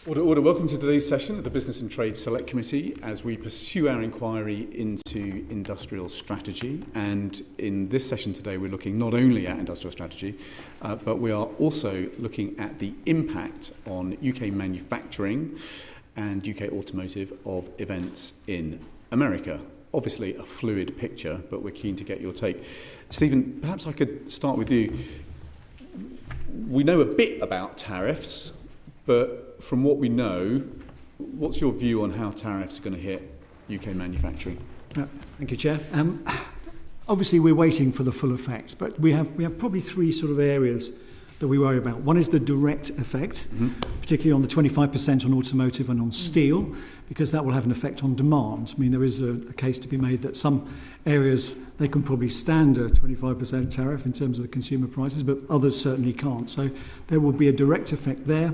Order. Welcome to today's session of the Business and Trade Select Committee as we pursue our inquiry into industrial strategy. And in this session today, we're looking not only at industrial strategy, but we are also looking at the impact on UK manufacturing and UK automotive of events in America. Obviously a fluid picture, but we're keen to get your take. Stephen, perhaps I could start with you. We know a bit about tariffs, but from what we know, what's your view on how tariffs are going to hit UK manufacturing? Thank you, Chair. Obviously, we're waiting for the full effect, but we have probably three sort of areas that we worry about. One is the direct effect, particularly on the 25% on automotive and on steel, because that will have an effect on demand. I mean, there is a case to be made that some areas, they can probably stand a 25% tariff in terms of the consumer prices, but others certainly can't. So there will be a direct effect there.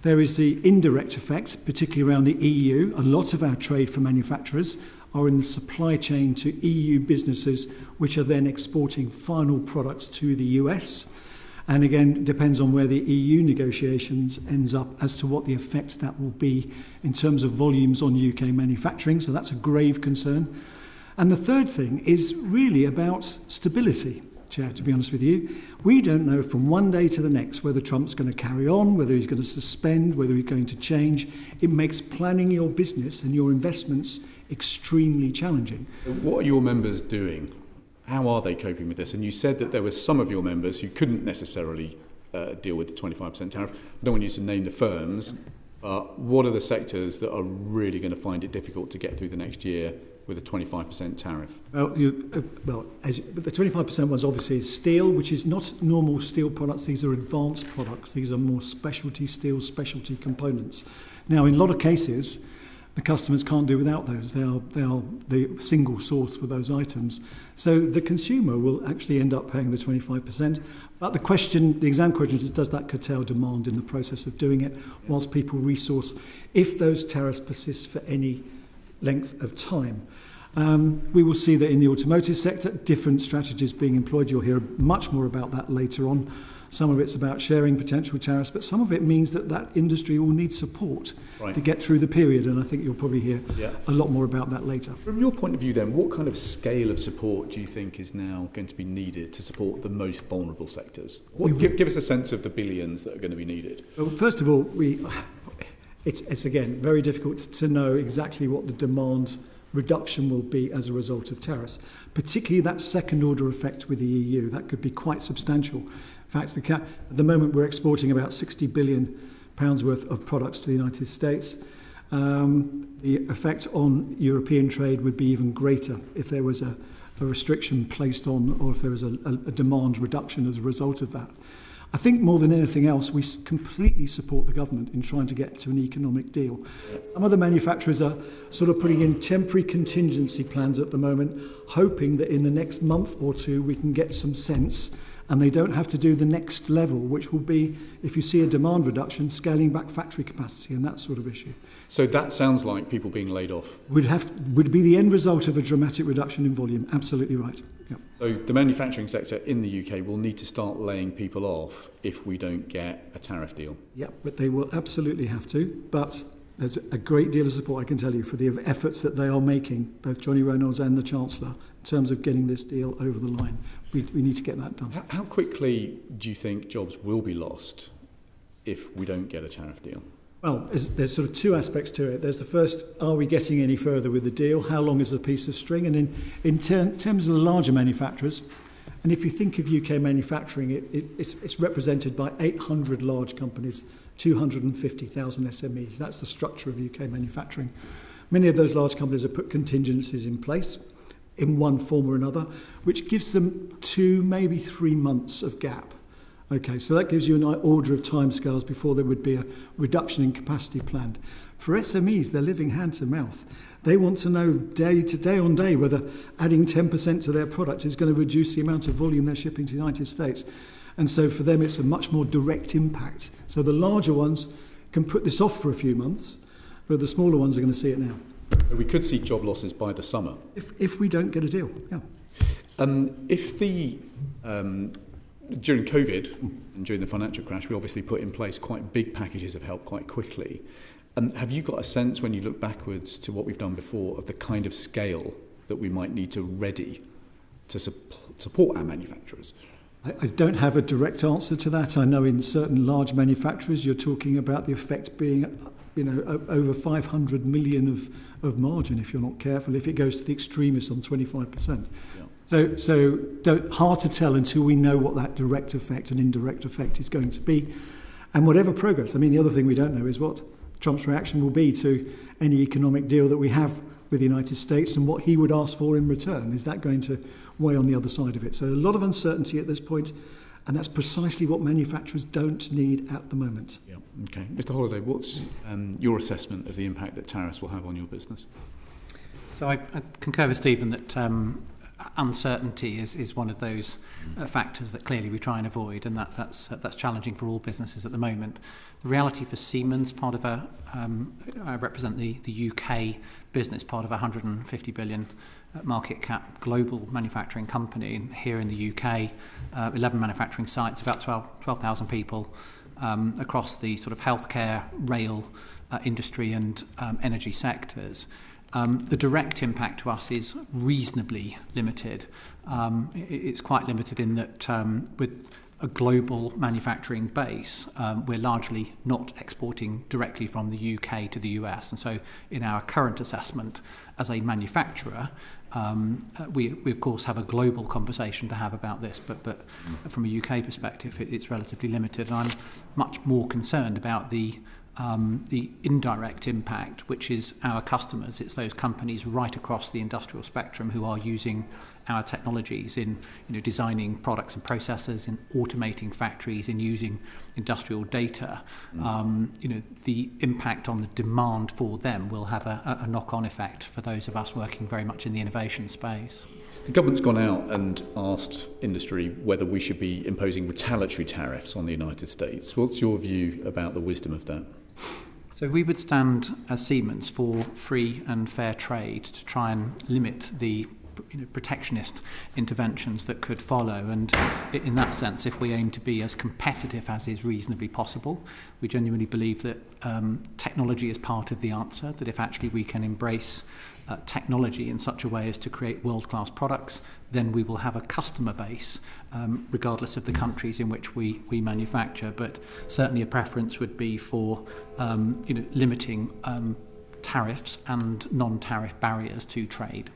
There is the indirect effect, particularly around the EU. A lot of our trade for manufacturers are in the supply chain to EU businesses, which are then exporting final products to the US. And again, it depends on where the EU negotiations ends up as to what the effect that will be in terms of volumes on UK manufacturing. So that's a grave concern. And the third thing is really about stability, Chair, to be honest with you. We don't know from one day to the next whether Trump's going to carry on, whether he's going to suspend, whether he's going to change. It makes planning your business and your investments extremely challenging. What are your members doing? How are they coping with this? And you said that there were some of your members who couldn't necessarily deal with the 25% tariff. I don't want you to name the firms, but what are the sectors that are really going to find it difficult to get through the next year with a 25% tariff? But the 25% ones obviously is steel, which is not normal steel products. These are advanced products. These are more specialty steel, specialty components. Now, in a lot of cases, the customers can't do without those. They are the single source for those items. So the consumer will actually end up paying the 25%. But the exam question is, does that curtail demand in the process of doing it whilst people resource if those tariffs persist for any length of time? We will see that in the automotive sector, different strategies being employed. You'll hear much more about that later on. Some of it's about sharing potential tariffs, but some of it means that industry will need support to get through the period, and I think you'll probably hear a lot more about that later. From your point of view then, what kind of scale of support do you think is now going to be needed to support the most vulnerable sectors? Give us a sense of the billions that are going to be needed. Well, first of all, it's again very difficult to know exactly what the demand reduction will be as a result of tariffs, particularly that second order effect with the EU. That could be quite substantial. In fact, at the moment we're exporting about £60 billion worth of products to the United States. The effect on European trade would be even greater if there was a restriction placed on, or if there was a demand reduction as a result of that. I think more than anything else, we completely support the government in trying to get to an economic deal. Some of the manufacturers are sort of putting in temporary contingency plans at the moment, hoping that in the next month or two we can get some sense and they don't have to do the next level, which will be, if you see a demand reduction, scaling back factory capacity and that sort of issue. So that sounds like people being laid off. Would be the end result of a dramatic reduction in volume. Absolutely right. Yep. So the manufacturing sector in the UK will need to start laying people off if we don't get a tariff deal. Yeah, but they will absolutely have to. But there's a great deal of support, I can tell you, for the efforts that they are making, both Johnny Reynolds and the Chancellor, in terms of getting this deal over the line. We need to get that done. How quickly do you think jobs will be lost if we don't get a tariff deal? Well, there's sort of two aspects to it. There's the first, are we getting any further with the deal? How long is a piece of string? And in terms of the larger manufacturers, and if you think of UK manufacturing, it's represented by 800 large companies, 250,000 SMEs. That's the structure of UK manufacturing. Many of those large companies have put contingencies in place in one form or another, which gives them 2, maybe 3 months of gap. Okay, so that gives you an order of timescales before there would be a reduction in capacity planned. For SMEs, they're living hand to mouth. They want to know day to day on day whether adding 10% to their product is going to reduce the amount of volume they're shipping to the United States. And so for them, it's a much more direct impact. So the larger ones can put this off for a few months, but the smaller ones are going to see it now. We could see job losses by the summer. If we don't get a deal, yeah. If the during COVID and during the financial crash, we obviously put in place quite big packages of help quite quickly. Have you got a sense, when you look backwards to what we've done before, of the kind of scale that we might need to ready to support our manufacturers? I don't have a direct answer to that. I know in certain large manufacturers you're talking about the effect being over 500 million of margin if you're not careful, if it goes to the extremists on 25%. Yeah. So hard to tell until we know what that direct effect and indirect effect is going to be. And whatever progress, I mean, the other thing we don't know is what Trump's reaction will be to any economic deal that we have with the United States and what he would ask for in return. Is that going to weigh on the other side of it? So a lot of uncertainty at this point, and that's precisely what manufacturers don't need at the moment. Yeah. Okay. Mr. Holliday, what's your assessment of the impact that tariffs will have on your business? So I concur with Stephen that uncertainty is one of those factors that clearly we try and avoid, and that's challenging for all businesses at the moment. The reality for Siemens, part of I represent the UK business, part of a 150 billion market cap global manufacturing company, and here in the UK, 11 manufacturing sites, about 12,000 people across the sort of healthcare, rail industry and energy sectors. The direct impact to us is reasonably limited. It's quite limited in that with a global manufacturing base, we're largely not exporting directly from the UK to the US. And so in our current assessment as a manufacturer, we of course have a global conversation to have about this, but from a UK perspective, it's relatively limited. And I'm much more concerned about the indirect impact, which is our customers. It's those companies right across the industrial spectrum who are using our technologies in designing products and processes, in automating factories, in using industrial data. The impact on the demand for them will have a knock-on effect for those of us working very much in the innovation space. The government's gone out and asked industry whether we should be imposing retaliatory tariffs on the United States. What's your view about the wisdom of that? So we would stand as Siemens for free and fair trade to try and limit the protectionist interventions that could follow, and in that sense, if we aim to be as competitive as is reasonably possible, we genuinely believe that technology is part of the answer, that if actually we can embrace technology in such a way as to create world-class products, then we will have a customer base regardless of the countries in which we manufacture. But certainly a preference would be for limiting tariffs and non-tariff barriers to trade.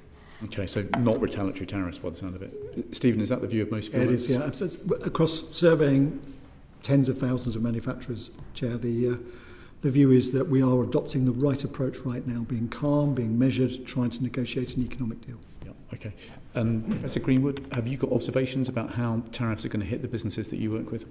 Okay, so not retaliatory tariffs by the sound of it. Stephen, is that the view of most firms? It is, yeah. Across surveying tens of thousands of manufacturers, Chair, the view is that we are adopting the right approach right now, being calm, being measured, trying to negotiate an economic deal. Yeah, okay. Professor Greenwood, have you got observations about how tariffs are going to hit the businesses that you work with?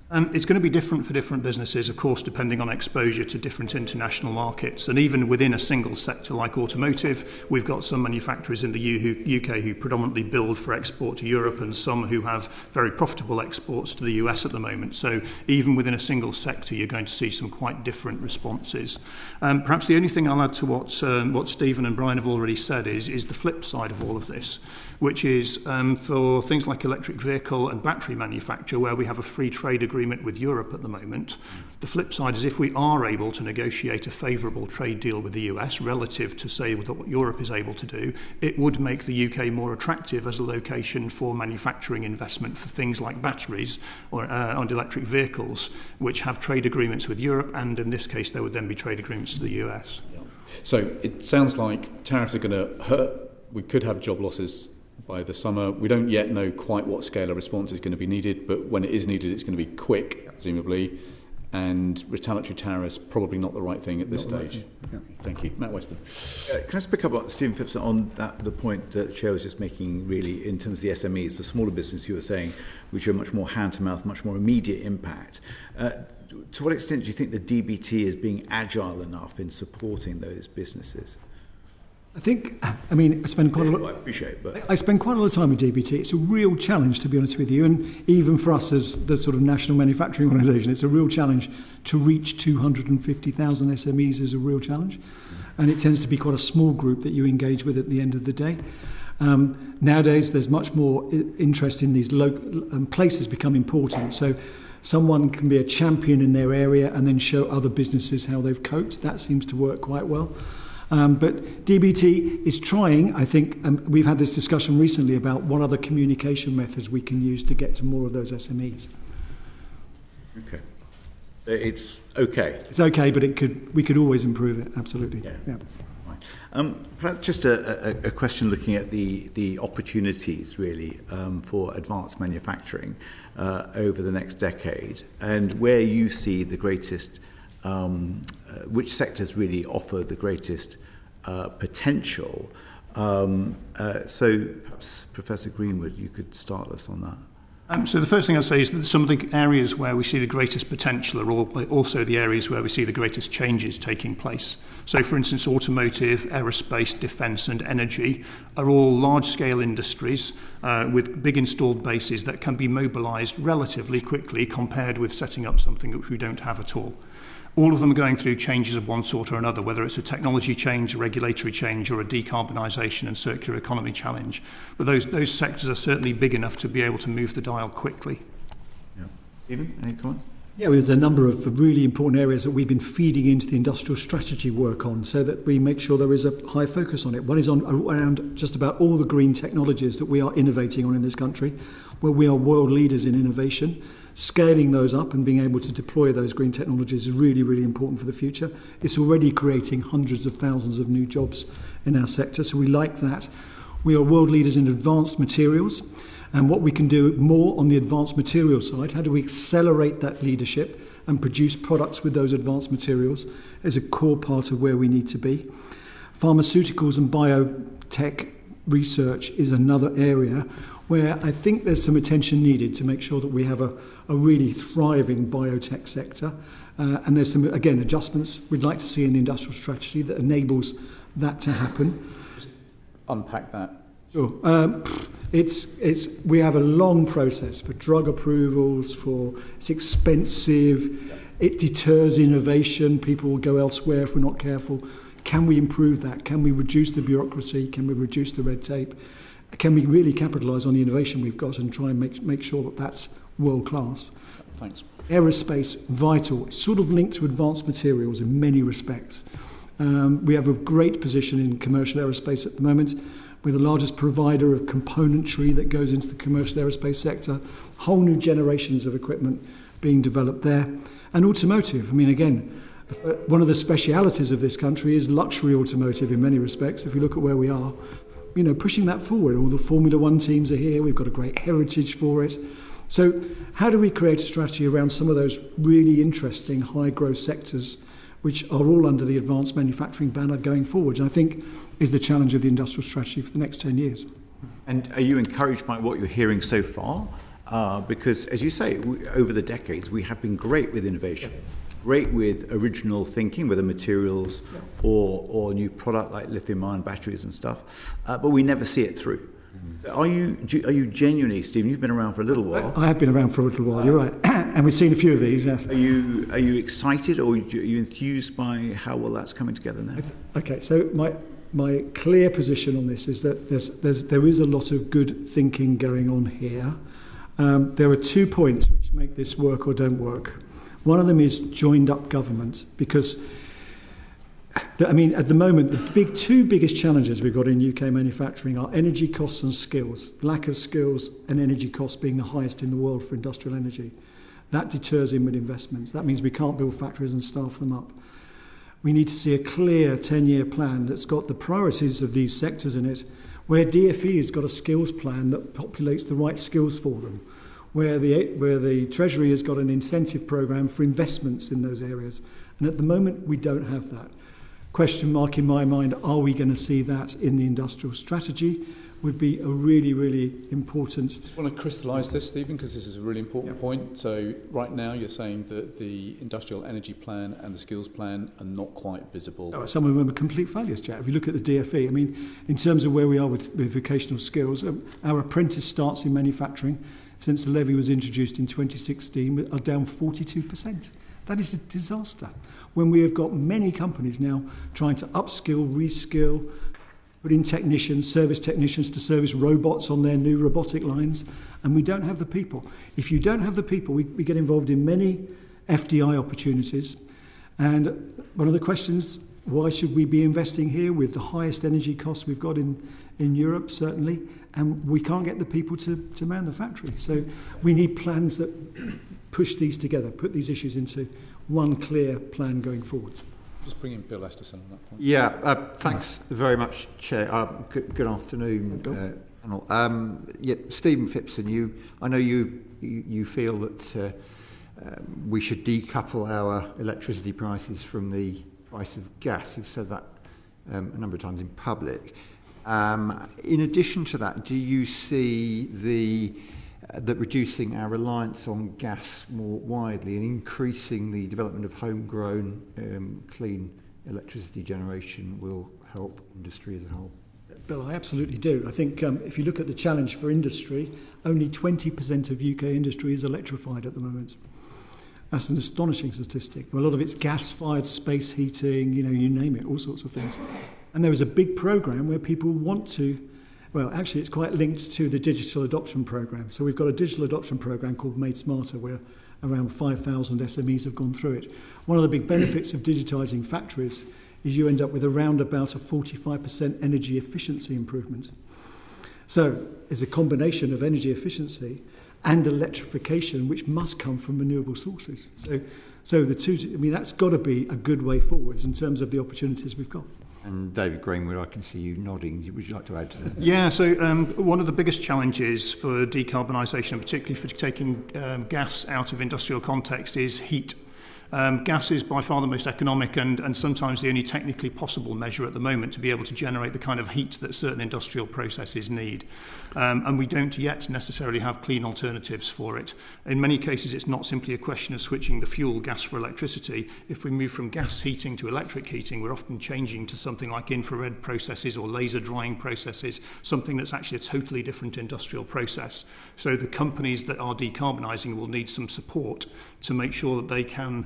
It's going to be different for different businesses, of course, depending on exposure to different international markets. And even within a single sector like automotive, we've got some manufacturers in the UK who predominantly build for export to Europe and some who have very profitable exports to the US at the moment. So even within a single sector, you're going to see some quite different responses. Perhaps the only thing I'll add to what Stephen and Brian have already said is the flip side of all of this, which is for things like electric vehicle and battery manufacture, where we have a free trade agreement with Europe at the moment. The flip side is if we are able to negotiate a favourable trade deal with the US relative to, say, what Europe is able to do, it would make the UK more attractive as a location for manufacturing investment for things like batteries or and electric vehicles, which have trade agreements with Europe, and in this case there would then be trade agreements to the US. Yeah. So it sounds like tariffs are going to hurt. We could have job losses by the summer. We don't yet know quite what scale of response is going to be needed, but when it is needed, it's going to be quick, presumably, and retaliatory tariffs probably not the right thing at this stage. Yeah. Thank you. Matt Weston. Can I just pick up on Stephen Phipson on the point that the Chair was just making, really, in terms of the SMEs, the smaller business you were saying, which are much more hand-to-mouth, much more immediate impact. To what extent do you think the DBT is being agile enough in supporting those businesses? I think, I spend quite a lot. I appreciate, but I spend quite a lot of time with DBT. It's a real challenge, to be honest with you, and even for us as the sort of national manufacturing organisation, it's a real challenge to reach 250,000 SMEs is a real challenge, and it tends to be quite a small group that you engage with at the end of the day. Nowadays, there's much more interest in these local places become important. So someone can be a champion in their area and then show other businesses how they've coped. That seems to work quite well. But DBT is trying, I think, we've had this discussion recently about what other communication methods we can use to get to more of those SMEs. Okay. It's okay. It's okay, but we could always improve it, absolutely. Yeah. Perhaps just a question looking at the opportunities, really, for advanced manufacturing over the next decade, and where you see the greatest, which sectors really offer the greatest potential. So perhaps, Professor Greenwood, you could start us on that. So the first thing I'd say is that some of the areas where we see the greatest potential are also the areas where we see the greatest changes taking place. So, for instance, automotive, aerospace, defence and energy are all large-scale industries with big installed bases that can be mobilised relatively quickly compared with setting up something which we don't have at all. All of them are going through changes of one sort or another, whether it's a technology change, a regulatory change, or a decarbonisation and circular economy challenge. But those sectors are certainly big enough to be able to move the dial quickly. Yeah. Stephen, any comments? Yeah, there's a number of really important areas that we've been feeding into the industrial strategy work on so that we make sure there is a high focus on it. One is around just about all the green technologies that we are innovating on in this country, where we are world leaders in innovation. Scaling those up and being able to deploy those green technologies is really, really important for the future. It's already creating hundreds of thousands of new jobs in our sector, so we like that. We are world leaders in advanced materials, and what we can do more on the advanced materials side, how do we accelerate that leadership and produce products with those advanced materials, is a core part of where we need to be. Pharmaceuticals and biotech research is another area where I think there's some attention needed to make sure that we have a really thriving biotech sector. And there's some, again, adjustments we'd like to see in the industrial strategy that enables that to happen. Just unpack that. Sure. We have a long process for drug approvals, it's expensive, it deters innovation, people will go elsewhere if we're not careful. Can we improve that? Can we reduce the bureaucracy? Can we reduce the red tape? Can we really capitalise on the innovation we've got and try and make sure that that's world class? Thanks. Aerospace, vital. It's sort of linked to advanced materials in many respects. We have a great position in commercial aerospace at the moment. We're the largest provider of componentry that goes into the commercial aerospace sector. Whole new generations of equipment being developed there. And automotive. I mean, again, one of the specialities of this country is luxury automotive in many respects. If you look at where we are, pushing that forward. All the Formula One teams are here. We've got a great heritage for it. So how do we create a strategy around some of those really interesting high-growth sectors which are all under the advanced manufacturing banner going forward? And I think is the challenge of the industrial strategy for the next 10 years. And are you encouraged by what you're hearing so far? Because, as you say, over the decades, we have been great with innovation. Great with original thinking, whether materials or new product like lithium-ion batteries and stuff, but we never see it through. So are you genuinely, Stephen? You've been around for a little while. I have been around for a little while. You're right, and we've seen a few of these. Yes. Are you excited or are you enthused by how well that's coming together now? Okay, so my clear position on this is that there is a lot of good thinking going on here. There are 2 points which make this work or don't work. One of them is joined up government because, at the moment, the two biggest challenges we've got in UK manufacturing are energy costs and skills. Lack of skills and energy costs being the highest in the world for industrial energy. That deters inward investments. That means we can't build factories and staff them up. We need to see a clear 10-year plan that's got the priorities of these sectors in it, where DfE has got a skills plan that populates the right skills for them, where the Treasury has got an incentive programme for investments in those areas. And at the moment, we don't have that. Question mark in my mind, are we going to see that in the industrial strategy? Would be a really, really important... I just want to crystallise this, Stephen, because this is a really important point. So right now you're saying that the industrial energy plan and the skills plan are not quite visible. Some of them are complete failures, Jack. If you look at the DfE, in terms of where we are with vocational skills, our apprentice starts in manufacturing since the levy was introduced in 2016 are down 42%. That is a disaster. When we have got many companies now trying to upskill, reskill, put in technicians, service technicians to service robots on their new robotic lines, and we don't have the people. If you don't have the people, we get involved in many FDI opportunities. And one of the questions, why should we be investing here with the highest energy costs we've got in Europe, certainly, and we can't get the people to man the factory. So we need plans that push these together, put these issues into one clear plan going forward. Just bring in Bill Esterson on that point. Yeah, thanks very much, Chair. Good afternoon, panel. Stephen Phipson, I know you feel that we should decouple our electricity prices from the price of gas. You've said that a number of times in public. In addition to that, do you see that reducing our reliance on gas more widely and increasing the development of homegrown clean electricity generation will help industry as a whole? Bill, I absolutely do. I think if you look at the challenge for industry, only 20% of UK industry is electrified at the moment. That's an astonishing statistic. A lot of it's gas-fired space heating, you name it, all sorts of things. And there is a big programme where people want to, well, actually it's quite linked to the digital adoption programme. So we've got a digital adoption programme called Made Smarter, where around 5,000 SMEs have gone through it. One of the big benefits of digitising factories is you end up with around about a 45% energy efficiency improvement. So it's a combination of energy efficiency and electrification, which must come from renewable sources. So the two, that's got to be a good way forwards in terms of the opportunities we've got. And David Greenwood, I can see you nodding. Would you like to add to that? Yeah, so one of the biggest challenges for decarbonisation, particularly for taking gas out of industrial context, is heat. Gas is by far the most economic and sometimes the only technically possible measure at the moment to be able to generate the kind of heat that certain industrial processes need. And we don't yet necessarily have clean alternatives for it. In many cases, it's not simply a question of switching the fuel, gas for electricity. If we move from gas heating to electric heating, we're often changing to something like infrared processes or laser drying processes, something that's actually a totally different industrial process. So the companies that are decarbonising will need some support to make sure that they can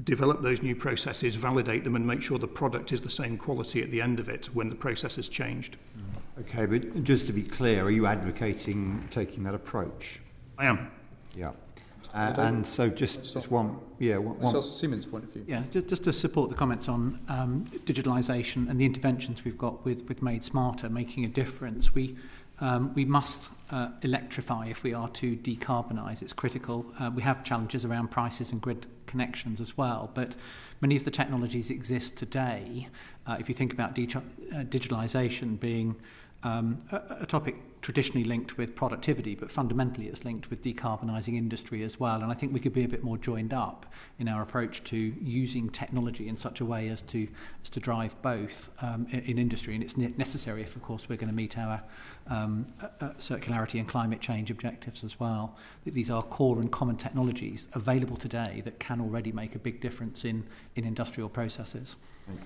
develop those new processes, validate them, and make sure the product is the same quality at the end of it when the process has changed. Okay, but just to be clear, are you advocating taking that approach? I am. Yeah. And so just one... Siemens' point of view. Yeah, just to support the comments on digitalisation and the interventions we've got with Made Smarter making a difference. We must electrify if we are to decarbonise. It's critical. We have challenges around prices and grid connections as well, but many of the technologies exist today. If you think about digitalisation being a topic traditionally linked with productivity, but fundamentally it's linked with decarbonising industry as well. And I think we could be a bit more joined up in our approach to using technology in such a way as to drive both in industry. And it's necessary if, of course, we're going to meet our circularity and climate change objectives as well. These are core and common technologies available today that can already make a big difference in industrial processes.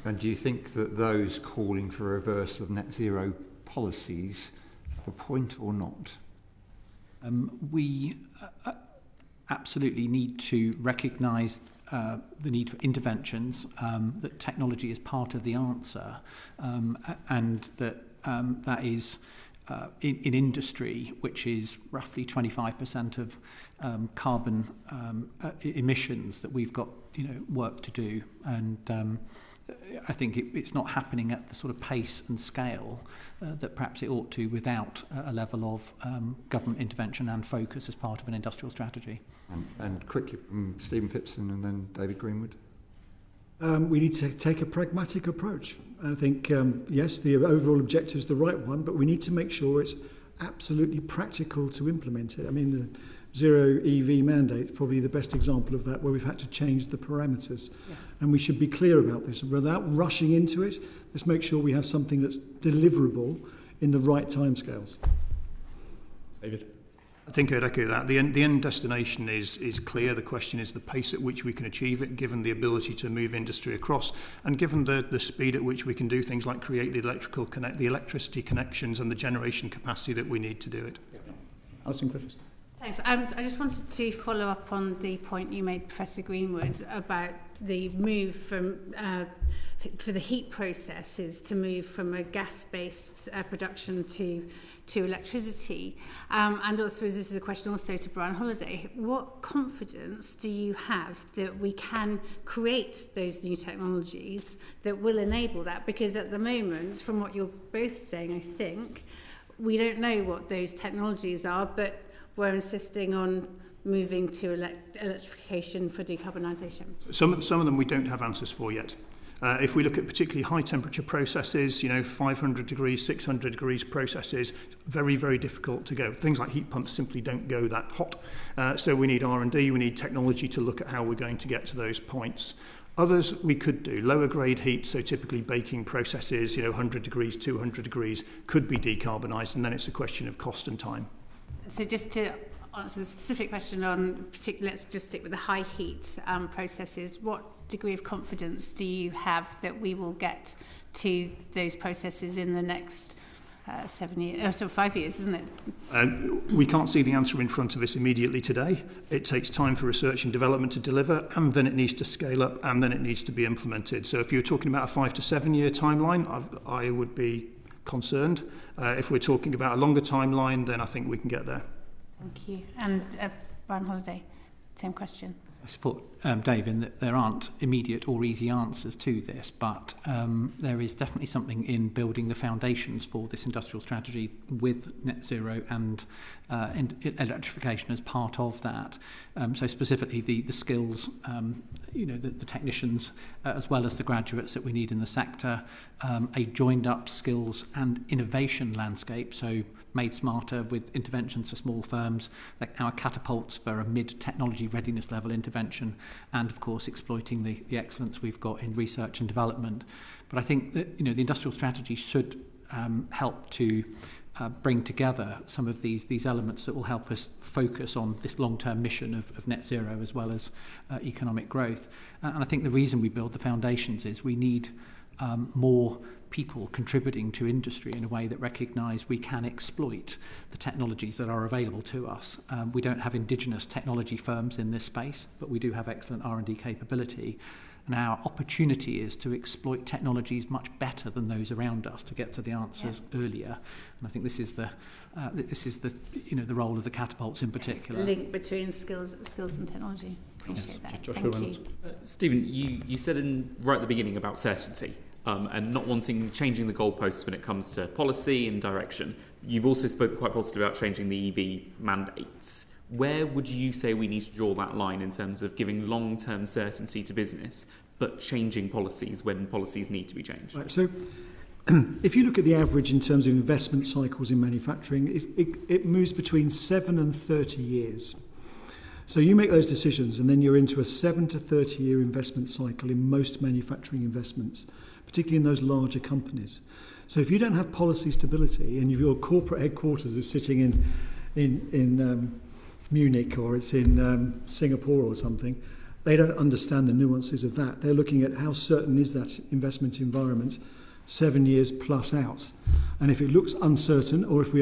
And do you think that those calling for a reverse of net zero policies have a point or not? We absolutely need to recognise the need for interventions, that technology is part of the answer, and that that is in industry, which is roughly 25% of carbon emissions, that we've got work to do. And I think it's not happening at the sort of pace and scale that perhaps it ought to without a level of government intervention and focus as part of an industrial strategy. And quickly from Stephen Phipson and then David Greenwood. We need to take a pragmatic approach. I think, yes, the overall objective is the right one, but we need to make sure it's absolutely practical to implement it. I mean, the zero EV mandate, probably the best example of that, where we've had to change the parameters. Yeah. And we should be clear about this. Without rushing into it, let's make sure we have something that's deliverable in the right timescales. David? I think I'd echo that. The end destination is clear. The question is the pace at which we can achieve it, given the ability to move industry across, and given the speed at which we can do things like create the electricity connections and the generation capacity that we need to do it. Yeah. Alison Griffiths. Thanks. I just wanted to follow up on the point you made, Professor Greenwood, about the move from for the heat processes to move from a gas-based production to electricity. And also, this is a question also to Brian Holliday. What confidence do you have that we can create those new technologies that will enable that? Because at the moment, from what you're both saying, I think, we don't know what those technologies are, but we're insisting on moving to electrification for decarbonisation. Some of them we don't have answers for yet. If we look at particularly high temperature processes, 500 degrees, 600 degrees processes, very, very difficult to go. Things like heat pumps simply don't go that hot. So we need R&D, we need technology to look at how we're going to get to those points. Others we could do. Lower grade heat, so typically baking processes, 100 degrees, 200 degrees, could be decarbonised, and then it's a question of cost and time. So just to answer the specific question on, let's just stick with the high heat processes, what degree of confidence do you have that we will get to those processes in the next 7 years, 5 years, isn't it? We can't see the answer in front of us immediately today. It takes time for research and development to deliver, and then it needs to scale up, and then it needs to be implemented. So if you're talking about a 5 to 7 year timeline, I would be concerned. If we're talking about a longer timeline, then I think we can get there. Thank you. And Brian Holliday, same question. I support Dave in that there aren't immediate or easy answers to this, but there is definitely something in building the foundations for this industrial strategy with net zero and electrification as part of that. So specifically the skills, the technicians, as well as the graduates that we need in the sector, a joined up skills and innovation landscape, so made smarter with interventions for small firms, like our catapults for a mid-technology readiness level intervention, and of course exploiting the excellence we've got in research and development. But I think that the industrial strategy should help to bring together some of these elements that will help us focus on this long-term mission of net zero as well as economic growth. And I think the reason we build the foundations is we need more people contributing to industry in a way that recognise we can exploit the technologies that are available to us. We don't have indigenous technology firms in this space, but we do have excellent R&D capability. And our opportunity is to exploit technologies much better than those around us to get to the answers earlier. And I think this is the role of the catapults in particular. Yes, the link between skills and technology. Appreciate that. Joshua Thank you. Stephen, you said right at the beginning about certainty and not changing the goalposts when it comes to policy and direction. You've also spoken quite positively about changing the EV mandates. Where would you say we need to draw that line in terms of giving long-term certainty to business, but changing policies when policies need to be changed? Right, so if you look at the average in terms of investment cycles in manufacturing, it moves between 7 and 30 years. So you make those decisions and then you're into a 7 to 30 year investment cycle in most manufacturing investments, particularly in those larger companies. So if you don't have policy stability and your corporate headquarters is sitting in Munich or it's in Singapore or something, they don't understand the nuances of that. They're looking at how certain is that investment environment 7 years plus out. And if it looks uncertain, or if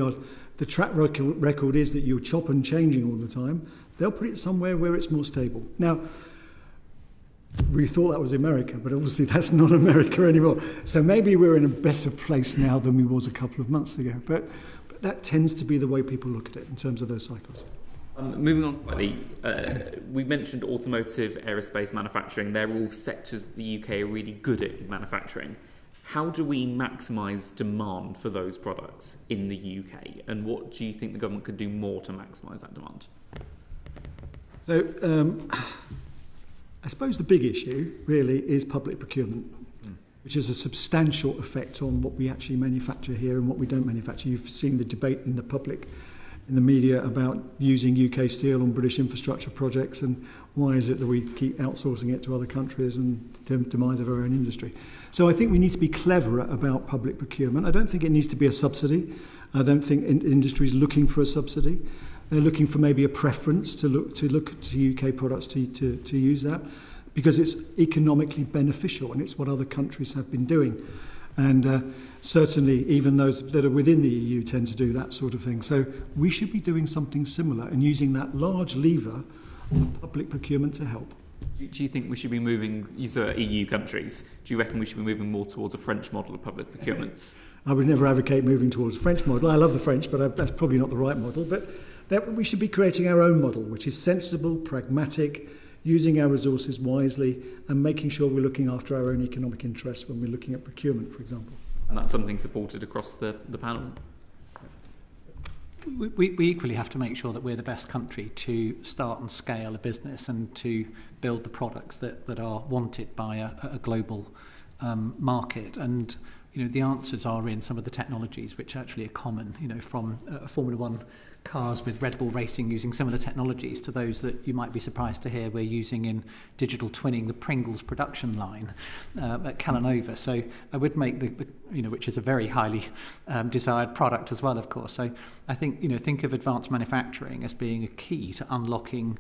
the track record is that you're chop and changing all the time, they'll put it somewhere where it's more stable. Now, we thought that was America, but obviously that's not America anymore. So maybe we're in a better place now than we was a couple of months ago. But that tends to be the way people look at it in terms of those cycles. Moving on slightly, we mentioned automotive, aerospace, manufacturing. They're all sectors that the UK are really good at in manufacturing. How do we maximise demand for those products in the UK? And what do you think the government could do more to maximise that demand? So I suppose the big issue really is public procurement, which has a substantial effect on what we actually manufacture here and what we don't manufacture. You've seen the debate in the public, in the media, about using UK steel on British infrastructure projects and why is it that we keep outsourcing it to other countries and the demise of our own industry. So I think we need to be cleverer about public procurement. I don't think it needs to be a subsidy. I don't think industry is looking for a subsidy. They're looking for maybe a preference to look to UK products to use that, because it's economically beneficial and it's what other countries have been doing. And certainly even those that are within the EU tend to do that sort of thing. So we should be doing something similar and using that large lever of public procurement to help. Do you think we should be moving, these are EU countries, do you reckon we should be moving more towards a French model of public procurements? I would never advocate moving towards a French model. I love the French, but that's probably not the right model. But that we should be creating our own model, which is sensible, pragmatic, using our resources wisely, and making sure we're looking after our own economic interests when we're looking at procurement, for example. And that's something supported across the panel? We equally have to make sure that we're the best country to start and scale a business and to build the products that are wanted by a global market. And the answers are in some of the technologies which actually are common, from Formula One cars with Red Bull Racing using similar technologies to those that you might be surprised to hear we're using in digital twinning the Pringles production line at Calanova. So I would make the which is a very highly desired product as well, of course. So I think, think of advanced manufacturing as being a key to unlocking,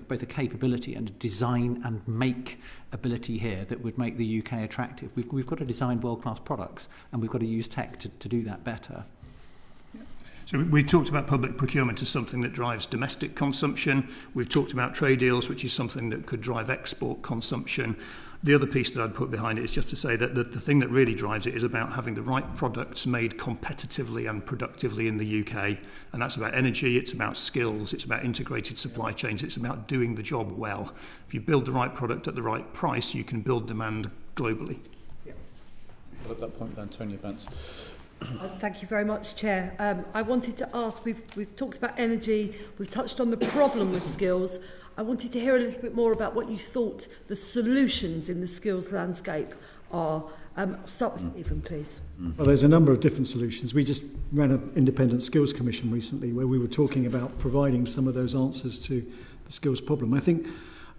both a capability and a design and make ability here that would make the UK attractive. We've got to design world-class products, and we've got to use tech to do that better. So we talked about public procurement as something that drives domestic consumption. We've talked about trade deals, which is something that could drive export consumption. The other piece that I'd put behind it is just to say that the thing that really drives it is about having the right products made competitively and productively in the UK. And that's about energy, it's about skills, it's about integrated supply chains, it's about doing the job well. If you build the right product at the right price, you can build demand globally. I'll at that point, Antonia Bance. Thank you very much, Chair. I wanted to ask, we've talked about energy, we've touched on the problem with skills. I wanted to hear a little bit more about what you thought the solutions in the skills landscape are. I'll start with Stephen, please. Well, there's a number of different solutions. We just ran an independent skills commission recently where we were talking about providing some of those answers to the skills problem. I think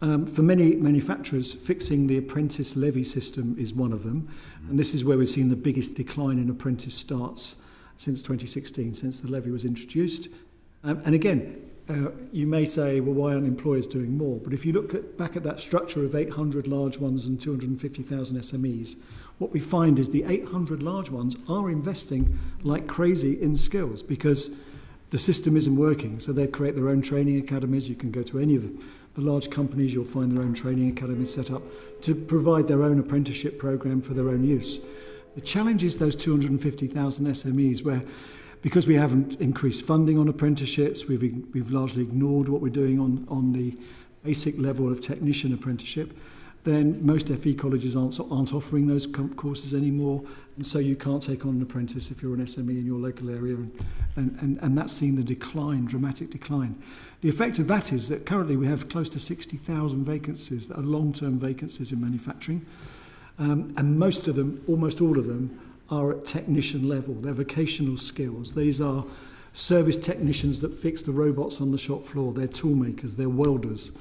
for many manufacturers, fixing the apprentice levy system is one of them. And this is where we've seen the biggest decline in apprentice starts since 2016, since the levy was introduced. And again, you may say, well, why aren't employers doing more? But if you look back at that structure of 800 large ones and 250,000 SMEs, what we find is the 800 large ones are investing like crazy in skills because the system isn't working. So they create their own training academies. You can go to any of the large companies, you'll find their own training academies set up to provide their own apprenticeship program for their own use. The challenge is those 250,000 SMEs where, because we haven't increased funding on apprenticeships, we've largely ignored what we're doing on the basic level of technician apprenticeship, then most FE colleges aren't offering those courses anymore, and so you can't take on an apprentice if you're an SME in your local area, and that's seen the decline, dramatic decline. The effect of that is that currently we have close to 60,000 vacancies that are long-term vacancies in manufacturing, and most of them, almost all of them, are at technician level. They're vocational skills. These are service technicians that fix the robots on the shop floor. They're tool makers, they're welders.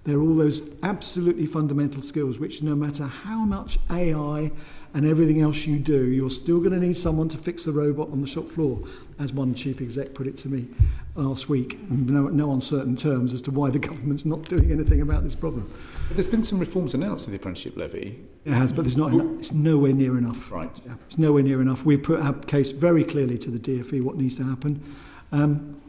They're all those absolutely fundamental skills which no matter how much AI and everything else you do, you're still going to need someone to fix the robot on the shop floor, as one chief exec put it to me last week, no uncertain terms as to why the government's not doing anything about this problem. But there's been some reforms announced to the apprenticeship levy. It has, but it's nowhere near enough. Right. Yeah, it's nowhere near enough. We put our case very clearly to the DfE what needs to happen.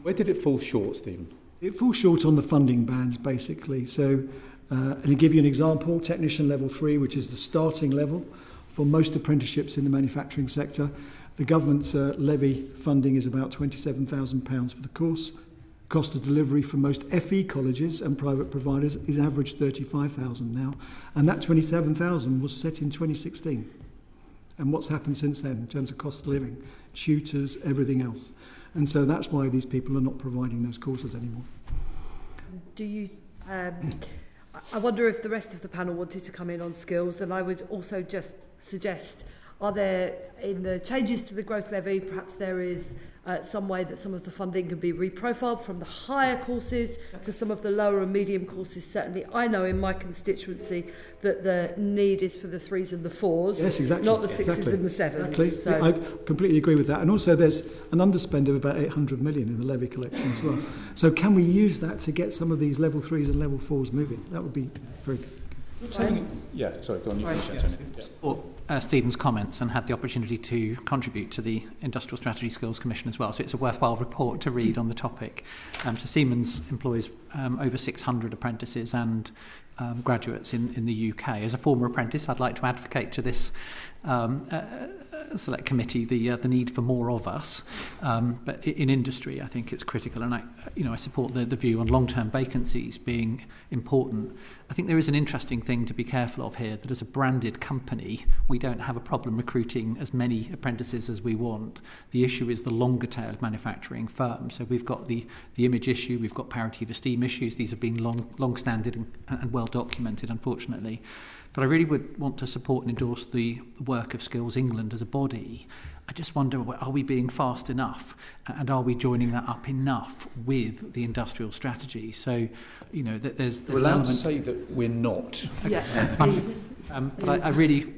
Where did it fall short, Stephen? It falls short on the funding bands, basically. So, and to give you an example, technician level 3, which is the starting level for most apprenticeships in the manufacturing sector, the government levy funding is about £27,000 for the course. Cost of delivery for most FE colleges and private providers is average £35,000 now, and that £27,000 was set in 2016. And what's happened since then in terms of cost of living, tutors, everything else. And so that's why these people are not providing those courses anymore. Do you? I wonder if the rest of the panel wanted to come in on skills, and I would also just suggest, are there, in the changes to the growth levy, perhaps there is some way that some of the funding can be reprofiled from the higher courses to some of the lower and medium courses. Certainly, I know in my constituency that the need is for the 3s and the 4s, yes, exactly. not the 6s and the 7s. Exactly. So. I completely agree with that. And also there's an underspend of about 800 million in the levy collection as well. So can we use that to get some of these level 3s and level 4s moving? That would be very good. Yeah, sorry, go on. You finish that, Tony. Or Stephen's comments and had the opportunity to contribute to the Industrial Strategy Skills Commission as well. So it's a worthwhile report to read on the topic. So Siemens employs over 600 apprentices and graduates in the UK. As a former apprentice, I'd like to advocate to this select committee the need for more of us. But in industry, I think it's critical, and I support the view on long-term vacancies being important. I think there is an interesting thing to be careful of here, that as a branded company, we don't have a problem recruiting as many apprentices as we want. The issue is the longer-tailed manufacturing firms. So we've got the image issue, we've got parity of esteem issues. These have been long-standing and well documented, unfortunately. But I really would want to support and endorse the work of Skills England as a body. I just wonder, are we being fast enough, and are we joining that up enough with the industrial strategy? So, there's we're allowed to say that we're not. Yeah. But I really,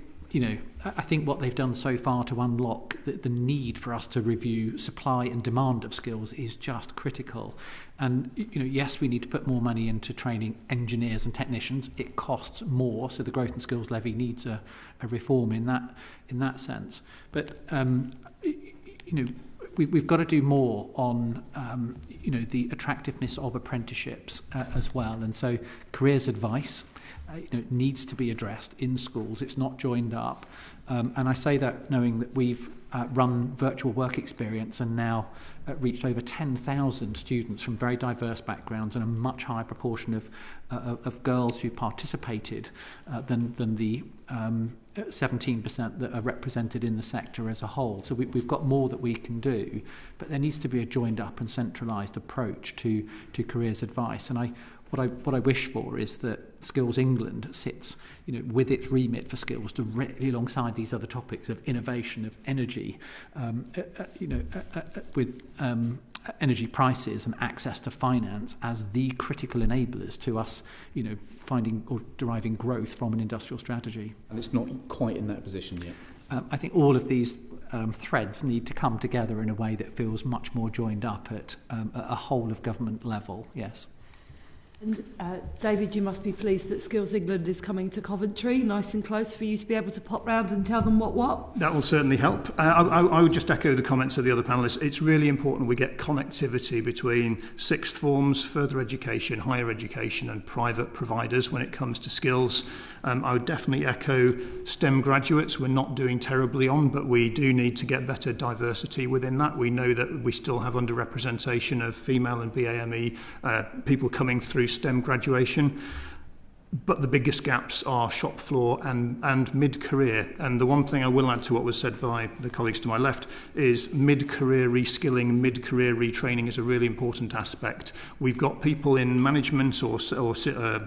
I think what they've done so far to unlock the need for us to review supply and demand of skills is just critical. And, yes, we need to put more money into training engineers and technicians. It costs more, so the Growth and Skills Levy needs a reform in that sense. But, we've got to do more on, the attractiveness of apprenticeships as well. And so careers advice, needs to be addressed in schools. It's not joined up. And I say that knowing that we've run virtual work experience and now reached over 10,000 students from very diverse backgrounds, and a much higher proportion of girls who participated than the 17% that are represented in the sector as a whole. So we've got more that we can do, but there needs to be a joined up and centralised approach to careers advice. And what I wish for is that Skills England sits, with its remit for skills directly alongside these other topics of innovation, of energy, with energy prices and access to finance as the critical enablers to us, finding or deriving growth from an industrial strategy. And it's not quite in that position yet. I think all of these threads need to come together in a way that feels much more joined up at a whole of government level, yes. And David, you must be pleased that Skills England is coming to Coventry, nice and close for you to be able to pop round and tell them what. That will certainly help. I would just echo the comments of the other panellists. It's really important we get connectivity between sixth forms, further education, higher education and private providers when it comes to skills. I would definitely echo STEM graduates. We're not doing terribly on, but we do need to get better diversity within that. We know that we still have underrepresentation of female and BAME people coming through STEM graduation. But the biggest gaps are shop floor and mid-career. And the one thing I will add to what was said by the colleagues to my left is mid-career reskilling, mid-career retraining is a really important aspect. We've got people in management or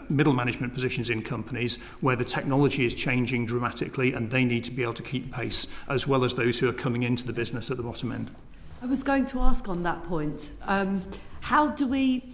middle management positions in companies where the technology is changing dramatically and they need to be able to keep pace, as well as those who are coming into the business at the bottom end. I was going to ask on that point, how do we...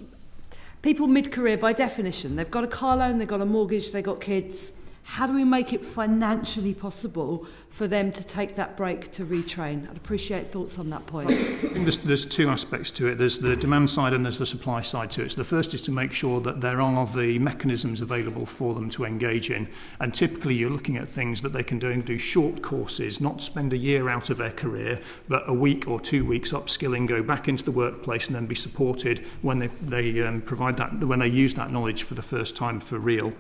People mid-career, by definition, they've got a car loan, they've got a mortgage, they've got kids. How do we make it financially possible for them to take that break to retrain? I'd appreciate thoughts on that point. I think there's two aspects to it. There's the demand side and there's the supply side to it. So the first is to make sure that there are the mechanisms available for them to engage in. And typically you're looking at things that they can do short courses, not spend a year out of their career, but a week or 2 weeks upskilling, go back into the workplace and then be supported when they provide that, when they use that knowledge for the first time for real.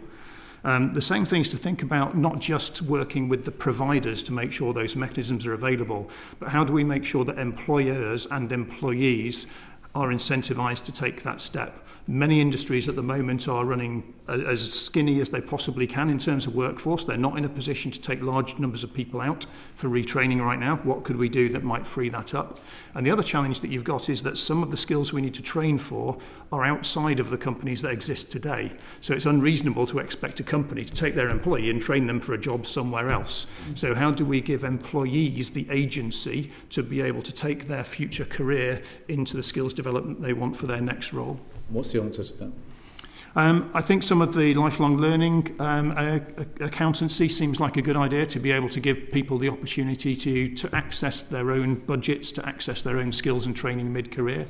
The same thing is to think about not just working with the providers to make sure those mechanisms are available, but how do we make sure that employers and employees are incentivized to take that step. Many industries at the moment are running as skinny as they possibly can in terms of workforce. They're not in a position to take large numbers of people out for retraining right now. What could we do that might free that up? And the other challenge that you've got is that some of the skills we need to train for are outside of the companies that exist today. So it's unreasonable to expect a company to take their employee and train them for a job somewhere else. So how do we give employees the agency to be able to take their future career into the skills development they want for their next role? What's the answer to that? I think some of the lifelong learning accountancy seems like a good idea, to be able to give people the opportunity to access their own budgets, to access their own skills and training mid-career.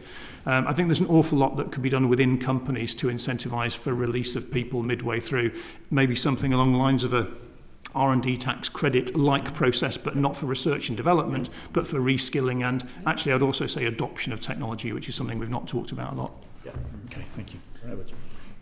I think there's an awful lot that could be done within companies to incentivise for release of people midway through. Maybe something along the lines of a R&D tax credit-like process, but not for research and development, but for reskilling and actually I'd also say adoption of technology, which is something we've not talked about a lot. Yeah. Okay, thank you.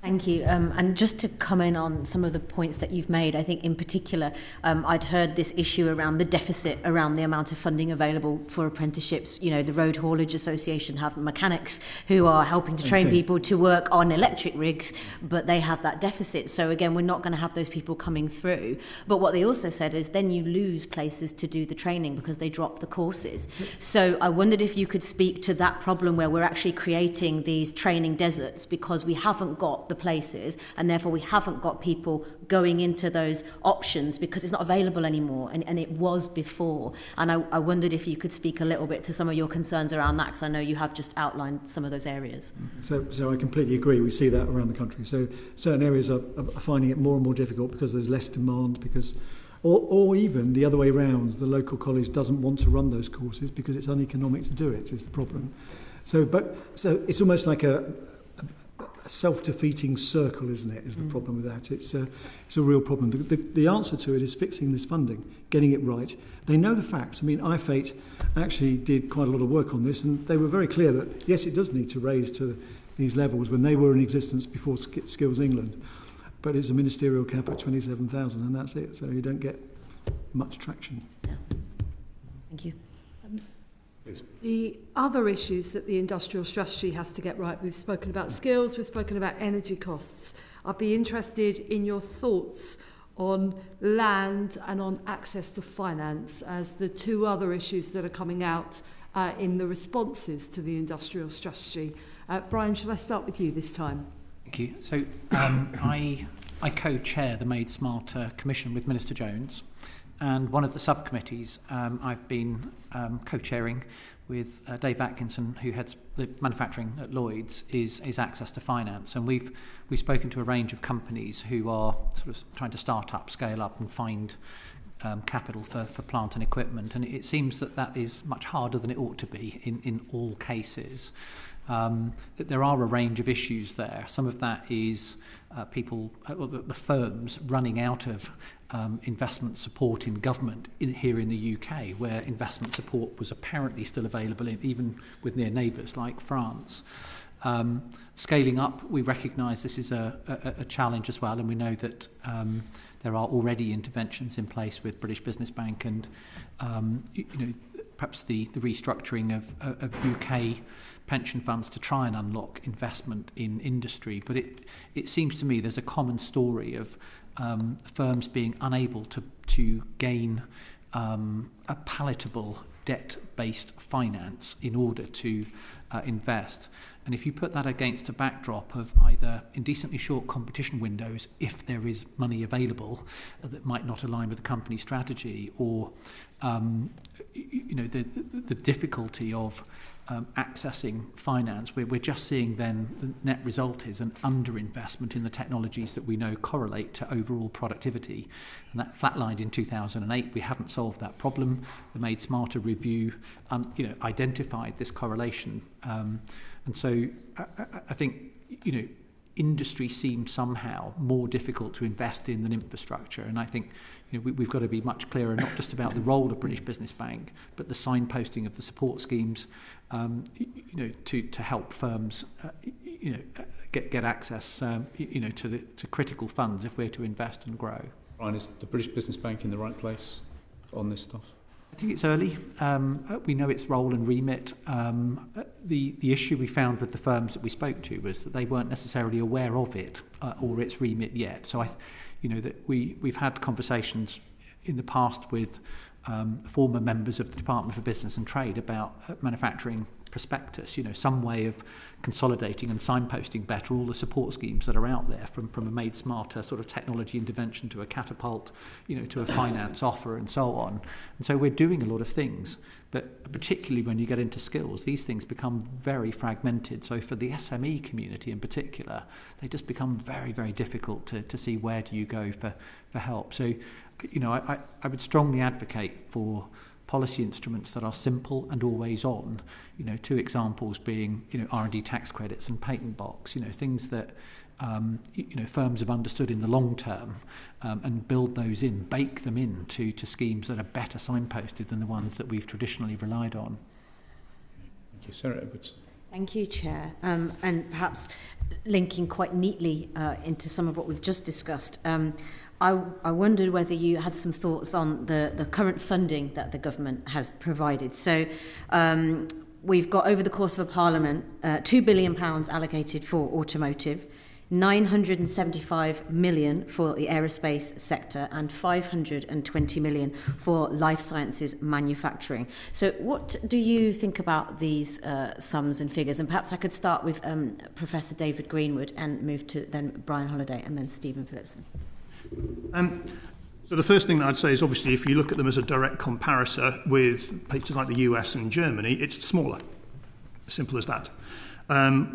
Thank you. And just to comment on some of the points that you've made, I think in particular, I'd heard this issue around the deficit, around the amount of funding available for apprenticeships. You know, the Road Haulage Association have mechanics who are helping to train people to work on electric rigs, but they have that deficit. So again, we're not going to have those people coming through. But what they also said is then you lose places to do the training because they drop the courses. So I wondered if you could speak to that problem where we're actually creating these training deserts because we haven't got the places, and therefore we haven't got people going into those options because it's not available anymore, and it was before. And I wondered if you could speak a little bit to some of your concerns around that, because I know you have just outlined some of those areas. So I completely agree. We see that around the country. So certain areas are finding it more and more difficult because there's less demand, because or even the other way around, the local college doesn't want to run those courses because it's uneconomic to do it, is the problem. So it's almost like a self-defeating circle, isn't it, is the problem with that. It's a real problem. The answer to it is fixing this funding, getting it right. They know the facts. I mean, I8 actually did quite a lot of work on this, and they were very clear that, yes, it does need to raise to these levels when they were in existence before Skills England, but it's a ministerial cap at 27,000, and that's it. So you don't get much traction. Yeah. Thank you. The other issues that the industrial strategy has to get right, we've spoken about skills, we've spoken about energy costs. I'd be interested in your thoughts on land and on access to finance as the two other issues that are coming out in the responses to the industrial strategy. Brian, shall I start with you this time? Thank you. So I co-chair the Made Smarter Commission with Minister Jones. And one of the subcommittees I've been co-chairing with Dave Atkinson, who heads the manufacturing at Lloyd's, is access to finance. And we've spoken to a range of companies who are sort of trying to start up, scale up, and find capital for plant and equipment. And it seems that is much harder than it ought to be in all cases. That there are a range of issues there. Some of that is the firms running out of investment support in government here in the UK, where investment support was apparently still available even with near neighbours like France. Scaling up, we recognise this is a challenge as well, and we know that there are already interventions in place with British Business Bank and perhaps the restructuring of UK pension funds to try and unlock investment in industry. But it seems to me there's a common story of firms being unable to gain a palatable debt-based finance in order to invest. And if you put that against a backdrop of either indecently short competition windows, if there is money available that might not align with the company strategy, or the difficulty of accessing finance, we're just seeing then the net result is an underinvestment in the technologies that we know correlate to overall productivity. And that flatlined in 2008. We haven't solved that problem. The Made Smarter review identified this correlation. And so I think, industry seems somehow more difficult to invest in than infrastructure. And I think we've got to be much clearer, not just about the role of British Business Bank, but the signposting of the support schemes, to help firms, get access, to critical funds if we're to invest and grow. Ryan, is the British Business Bank in the right place on this stuff? I think it's early. We know its role and remit. The issue we found with the firms that we spoke to was that they weren't necessarily aware of it or its remit yet. So that we've had conversations in the past with former members of the Department for Business and Trade about manufacturing prospectus, some way of consolidating and signposting better all the support schemes that are out there, from a made smarter sort of technology intervention to a catapult, to a finance offer and so on. And so we're doing a lot of things, but particularly when you get into skills, these things become very fragmented. So for the SME community in particular, they just become very, very difficult to see where do you go for help. So, I would strongly advocate for policy instruments that are simple and always on. Two examples being, R&D tax credits and patent box, things that, firms have understood in the long term, and build those in, bake them into schemes that are better signposted than the ones that we've traditionally relied on. Thank you. Sarah Edwards. Thank you, Chair. And perhaps linking quite neatly into some of what we've just discussed, I wondered whether you had some thoughts on the current funding that the government has provided. So we've got, over the course of a Parliament, £2 billion allocated for automotive, 975 million for the aerospace sector, and 520 million for life sciences manufacturing. So what do you think about these sums and figures? And perhaps I could start with Professor David Greenwood and move to then Brian Holliday and then Stephen Phipson. So the first thing that I'd say is, obviously, if you look at them as a direct comparator with places like the US and Germany, it's smaller. Simple as that.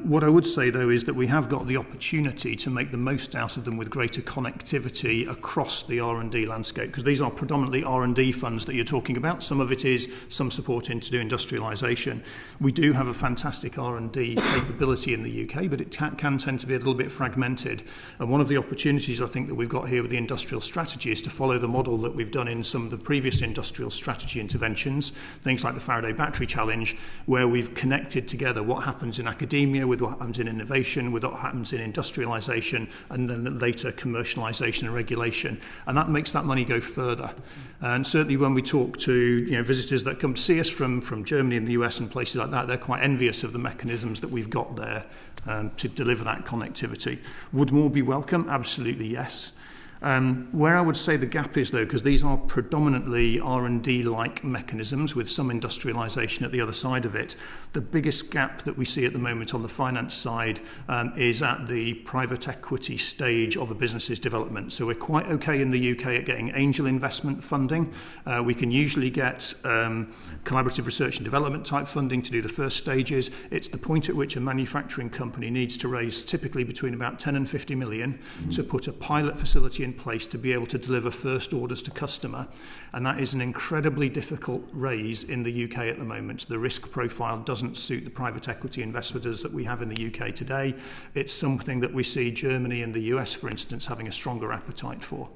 What I would say, though, is that we have got the opportunity to make the most out of them with greater connectivity across the R&D landscape, because these are predominantly R&D funds that you're talking about. Some of it is some support into do industrialisation. We do have a fantastic R&D capability in the UK, but it can tend to be a little bit fragmented. And one of the opportunities I think that we've got here with the industrial strategy is to follow the model that we've done in some of the previous industrial strategy interventions, things like the Faraday Battery Challenge, where we've connected together what happens in academia with what happens in innovation, with what happens in industrialisation, and then later commercialisation and regulation. And that makes that money go further. And certainly when we talk to visitors that come to see us from Germany and the US and places like that, they're quite envious of the mechanisms that we've got there to deliver that connectivity. Would more be welcome? Absolutely yes. Where I would say the gap is, though, because these are predominantly R&D-like mechanisms with some industrialisation at the other side of it, the biggest gap that we see at the moment on the finance side is at the private equity stage of a business's development. So we're quite okay in the UK at getting angel investment funding. We can usually get collaborative research and development type funding to do the first stages. It's the point at which a manufacturing company needs to raise typically between about 10 and 50 million to put a pilot facility in place to be able to deliver first orders to customer. And that is an incredibly difficult raise in the UK at the moment. The risk profile doesn't suit the private equity investors that we have in the UK today. It's something that we see Germany and the US, for instance, having a stronger appetite for.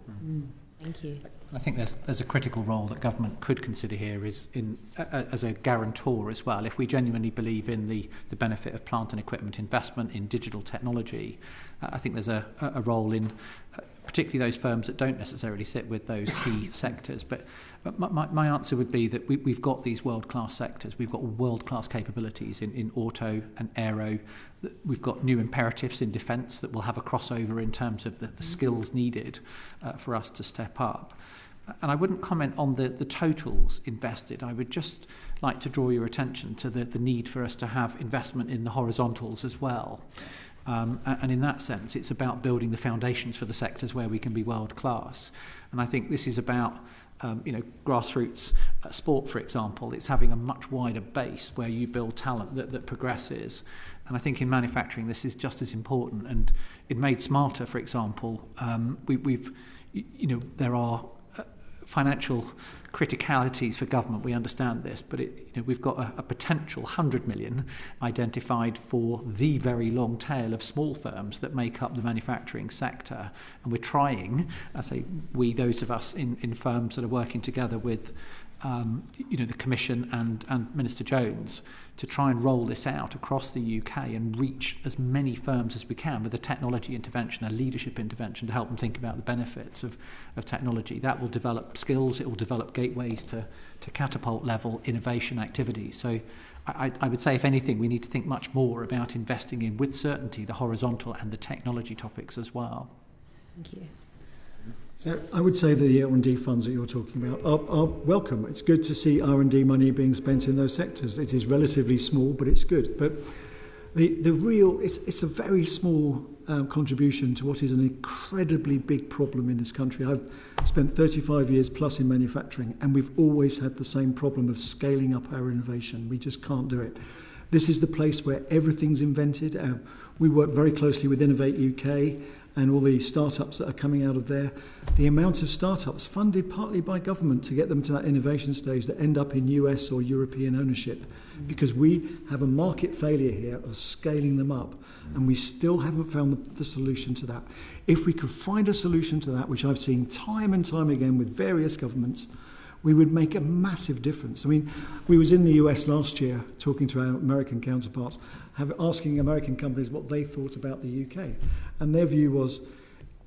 Thank you. I think there's a critical role that government could consider here is as a guarantor as well. If we genuinely believe in the benefit of plant and equipment investment in digital technology, I think there's a role in particularly those firms that don't necessarily sit with those key sectors. But my answer would be that we've got these world-class sectors. We've got world-class capabilities in auto and aero. We've got new imperatives in defence that will have a crossover in terms of the skills needed for us to step up. And I wouldn't comment on the totals invested. I would just like to draw your attention to the need for us to have investment in the horizontals as well. And in that sense, it's about building the foundations for the sectors where we can be world class. And I think this is about grassroots sport, for example. It's having a much wider base where you build talent that progresses. And I think in manufacturing, this is just as important. And in Made Smarter, for example, there are financial criticalities for government. We understand this, but we've got a potential 100 million identified for the very long tail of small firms that make up the manufacturing sector. And we're trying, I say we, those of us in firms that are working together with the Commission and Minister Jones, to try and roll this out across the UK and reach as many firms as we can with a technology intervention, a leadership intervention to help them think about the benefits of technology. That will develop skills, it will develop gateways to catapult level innovation activities. So I would say, if anything, we need to think much more about investing in, with certainty, the horizontal and the technology topics as well. Thank you. So I would say the R&D funds that you're talking about are welcome. It's good to see R&D money being spent in those sectors. It is relatively small, but it's good. But it's a very small contribution to what is an incredibly big problem in this country. I've spent 35 years plus in manufacturing, and we've always had the same problem of scaling up our innovation. We just can't do it. This is the place where everything's invented. We work very closely with Innovate UK and all the startups that are coming out of there. The amount of startups funded partly by government to get them to that innovation stage that end up in US or European ownership, because we have a market failure here of scaling them up, and we still haven't found the solution to that. If we could find a solution to that, which I've seen time and time again with various governments, we would make a massive difference. I mean, we was in the US last year talking to our American counterparts, asking American companies what they thought about the UK. And their view was,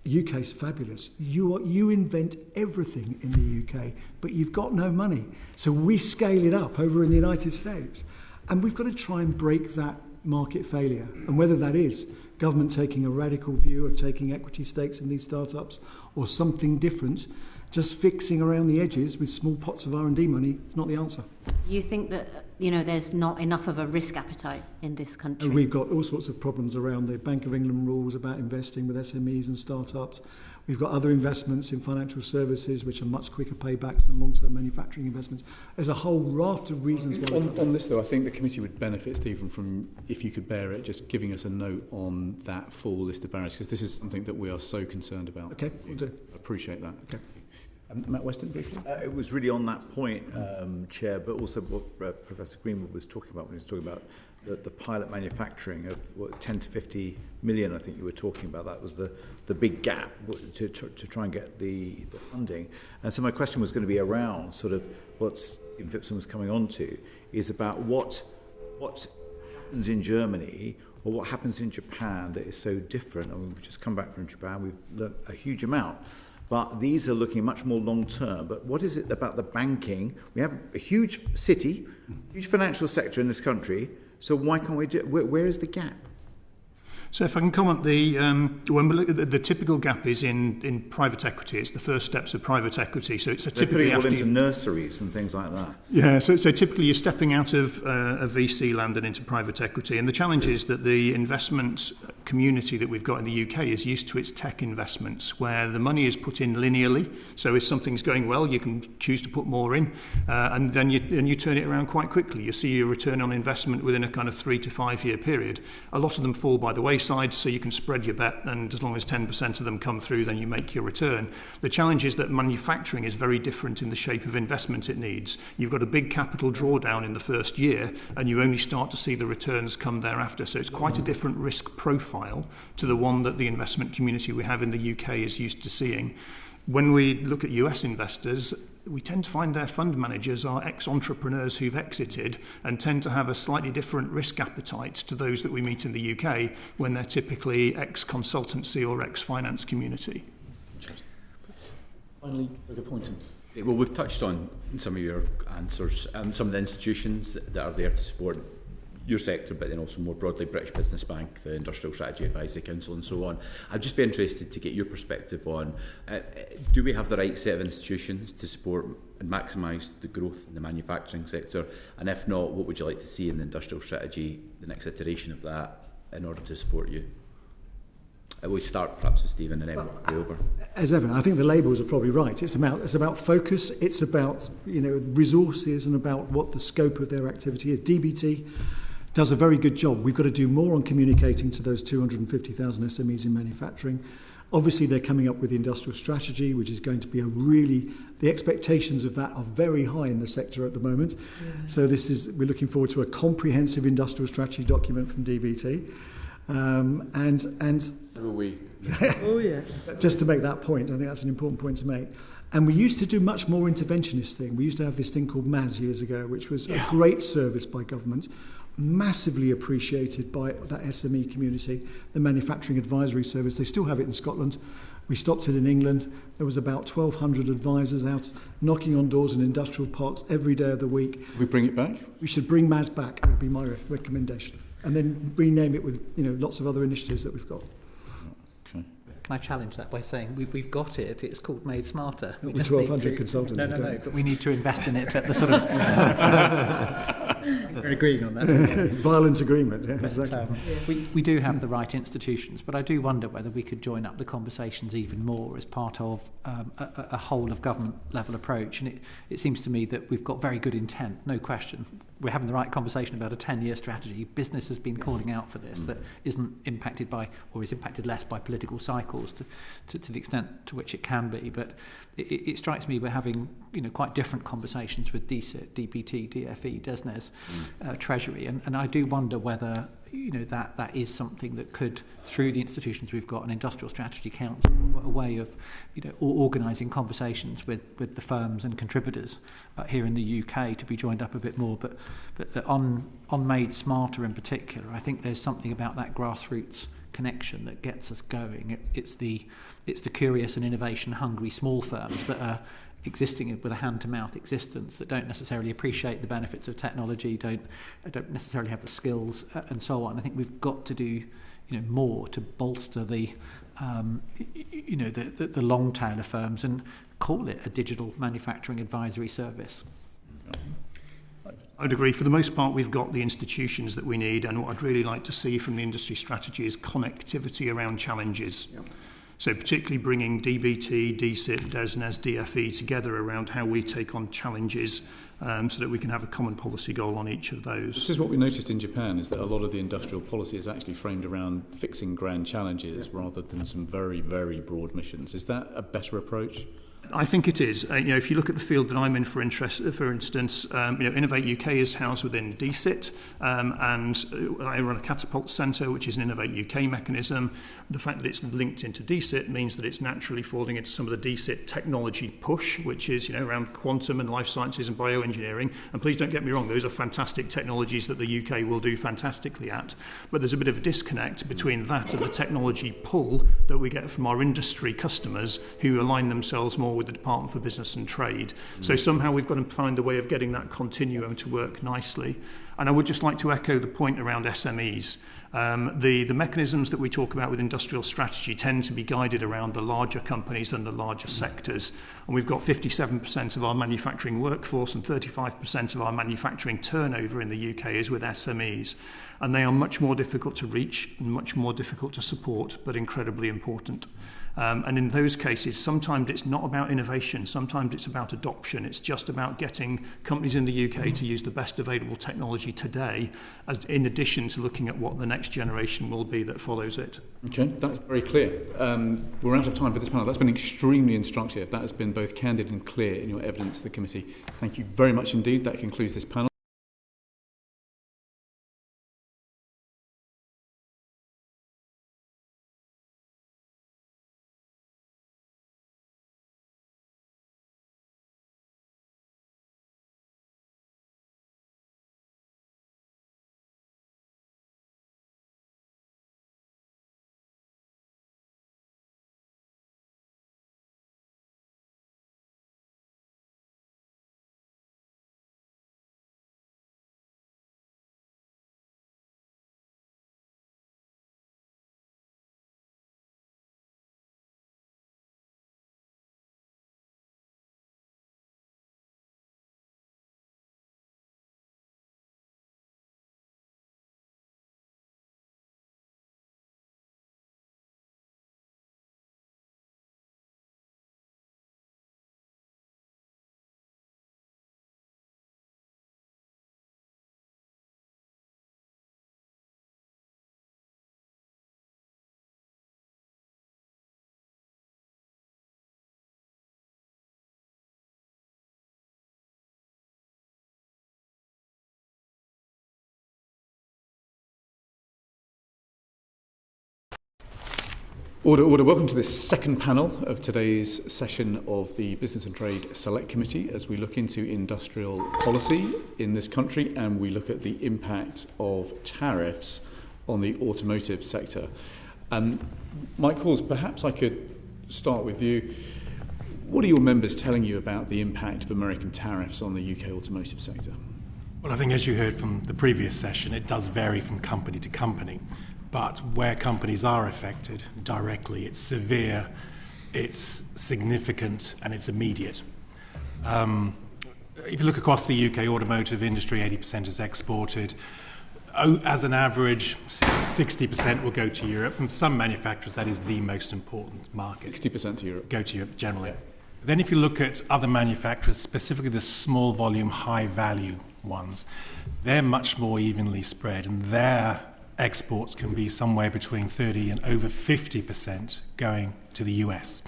UK's fabulous. You invent everything in the UK, but you've got no money. So we scale it up over in the United States. And we've got to try and break that market failure. And whether that is government taking a radical view of taking equity stakes in these startups or something different, just fixing around the edges with small pots of R&D money is not the answer. You think that, there's not enough of a risk appetite in this country? And we've got all sorts of problems around the Bank of England rules about investing with SMEs and startups. We've got other investments in financial services which are much quicker paybacks than long-term manufacturing investments. There's a whole raft of reasons why. On this, though, I think the committee would benefit, Stephen, from, if you could bear it, just giving us a note on that full list of barriers, because this is something that we are so concerned about. Okay, we'll do. Appreciate that. Okay. Matt Weston, briefly? It was really on that point, Chair, but also what Professor Greenwood was talking about when he was talking about the pilot manufacturing of 10 to 50 million, I think you were talking about. That was the big gap to try and get the funding. And so my question was going to be around sort of what Stephen Phipson was coming on to, is about what happens in Germany or what happens in Japan that is so different. I mean, we've just come back from Japan, we've learned a huge amount. But these are looking much more long-term. But what is it about the banking? We have a huge city, huge financial sector in this country. So why can't we do it? Where is the gap? So if I can comment, when we look at the typical gap is in private equity. It's the first steps of private equity. So it's typically putting it into nurseries and things like that. Yeah. So typically you're stepping out of a VC land and into private equity. And the challenge is that the investment community that we've got in the UK is used to its tech investments, where the money is put in linearly. So if something's going well, you can choose to put more in, and then you turn it around quite quickly. You see your return on investment within a kind of 3 to 5 year period. A lot of them fall by the wayside, so you can spread your bet, and as long as 10% of them come through, then you make your return. The challenge is that manufacturing is very different in the shape of investment it needs. You've got a big capital drawdown in the first year, and you only start to see the returns come thereafter. So it's quite a different risk profile to the one that the investment community we have in the UK is used to seeing. When we look at US investors, we tend to find their fund managers are ex-entrepreneurs who've exited and tend to have a slightly different risk appetite to those that we meet in the UK when they're typically ex-consultancy or ex-finance community. Finally, Roger Poynton. Well, we've touched on some of your answers, some of the institutions that are there to support your sector, but then also more broadly British Business Bank, the Industrial Strategy Advisory Council and so on. I'd just be interested to get your perspective on, do we have the right set of institutions to support and maximise the growth in the manufacturing sector? And if not, what would you like to see in the industrial strategy, the next iteration of that, in order to support you? We'll start perhaps with Stephen and then work over. As ever, I think the labels are probably right. It's about focus, it's about resources and about what the scope of their activity is. DBT does a very good job. We've got to do more on communicating to those 250,000 SMEs in manufacturing. Obviously, they're coming up with the industrial strategy, which is going to be the expectations of that are very high in the sector at the moment. Yeah. So we're looking forward to a comprehensive industrial strategy document from DBT. And so are we. Oh yes. Just to make that point, I think that's an important point to make. And we used to do much more interventionist thing. We used to have this thing called MAS years ago, which was a great service by government, massively appreciated by that SME community, the Manufacturing Advisory Service. They still have it in Scotland. We stopped it in England. There was about 1,200 advisors out knocking on doors in industrial parks every day of the week. We bring it back? We should bring MAS back, would be my recommendation. And then rename it with lots of other initiatives that we've got. Okay. I challenge that by saying we've got it. It's called Made Smarter. We just 1,200 consultants. No. But we need to invest in it at the sort of. We're agreeing on that. Violent agreement. Yeah, exactly. We do have the right institutions, but I do wonder whether we could join up the conversations even more as part of a whole of government level approach. And it seems to me that we've got very good intent, no question. We're having the right conversation about a 10-year strategy. Business has been calling out for this, that isn't impacted by, or is impacted less by political cycles to the extent to which it can be. But it strikes me we're having quite different conversations with DCIT, DPT, DFE, DESNES, Treasury, and I do wonder whether that is something that could, through the institutions we've got, an industrial strategy council, a way of organising conversations with the firms and contributors here in the UK to be joined up a bit more. But on Made Smarter in particular, I think there's something about that grassroots connection that gets us going. It's the curious and innovation hungry small firms that are existing with a hand-to-mouth existence, that don't necessarily appreciate the benefits of technology, don't necessarily have the skills, and so on. I think we've got to do more to bolster the long tail of firms and call it a digital manufacturing advisory service. I'd agree. For the most part, we've got the institutions that we need, and what I'd really like to see from the industry strategy is connectivity around challenges. Yep. So particularly bringing DBT, DCIT, DESNES, DFE together around how we take on challenges so that we can have a common policy goal on each of those. This is what we noticed in Japan, is that a lot of the industrial policy is actually framed around fixing grand challenges rather than some very, very broad missions. Is that a better approach? I think it is. If you look at the field that I'm in, for instance, Innovate UK is housed within DCIT, and I run a Catapult Centre, which is an Innovate UK mechanism. The fact that it's linked into DCIT means that it's naturally falling into some of the DCIT technology push, which is around quantum and life sciences and bioengineering. And please don't get me wrong; those are fantastic technologies that the UK will do fantastically at. But there's a bit of a disconnect between that and the technology pull that we get from our industry customers, who align themselves more with the Department for Business and Trade. So somehow we've got to find a way of getting that continuum to work nicely. And I would just like to echo the point around SMEs. The mechanisms that we talk about with industrial strategy tend to be guided around the larger companies and the larger sectors. And we've got 57% of our manufacturing workforce and 35% of our manufacturing turnover in the UK is with SMEs. And they are much more difficult to reach and much more difficult to support, but incredibly important. And in those cases, sometimes it's not about innovation, sometimes it's about adoption. It's just about getting companies in the UK to use the best available technology today, in addition to looking at what the next generation will be that follows it. Okay, that's very clear. We're out of time for this panel. That's been extremely instructive. That has been both candid and clear in your evidence to the committee. Thank you very much indeed. That concludes this panel. Order, order. Welcome to this second panel of today's session of the Business and Trade Select Committee as we look into industrial policy in this country and we look at the impact of tariffs on the automotive sector. Mike Hawes, perhaps I could start with you. What are your members telling you about the impact of American tariffs on the UK automotive sector? Well, I think as you heard from the previous session, it does vary from company to company. but where companies are affected directly, it's severe, it's significant, and it's immediate. If you look across the UK automotive industry, 80% is exported. As an average, 60% will go to Europe. And some manufacturers, that is the most important market. 60% to Europe. Go to Europe generally. Then if you look at other manufacturers, specifically the small volume, high value ones, they're much more evenly spread, and their exports can be somewhere between 30 and over 50% going to the US.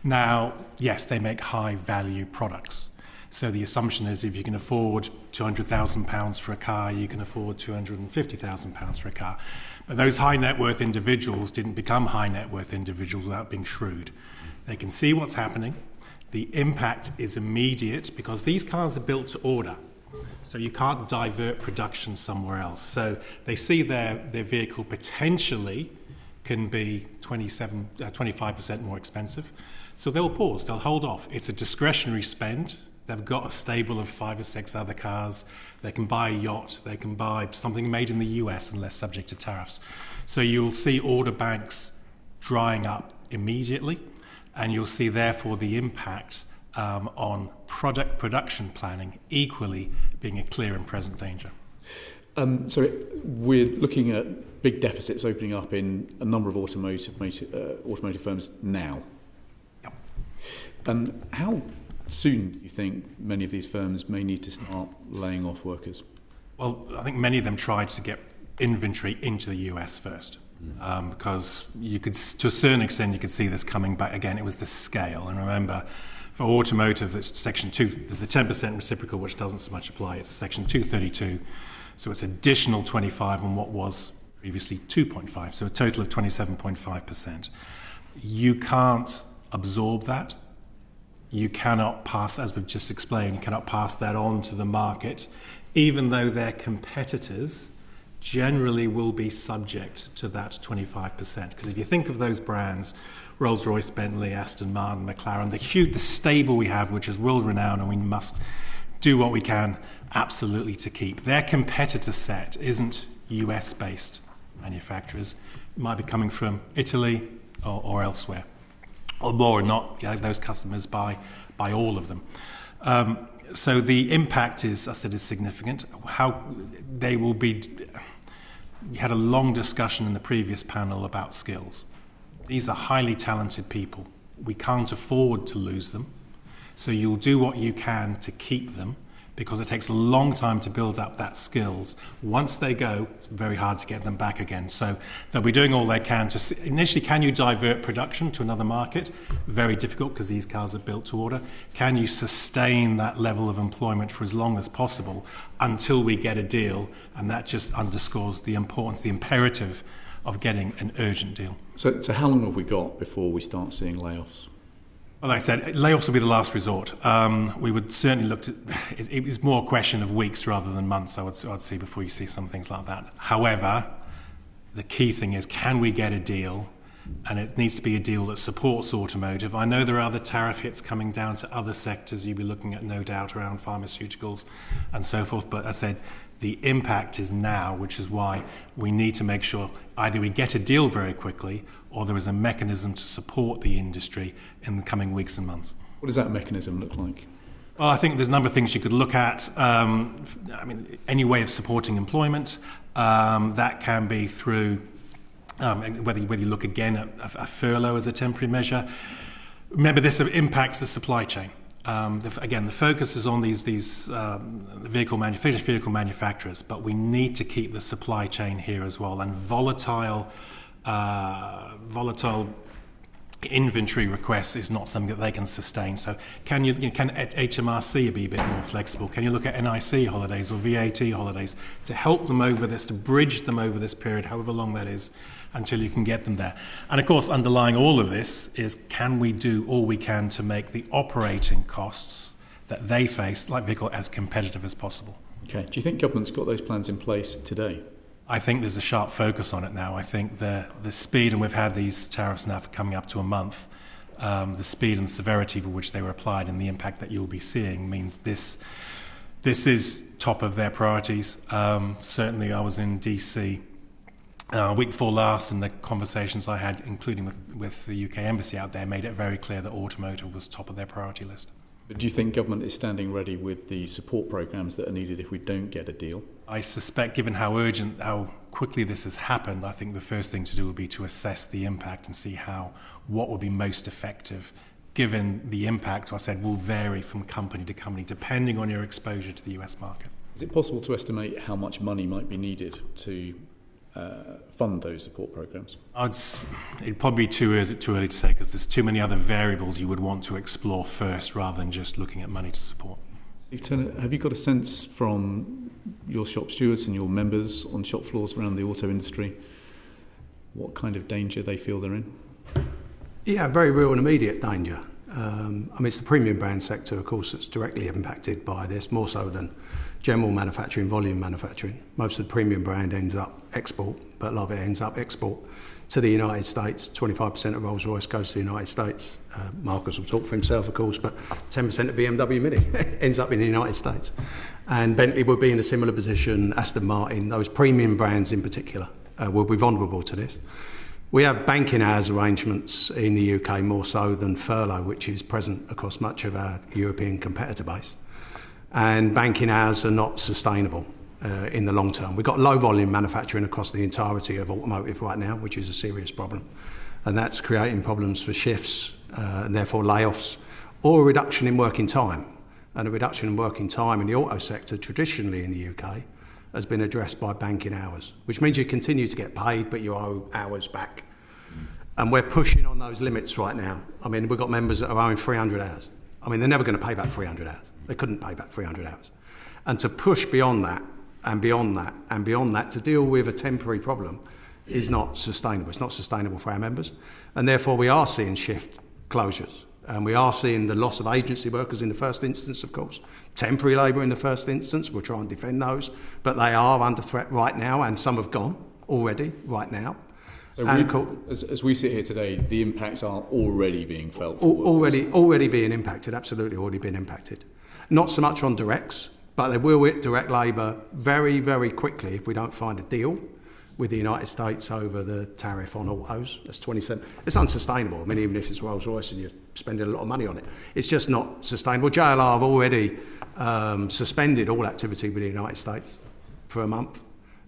Now, yes, they make high value products. So the assumption is if you can afford £200,000 for a car, you can afford £250,000 for a car. But those high net worth individuals didn't become high net worth individuals without being shrewd. They can see what's happening. The impact is immediate because these cars are built to order. So you can't divert production somewhere else. So they see their vehicle potentially can be 25% more expensive. So they'll pause, they'll hold off. It's a discretionary spend. They've got a stable of 5 or 6 other cars. They can buy a yacht. They can buy something made in the US and less subject to tariffs. So you'll see order banks drying up immediately, and you'll see, therefore, the impact on product production planning equally being a clear and present danger. So we're looking at big deficits opening up in a number of automotive firms now. Yep. How soon do you think many of these firms may need to start laying off workers? Well, I think many of them tried to get inventory into the US first, because you could, to a certain extent, you could see this coming, but again, it was the scale. And remember, for automotive, that's Section 2, there's the 10% reciprocal, which doesn't so much apply. It's Section 232, so it's additional 25 on what was previously 2.5, so a total of 27.5%. You can't absorb that. You cannot pass, as we've just explained, you cannot pass that on to the market, even though their competitors generally will be subject to that 25%. Because if you think of those brands, Rolls-Royce, Bentley, Aston Martin, McLaren, the stable we have, which is world-renowned, and we must do what we can absolutely to keep. Their competitor set isn't US-based manufacturers. It might be coming from Italy or elsewhere. Or more or not, those customers buy all of them. So the impact is significant. How they will be. We had a long discussion in the previous panel about skills. These are highly talented people. We can't afford to lose them. So you'll do what you can to keep them, because it takes a long time to build up that skills. Once they go, it's very hard to get them back again. So they'll be doing all they can to see. Initially, can you divert production to another market? Very difficult, because these cars are built to order. Can you sustain that level of employment for as long as possible until we get a deal? And that just underscores the importance, the imperative of getting an urgent deal. So how long have we got before we start seeing layoffs? Well, like I said, layoffs will be the last resort. We would certainly look at it. It's more a question of weeks rather than months, I'd say, before you see some things like that. However, the key thing is, can we get a deal? And it needs to be a deal that supports automotive. I know there are other tariff hits coming down to other sectors you'll be looking at, no doubt, around pharmaceuticals and so forth. But as I said, the impact is now, which is why we need to make sure either we get a deal very quickly or there is a mechanism to support the industry in the coming weeks and months. What does that mechanism look like? Well, I think there's a number of things you could look at. Any way of supporting employment, that can be through whether you look again at a furlough as a temporary measure. Remember, this impacts the supply chain. The focus is on these vehicle manufacturers, but we need to keep the supply chain here as well. And volatile inventory requests is not something that they can sustain. So can HMRC be a bit more flexible? Can you look at NIC holidays or VAT holidays to help them over this, to bridge them over this period, however long that is, until you can get them there? And of course, underlying all of this is, can we do all we can to make the operating costs that they face, like vehicle, as competitive as possible? Okay. Do you think government's got those plans in place today? I think there's a sharp focus on it now. I think the speed, and we've had these tariffs now for coming up to a month, the speed and severity for which they were applied and the impact that you'll be seeing means this is top of their priorities. Certainly I was in DC week before last, and the conversations I had, including with the UK Embassy out there, made it very clear that automotive was top of their priority list. But do you think government is standing ready with the support programmes that are needed if we don't get a deal? I suspect, given how urgent, how quickly this has happened, I think the first thing to do would be to assess the impact and see what would be most effective, given the impact, I said, will vary from company to company, depending on your exposure to the US market. Is it possible to estimate how much money might be needed to fund those support programmes? It'd probably be too early to say, because there's too many other variables you would want to explore first rather than just looking at money to support. Steve Turner, have you got a sense from your shop stewards and your members on shop floors around the auto industry what kind of danger they feel they're in? Yeah, very real and immediate danger. It's the premium brand sector, of course, that's directly impacted by this, more so than general manufacturing, volume manufacturing. Most of the premium brand ends up export, but a lot of it ends up export to the United States. 25% of Rolls-Royce goes to the United States. Markus will talk for himself, of course, but 10% of BMW Mini ends up in the United States. And Bentley would be in a similar position, Aston Martin, those premium brands in particular will be vulnerable to this. We have banking hours arrangements in the UK more so than furlough, which is present across much of our European competitor base. And banking hours are not sustainable in the long term. We've got low volume manufacturing across the entirety of automotive right now, which is a serious problem. And that's creating problems for shifts and therefore layoffs or a reduction in working time. And a reduction in working time in the auto sector traditionally in the UK has been addressed by banking hours, which means you continue to get paid, but you owe hours back. And we're pushing on those limits right now. We've got members that are owing 300 hours. They're never going to pay back 300 hours. They couldn't pay back 300 hours. And to push beyond that, and beyond that, and beyond that, to deal with a temporary problem is not sustainable. It's not sustainable for our members. And therefore we are seeing shift closures. And we are seeing the loss of agency workers in the first instance, of course. Temporary labour in the first instance. We'll try and defend those. But they are under threat right now, and some have gone already right now. So as we sit here today, the impacts are already being felt. Already being impacted, absolutely already been impacted. Not so much on directs, but they will hit direct labour very, very quickly if we don't find a deal with the United States over the tariff on autos. That's 27. It's unsustainable. Even if it's Rolls-Royce and you're spending a lot of money on it, it's just not sustainable. JLR have already suspended all activity with the United States for a month.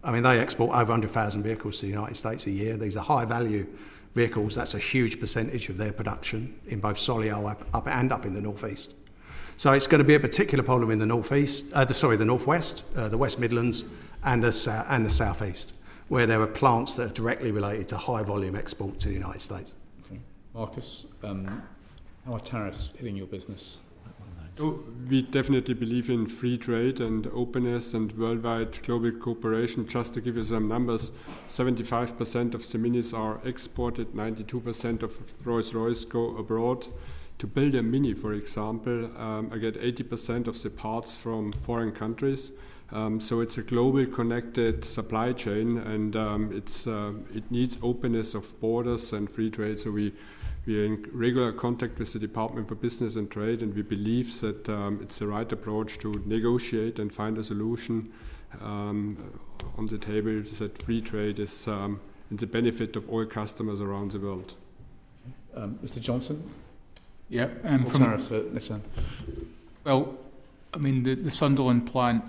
They export over 100,000 vehicles to the United States a year. These are high-value vehicles. That's a huge percentage of their production in both Solio up in the northeast. So it's going to be a particular problem in the northeast, the northwest, the West Midlands, and the southeast, where there are plants that are directly related to high-volume export to the United States. Okay. Markus, how are tariffs hitting your business? We definitely believe in free trade and openness and worldwide global cooperation. Just to give you some numbers, 75% of the Minis are exported, 92% of Rolls-Royce go abroad. To build a Mini, for example, I get 80% of the parts from foreign countries. So it's a global connected supply chain, and it needs openness of borders and free trade. So we are in regular contact with the Department for Business and Trade, and we believe that it's the right approach to negotiate and find a solution on the table that free trade is in the benefit of all customers around the world. Mr. Johnson? Yeah, from tariffs at Nissan. Well, the Sunderland plant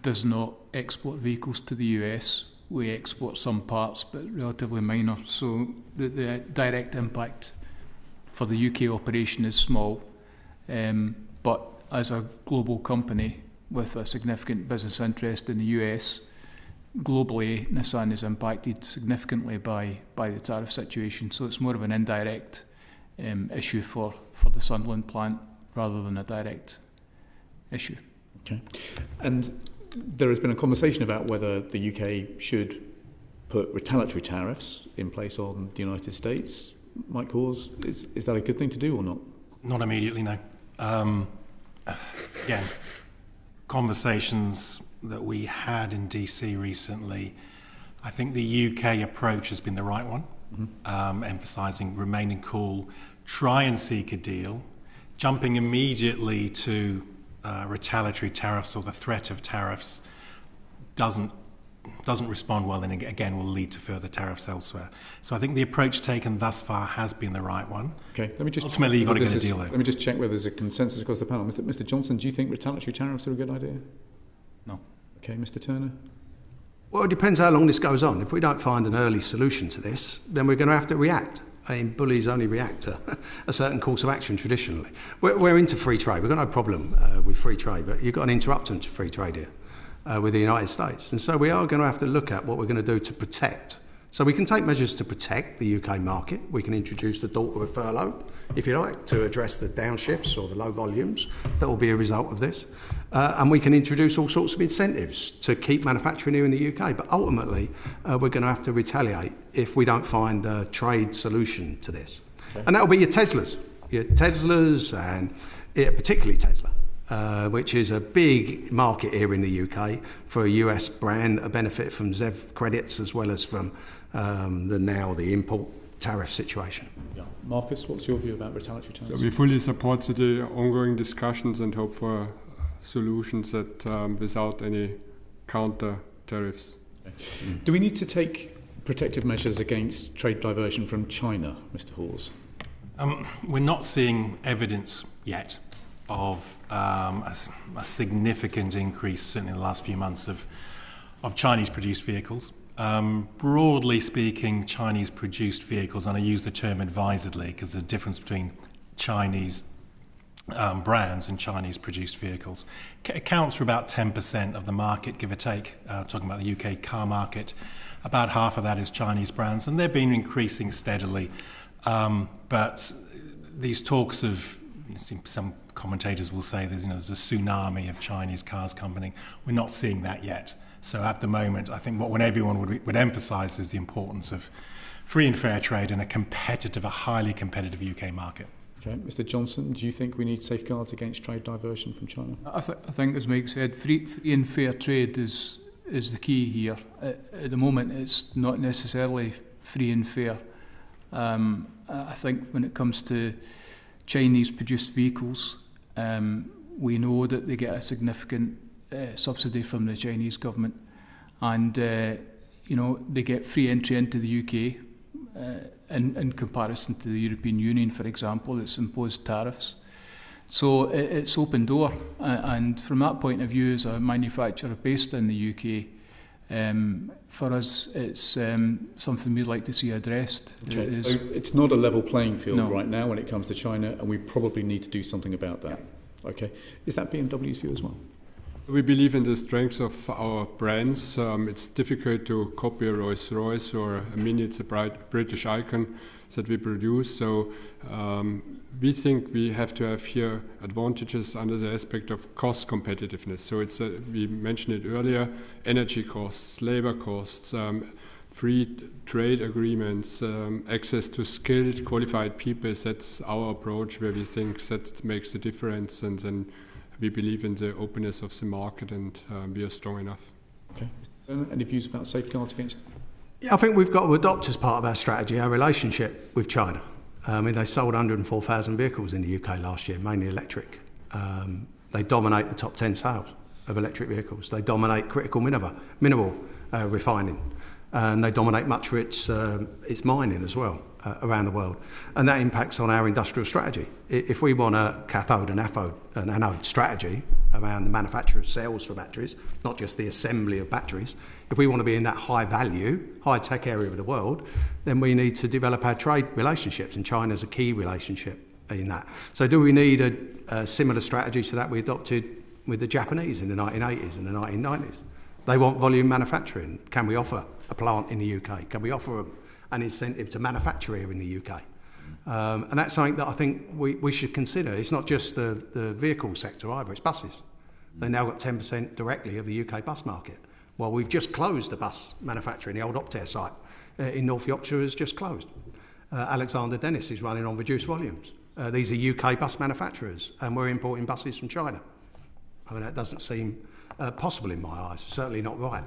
does not export vehicles to the US. We export some parts, but relatively minor. So the direct impact for the UK operation is small. But as a global company with a significant business interest in the US, globally, Nissan is impacted significantly by the tariff situation. So it's more of an indirect issue for the Sunderland plant rather than a direct issue. Okay. And there has been a conversation about whether the UK should put retaliatory tariffs in place on the United States. Mike Hawes, is that a good thing to do or not? Not immediately, no. Again, conversations that we had in DC recently, I think the UK approach has been the right one, emphasising remaining cool, try and seek a deal. Jumping immediately to retaliatory tariffs or the threat of tariffs doesn't doesn't respond well, then again will lead to further tariffs elsewhere. So I think the approach taken thus far has been the right one. Okay, let me just ultimately you've got to get a deal. Let me just check whether there's a consensus across the panel. Mr. Johnson, do you think retaliatory tariffs are a good idea? No. Okay, Mr. Turner. Well, it depends how long this goes on. If we don't find an early solution to this, then we're going to have to react. I mean, bullies only react to a certain course of action traditionally. We're into free trade. We've got no problem with free trade, but you've got an interruptant to free trade here with the United States. And so we are going to have to look at what we're going to do to protect. So we can take measures to protect the UK market. We can introduce the daughter of furlough, if you like, to address the downshifts or the low volumes that will be a result of this. And we can introduce all sorts of incentives to keep manufacturing here in the UK. But ultimately, we're going to have to retaliate if we don't find a trade solution to this. Okay. And that will be your Teslas and particularly Tesla. Which is a big market here in the UK for a US brand, a benefit from ZEV credits as well as from the import tariff situation. Yeah. Markus, what's your view about retaliatory tariffs? So we fully support the ongoing discussions and hope for solutions that without any counter tariffs. Okay. Do we need to take protective measures against trade diversion from China, Mr. Hawes? We're not seeing evidence yet of a significant increase, certainly in the last few months, of Chinese-produced vehicles. Broadly speaking, Chinese-produced vehicles, and I use the term advisedly because there's a difference between Chinese brands and Chinese-produced vehicles, accounts for about 10% of the market, give or take. Talking about the UK car market, about half of that is Chinese brands, and they've been increasing steadily. But these talks of some commentators will say there's a tsunami of Chinese cars coming. We're not seeing that yet. So at the moment, I think what everyone would emphasise is the importance of free and fair trade in a highly competitive UK market. Okay, Mr. Johnson, do you think we need safeguards against trade diversion from China? I think, as Mike said, free and fair trade is the key here. At the moment, it's not necessarily free and fair. I think when it comes to Chinese-produced vehicles, we know that they get a significant subsidy from the Chinese government, and they get free entry into the UK in comparison to the European Union, for example, that's imposed tariffs. So it's open door, and from that point of view, as a manufacturer based in the UK, for us, it's something we'd like to see addressed. Okay. So it's not a level playing field right now when it comes to China, and we probably need to do something about that. Yeah. Okay. Is that BMW's view as well? We believe in the strength of our brands. It's difficult to copy a Rolls-Royce or a Mini. It's a bright British icon that we produce. So we think we have to have here advantages under the aspect of cost competitiveness. So it's we mentioned it earlier: energy costs, labor costs, free trade agreements, access to skilled, qualified people. That's our approach, where we think that makes a difference, and then we believe in the openness of the market, and we are strong enough. Okay. Any views about safeguards against? Yeah, I think we've got to adopt as part of our strategy our relationship with China. I mean, they sold 104,000 vehicles in the UK last year, mainly electric. They dominate the top 10 sales of electric vehicles. They dominate critical mineral refining, and they dominate much of its mining as well around the world. And that impacts on our industrial strategy. If we want a cathode and anode strategy around the manufacture of cells for batteries, not just the assembly of batteries, if we want to be in that high value, high tech area of the world, then we need to develop our trade relationships, and China's a key relationship in that. So do we need a similar strategy to that we adopted with the Japanese in the 1980s and the 1990s? They want volume manufacturing. Can we offer a plant in the UK? Can we offer them an incentive to manufacture here in the UK? And that's something that I think we should consider. It's not just the vehicle sector either, it's buses. They've now got 10% directly of the UK bus market. Well, we've just closed the bus manufacturing. The old Optare site in North Yorkshire has just closed. Alexander Dennis is running on reduced volumes. These are UK bus manufacturers, and we're importing buses from China. I mean, that doesn't seem possible in my eyes, certainly not right.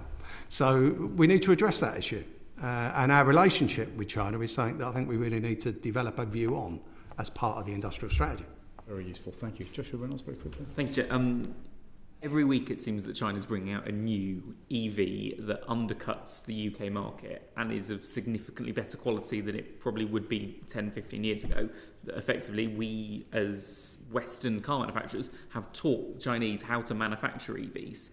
So we need to address that issue. And our relationship with China is something that I think we really need to develop a view on as part of the industrial strategy. Very useful, thank you. Joshua Reynolds, very quickly. Thank you, Chair. Every week it seems that China's bringing out a new EV that undercuts the UK market and is of significantly better quality than it probably would be 10, 15 years ago. That effectively, we as Western car manufacturers have taught Chinese how to manufacture EVs,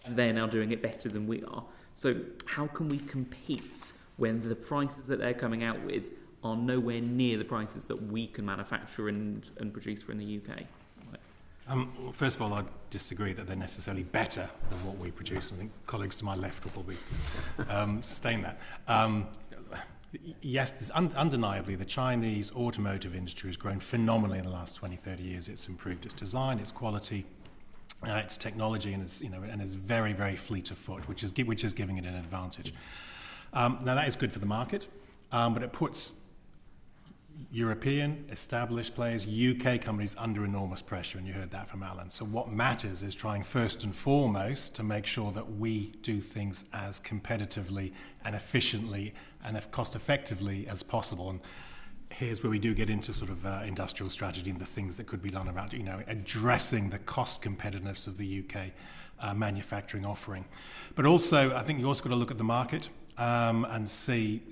and they're now doing it better than we are. So how can we compete when the prices that they're coming out with are nowhere near the prices that we can manufacture and produce for in the UK? First of all, I disagree that they're necessarily better than what we produce. I think colleagues to my left will probably sustain that. Yes, undeniably, the Chinese automotive industry has grown phenomenally in the last 20, 30 years. It's improved its design, its quality, its technology, and is very, very fleet of foot, which is giving it an advantage. Now, that is good for the market, but it puts European established players, UK companies under enormous pressure, and you heard that from Alan. So what matters is trying first and foremost to make sure that we do things as competitively and efficiently and cost effectively as possible. And here's where we do get into sort of industrial strategy and the things that could be done about, addressing the cost competitiveness of the UK manufacturing offering. But also, I think you also got to look at the market and see,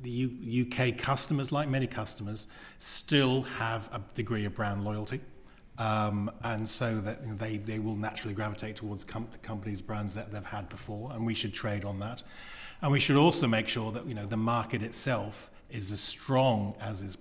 the UK customers, like many customers, still have a degree of brand loyalty. And so that they will naturally gravitate towards the companies' brands that they've had before, and we should trade on that. And we should also make sure that the market itself is as strong as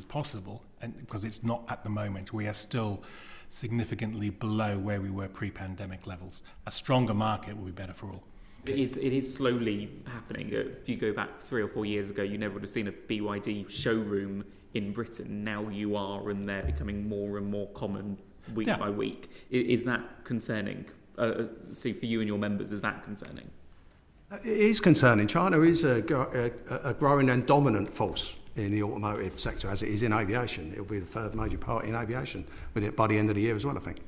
possible, and because it's not at the moment. We are still significantly below where we were pre-pandemic levels. A stronger market will be better for all. It is slowly happening. If you go back 3 or 4 years ago, you never would have seen a BYD showroom in Britain. Now you are, and they're becoming more and more common week by week. Is that concerning? See, for you and your members, is that concerning? It is concerning. China is a growing and dominant force in the automotive sector, as it is in aviation. It will be the third major part in aviation by the end of the year as well, I think.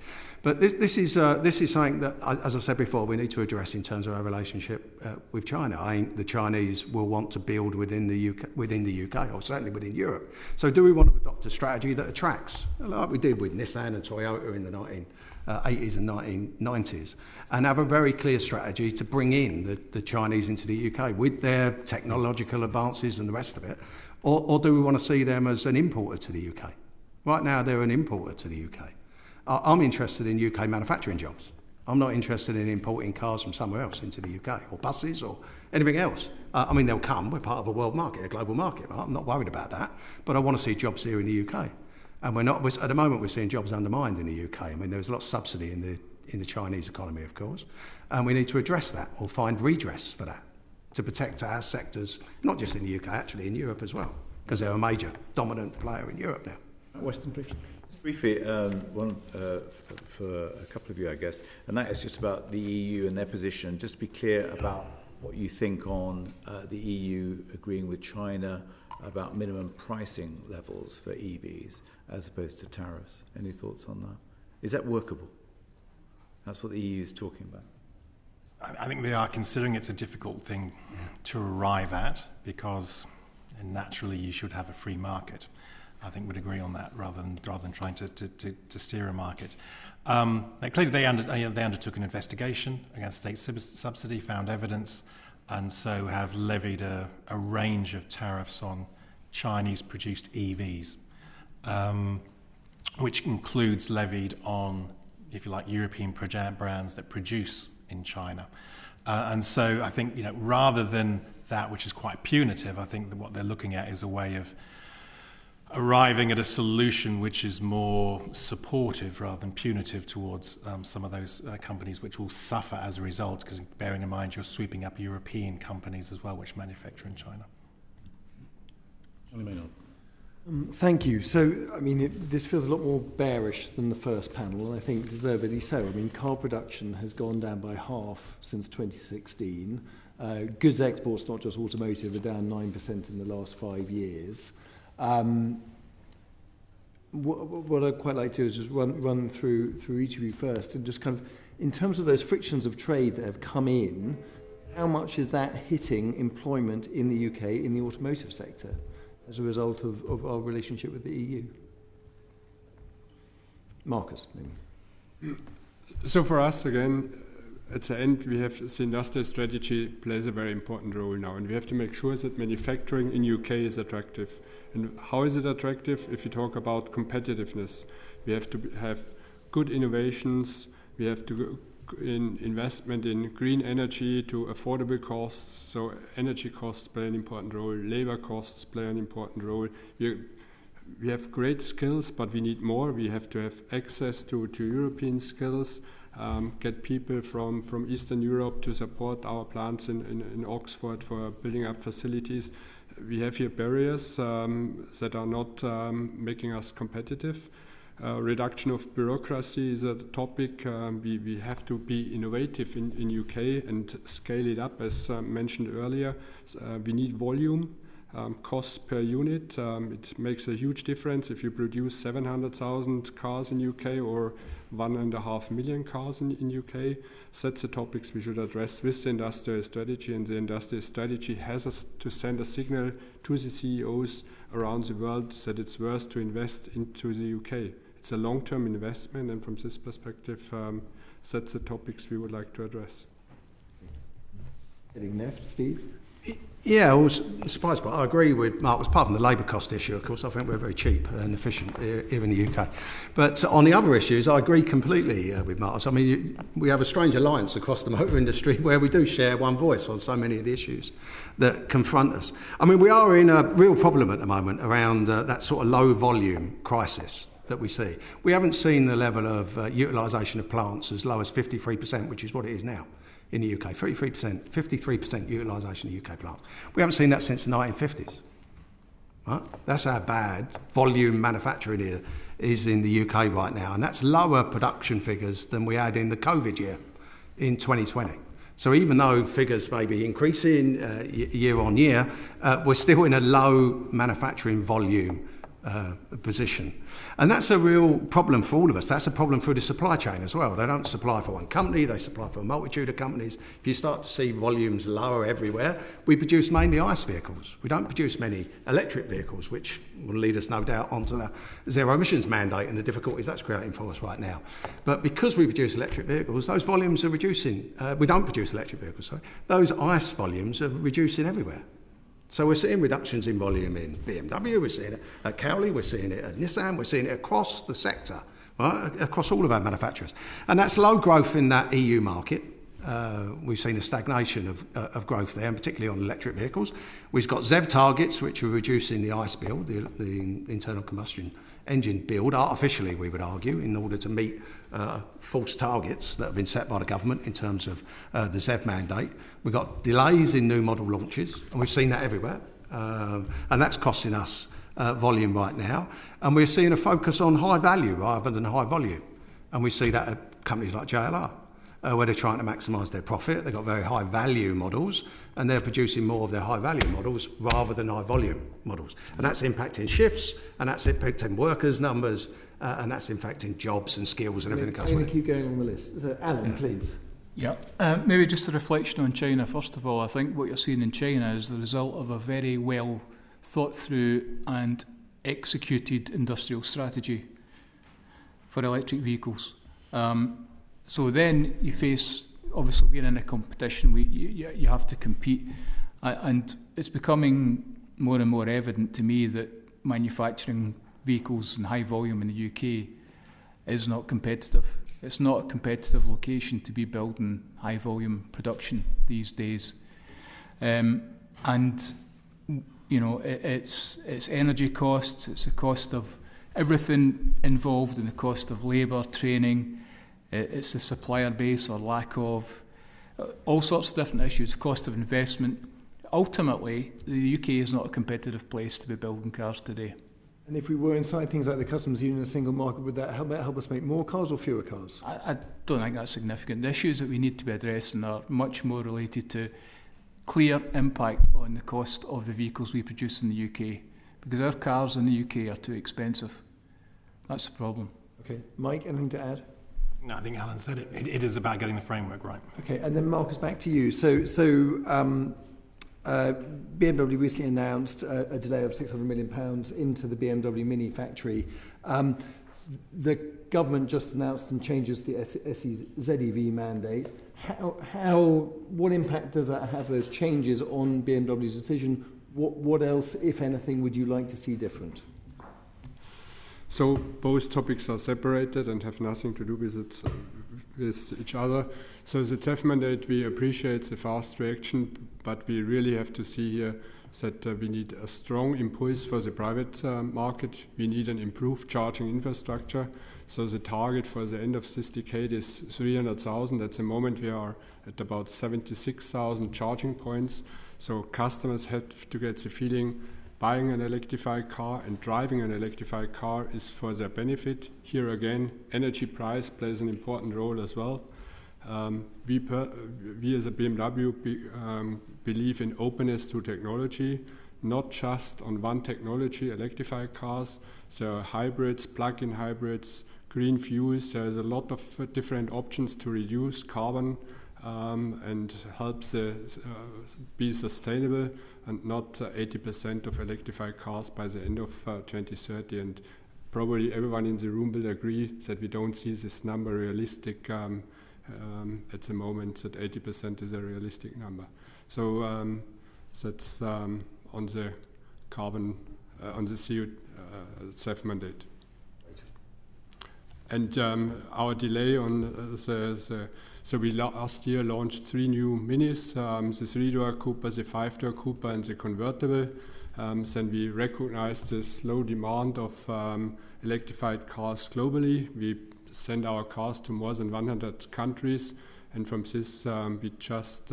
But this is something that, as I said before, we need to address in terms of our relationship with China. I think the Chinese will want to build within the UK, or certainly within Europe. So do we want to adopt a strategy that attracts, like we did with Nissan and Toyota in the 1980s and 1990s, and have a very clear strategy to bring in the Chinese into the UK with their technological advances and the rest of it? Or do we want to see them as an importer to the UK? Right now, they're an importer to the UK. I'm interested in UK manufacturing jobs. I'm not interested in importing cars from somewhere else into the UK, or buses, or anything else. I mean, they'll come. We're part of a world market, a global market. Right? I'm not worried about that. But I want to see jobs here in the UK. And at the moment, we're seeing jobs undermined in the UK. I mean, there's a lot of subsidy in the Chinese economy, of course. And we need to address that, or find redress for that, to protect our sectors, not just in the UK, actually in Europe as well, because they're a major dominant player in Europe now. Western, please. Just briefly, one for a couple of you, I guess, and that is just about the EU and their position. Just to be clear about what you think on the EU agreeing with China about minimum pricing levels for EVs as opposed to tariffs. Any thoughts on that? Is that workable? That's what the EU is talking about. I think they are considering it's a difficult thing to arrive at, because naturally you should have a free market. I think we'd agree on that rather than trying to steer a market. Clearly they undertook an investigation against state subsidy, found evidence, and so have levied a range of tariffs on Chinese-produced EVs, which includes levied on, if you like, European brands that produce in China. And so I think, rather than that, which is quite punitive, I think that what they're looking at is a way of arriving at a solution which is more supportive rather than punitive towards some of those companies which will suffer as a result, because bearing in mind you're sweeping up European companies as well which manufacture in China. Thank you. So, I mean, this feels a lot more bearish than the first panel, and I think deservedly so. I mean, car production has gone down by half since 2016. Goods exports, not just automotive, are down 9% in the last 5 years. What I'd quite like to do is just run through each of you first, and just kind of, in terms of those frictions of trade that have come in, how much is that hitting employment in the UK in the automotive sector as a result of our relationship with the EU? Markus, maybe. So for us, again, at the end, we have the industrial strategy plays a very important role now, and we have to make sure that manufacturing in UK is attractive. And how is it attractive? If you talk about competitiveness, we have to have good innovations. We have to go in investment in green energy to affordable costs. So energy costs play an important role. Labor costs play an important role. We have great skills, but we need more. We have to have access to European skills. Get people from Eastern Europe to support our plants in Oxford for building up facilities. We have here barriers that are not making us competitive. Reduction of bureaucracy is a topic. We have to be innovative in UK and scale it up, as mentioned earlier. We need volume. Cost per unit, it makes a huge difference if you produce 700,000 cars in UK or 1.5 million cars in UK. That's the topics we should address with the industrial strategy, and the industrial strategy has to send a signal to the CEOs around the world that it's worth to invest into the UK. It's a long-term investment, and from this perspective, that's the topics we would like to address. Heading left, Steve? Yeah, I was surprised, but I agree with Markus. Apart from the labour cost issue, of course, I think we're very cheap and efficient here in the UK. But on the other issues, I agree completely with Markus. I mean, we have a strange alliance across the motor industry where we do share one voice on so many of the issues that confront us. I mean, we are in a real problem at the moment around that sort of low volume crisis that we see. We haven't seen the level of utilisation of plants as low as 53%, which is what it is now. In the UK, 53% utilisation of UK plants. We haven't seen that since the 1950s. Right? That's how bad volume manufacturing is in the UK right now, and that's lower production figures than we had in the COVID year in 2020. So even though figures may be increasing year on year, we're still in a low manufacturing volume position. And that's a real problem for all of us. That's a problem through the supply chain as well. They don't supply for one company, they supply for a multitude of companies. If you start to see volumes lower everywhere, we produce mainly ICE vehicles. We don't produce many electric vehicles, which will lead us no doubt onto the zero emissions mandate and the difficulties that's creating for us right now. But because we produce electric vehicles, those volumes are reducing. We don't produce electric vehicles, sorry. Those ICE volumes are reducing everywhere. So we're seeing reductions in volume in BMW, we're seeing it at Cowley, we're seeing it at Nissan, we're seeing it across the sector, right? Across all of our manufacturers. And that's low growth in that EU market. We've seen a stagnation of growth there, and particularly on electric vehicles. We've got ZEV targets, which are reducing the ICE build, the internal combustion engine build, artificially, we would argue, in order to meet false targets that have been set by the government in terms of the ZEV mandate. We've got delays in new model launches, and we've seen that everywhere. And that's costing us volume right now. And we're seeing a focus on high value rather than high volume. And we see that at companies like JLR, where they're trying to maximise their profit. They've got very high value models, and they're producing more of their high value models rather than high volume models. And that's impacting shifts, and that's impacting workers' numbers, and that's impacting jobs and skills and everything else. I'm going to keep going on the list. So, Alan, please. Yeah, maybe just a reflection on China. First of all, I think what you're seeing in China is the result of a very well thought through and executed industrial strategy for electric vehicles. So then you face, obviously we're in a competition, you have to compete, and it's becoming more and more evident to me that manufacturing vehicles in high volume in the UK is not competitive. It's not a competitive location to be building high volume production these days. And you know, it's energy costs, it's the cost of everything involved in the cost of labour, training, it's the supplier base or lack of, all sorts of different issues, cost of investment. Ultimately, the UK is not a competitive place to be building cars today. And if we were inside things like the customs union, a single market, would that help us make more cars or fewer cars? I don't think that's significant. The issues that we need to be addressing are much more related to clear impact on the cost of the vehicles we produce in the UK, because our cars in the UK are too expensive. That's the problem. Okay. Mike, anything to add? No, I think Alan said it. It is about getting the framework right. Okay, and then Markus, back to you. So BMW recently announced a delay of £600 million into the BMW Mini factory. the government just announced some changes to the ZEV mandate. What impact does that have, those changes, on BMW's decision? What else, if anything, would you like to see different? So both topics are separated and have nothing to do with each other. So the ZEV mandate, we appreciate the fast reaction, but we really have to see here that we need a strong impulse for the private market. We need an improved charging infrastructure. So the target for the end of this decade is 300,000. At the moment we are at about 76,000 charging points. So customers have to get the feeling buying an electrified car and driving an electrified car is for their benefit. Here again, energy price plays an important role as well. We as a BMW believe in openness to technology, not just on one technology, electrified cars. There are hybrids, plug-in hybrids, green fuels. There's a lot of different options to reduce carbon and help be sustainable, and not 80% of electrified cars by the end of 2030. And probably everyone in the room will agree that we don't see this number realistic at the moment, that 80% is a realistic number. So that's on the carbon, on the CEV mandate. And our delay on so we last year launched 3 new Minis, the 3-door coupe, the 5-door coupe, and the convertible. Then we recognized the slow demand of electrified cars globally. We send our cars to more than 100 countries, and from this we just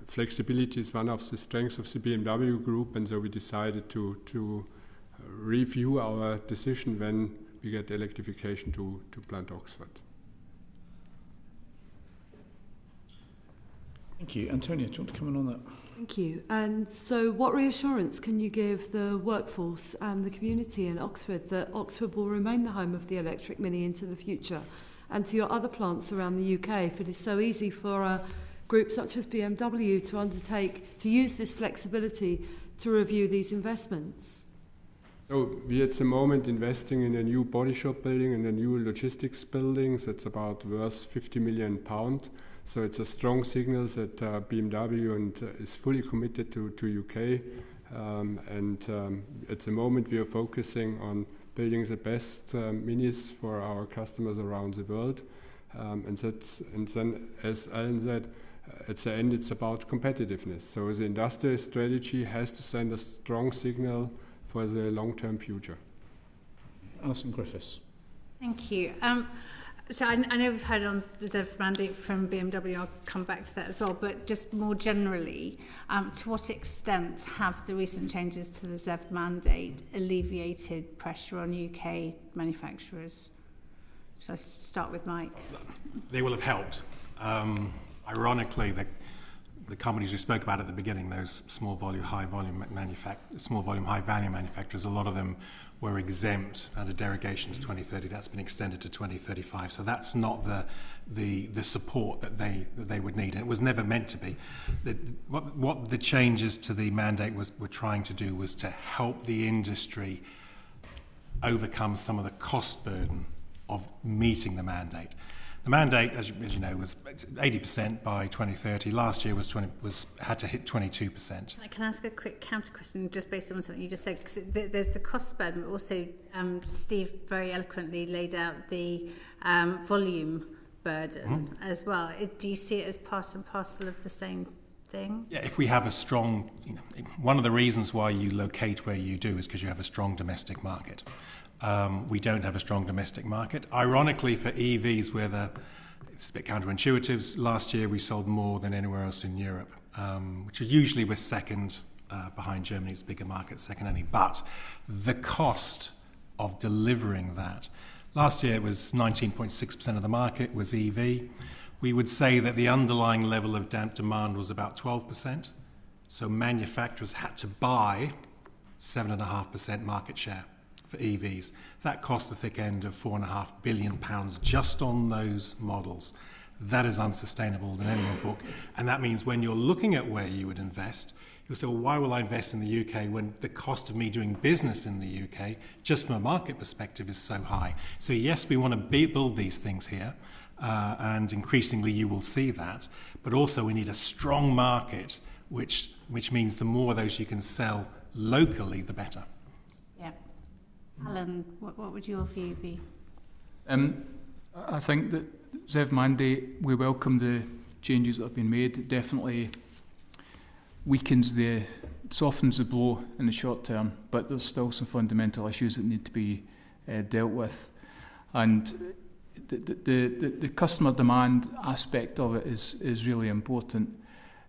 flexibility is one of the strengths of the BMW Group, and so we decided to review our decision when we get electrification to Plant Oxford. Thank you. Antonia, do you want to come in on that? Thank you. And so what reassurance can you give the workforce and the community in Oxford that Oxford will remain the home of the electric Mini into the future, and to your other plants around the UK, if it is so easy for a group such as BMW to undertake, to use this flexibility to review these investments? So we at the moment investing in a new body shop building and a new logistics building that's about worth £50 million. So it's a strong signal that BMW is fully committed to UK. At the moment we are focusing on building the best Minis for our customers around the world. And then, as Alan said, at the end it's about competitiveness. So the industrial strategy has to send a strong signal for the long-term future. Alison Griffiths. Thank you. So I know we've heard on the ZEV mandate from BMW, I'll come back to that as well, but just more generally, to what extent have the recent changes to the ZEV mandate alleviated pressure on UK manufacturers? Shall I start with Mike? They will have helped. Ironically, the companies we spoke about at the beginning, those small volume, high value manufacturers, a lot of them were exempt under derogation to 2030. That's been extended to 2035. So that's not the support that they would need. And it was never meant to be. What the changes to the mandate were trying to do was to help the industry overcome some of the cost burden of meeting the mandate. The mandate, as you know, was 80% by 2030. Last year had to hit 22%. Can I ask a quick counter question just based on something you just said? Because there's the cost burden, but also Steve very eloquently laid out the volume burden as well. Do you see it as part and parcel of the same thing? Yeah, if we have a strong, one of the reasons why you locate where you do is because you have a strong domestic market. We don't have a strong domestic market. Ironically, for EVs, it's a bit counterintuitive. Last year, we sold more than anywhere else in Europe, which usually we're second behind Germany. It's a bigger market, second only. But the cost of delivering that, last year it was 19.6% of the market was EV. We would say that the underlying level of demand was about 12%. So manufacturers had to buy 7.5% market share for EVs. That cost the thick end of £4.5 billion just on those models. That is unsustainable in any book. And that means when you're looking at where you would invest, You'll say, well, why will I invest in the UK when the cost of me doing business in the UK, just from a market perspective, is so high? So yes, we want to build these things here, and increasingly you will see that, but also we need a strong market, which means the more of those you can sell locally, the better. Yeah. Alan, what would your view be? I think that ZEV mandate, we welcome the changes that have been made. It definitely softens the blow in the short term, but there's still some fundamental issues that need to be dealt with. And the customer demand aspect of it is really important.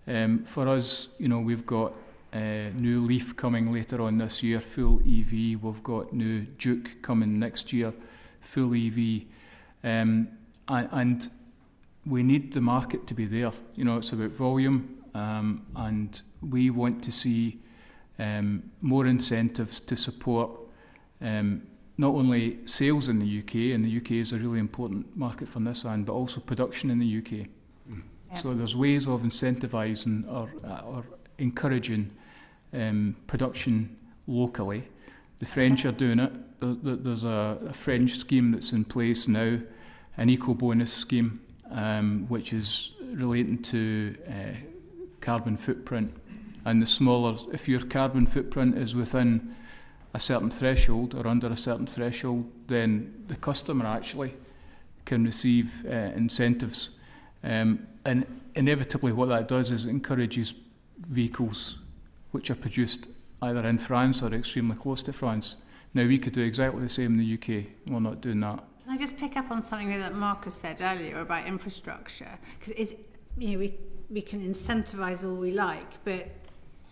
For us, we've got new Leaf coming later on this year, full EV. We've got new Duke coming next year, full EV. And we need the market to be there. It's about volume, and we want to see more incentives to support not only sales in the UK, and the UK is a really important market for Nissan, but also production in the UK. Yeah. So there's ways of incentivising or encouraging production locally. The French are doing it. There's a French scheme that's in place now, an eco-bonus scheme, which is relating to carbon footprint. And the smaller, if your carbon footprint is within a certain threshold or under a certain threshold, then the customer actually can receive incentives. And inevitably what that does is it encourages vehicles which are produced either in France or extremely close to France. Now, we could do exactly the same in the UK. We're not doing that. Can I just pick up on something that Markus said earlier about infrastructure? Because we can incentivise all we like, but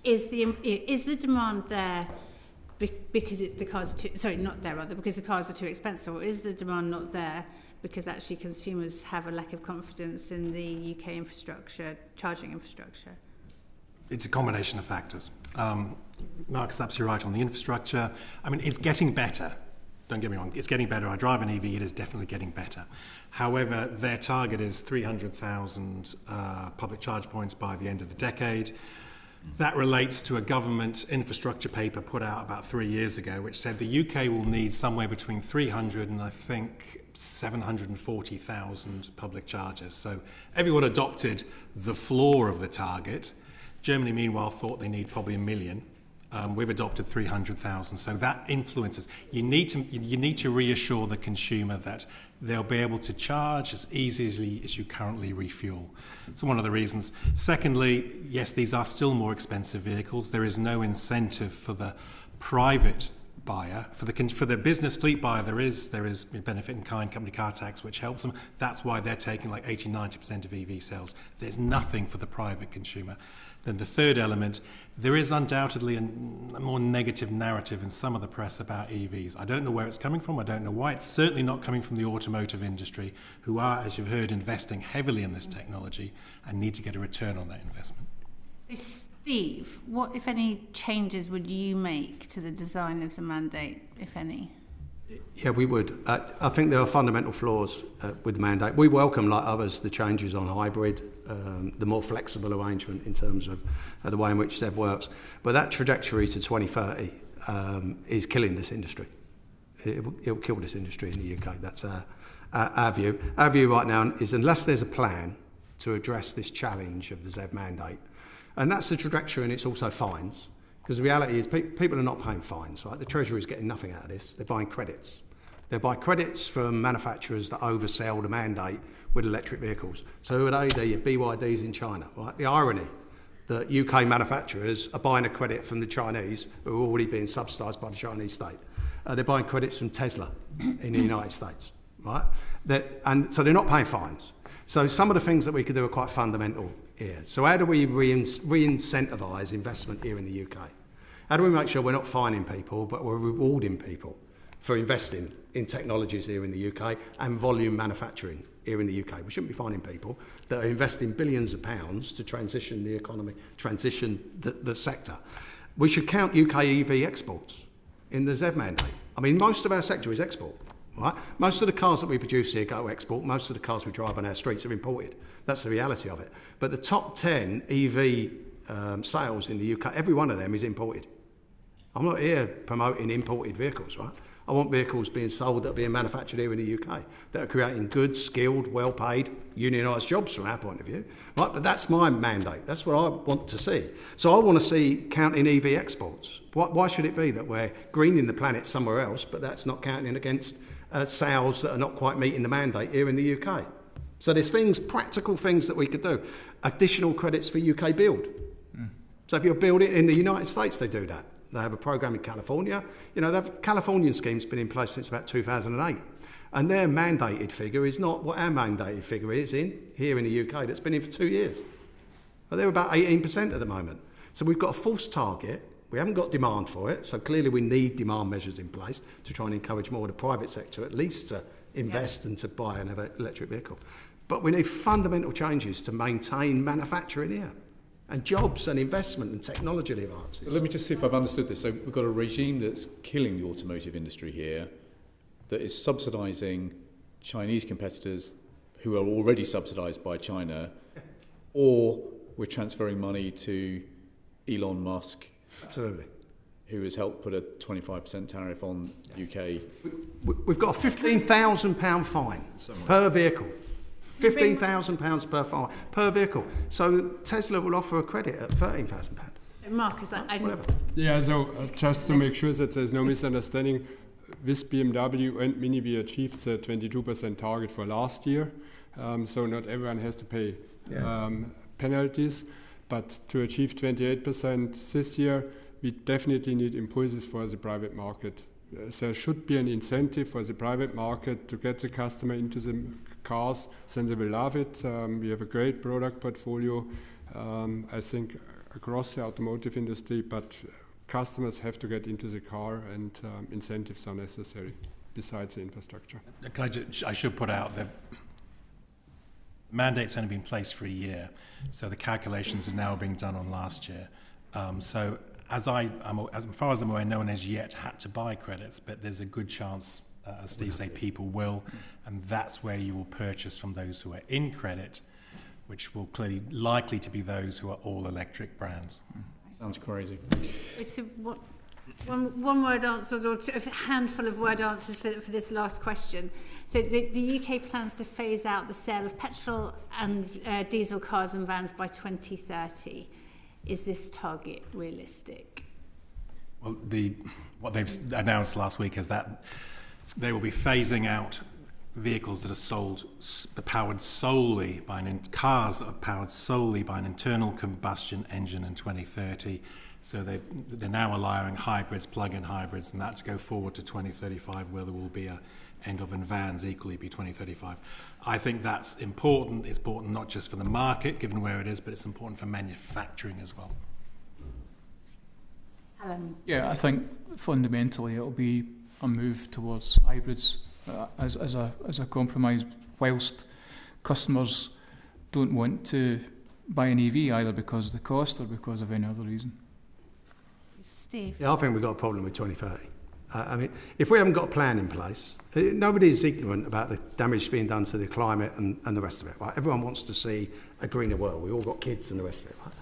is the demand there because the cars are because the cars are too expensive, or is the demand not there because actually consumers have a lack of confidence in the UK infrastructure, charging infrastructure? It's a combination of factors. Mark's absolutely right on the infrastructure. I mean, it's getting better. Don't get me wrong, it's getting better. I drive an EV, it is definitely getting better. However, their target is 300,000 public charge points by the end of the decade. That relates to a government infrastructure paper put out about 3 years ago, which said the UK will need somewhere between 300 and I think 740,000 public chargers. So everyone adopted the floor of the target. Germany, meanwhile, thought they need probably 1 million. We've adopted 300,000. So that influences. You need to reassure the consumer that they'll be able to charge as easily as you currently refuel. So one of the reasons. Secondly, yes, these are still more expensive vehicles. There is no incentive for the private buyer. For the business fleet buyer, there is benefit in kind company car tax, which helps them. That's why they're taking like 80-90% of EV sales. There's nothing for the private consumer. Then the third element, there is undoubtedly a more negative narrative in some of the press about EVs. I don't know where it's coming from. I don't know why. It's certainly not coming from the automotive industry, who are, as you've heard, investing heavily in this technology and need to get a return on that investment. So, Steve, what, if any, changes would you make to the design of the mandate, if any? Yeah, we would. I think there are fundamental flaws with the mandate. We welcome, like others, the changes on hybrid, the more flexible arrangement in terms of the way in which ZEV works. But that trajectory to 2030 is killing this industry. It will kill this industry in the UK. That's our view. Our view right now is unless there's a plan to address this challenge of the ZEV mandate, and that's the trajectory, and it's also fines. Because the reality is people are not paying fines, right? The Treasury is getting nothing out of this. They're buying credits. They buy credits from manufacturers that oversell the mandate with electric vehicles. So who are they? Your BYDs in China, right? The irony that UK manufacturers are buying a credit from the Chinese who are already being subsidised by the Chinese state. They're buying credits from Tesla in the United States, right? And so they're not paying fines. So some of the things that we could do are quite fundamental here. So how do we re-incentivise investment here in the UK? How do we make sure we're not fining people, but we're rewarding people for investing in technologies here in the UK and volume manufacturing here in the UK? We shouldn't be fining people that are investing billions of pounds to transition the economy, transition the sector. We should count UK EV exports in the ZEV mandate. I mean, most of our sector is export. Right? Most of the cars that we produce here go to export. Most of the cars we drive on our streets are imported. That's the reality of it. But the top 10 EV sales in the UK, every one of them is imported. I'm not here promoting imported vehicles, right? I want vehicles being sold that are being manufactured here in the UK, that are creating good, skilled, well-paid, unionised jobs from our point of view, right? But that's my mandate. That's what I want to see. So I want to see counting EV exports. Why should it be that we're greening the planet somewhere else, but that's not counting against sales that are not quite meeting the mandate here in the UK? So there's things, practical things that we could do. Additional credits for UK build. So if you're building in the United States, they do that. They have a program in California. You know, the Californian scheme's been in place since about 2008. And their mandated figure is not what our mandated figure is here in the UK that's been in for 2 years. But they're about 18% at the moment. So we've got a false target. We haven't got demand for it. So clearly we need demand measures in place to try and encourage more of the private sector at least to invest and to buy an electric vehicle. But we need fundamental changes to maintain manufacturing here. And jobs and investment and technology advances. So let me just see if I've understood this. So we've got a regime that's killing the automotive industry here, that is subsidising Chinese competitors who are already subsidised by China, or we're transferring money to Elon Musk, absolutely, who has helped put a 25% tariff on UK. We've got a £15,000 fine per vehicle. £15,000 per vehicle. So Tesla will offer a credit at £13,000. Markus, whatever. Yeah, so just to make sure that there's no misunderstanding, with BMW and Mini we achieved the 22% target for last year. So not everyone has to pay penalties, but to achieve 28% this year, we definitely need impulses for the private market. There should be an incentive for the private market to get the customer into the cars, then they will love it. We have a great product portfolio, I think, across the automotive industry, but customers have to get into the car and incentives are necessary besides the infrastructure. I should put out that mandate's only been placed for a year, so the calculations are now being done on last year. So as far as I'm aware, no one has yet had to buy credits, but there's a good chance, as Steve said, people will, and that's where you will purchase from those who are in credit, which will clearly likely to be those who are all electric brands. Sounds crazy. So one word answers, or a handful of word answers for this last question. So the UK plans to phase out the sale of petrol and diesel cars and vans by 2030. Is this target realistic? Well, what they've announced last week is that they will be phasing out vehicles that are powered solely by cars that are powered solely by an internal combustion engine in 2030. So they're now allowing hybrids, plug-in hybrids, and that to go forward to 2035, where there will be a end of, and vans equally be 2035. I think that's important. It's important not just for the market, given where it is, but it's important for manufacturing as well. Yeah, I think fundamentally it'll be a move towards hybrids as a compromise, whilst customers don't want to buy an EV either because of the cost or because of any other reason. Steve? Yeah, I think we've got a problem with 2030. I mean, if we haven't got a plan in place, nobody is ignorant about the damage being done to the climate and the rest of it. Right? Everyone wants to see a greener world. We've all got kids and the rest of it. Right?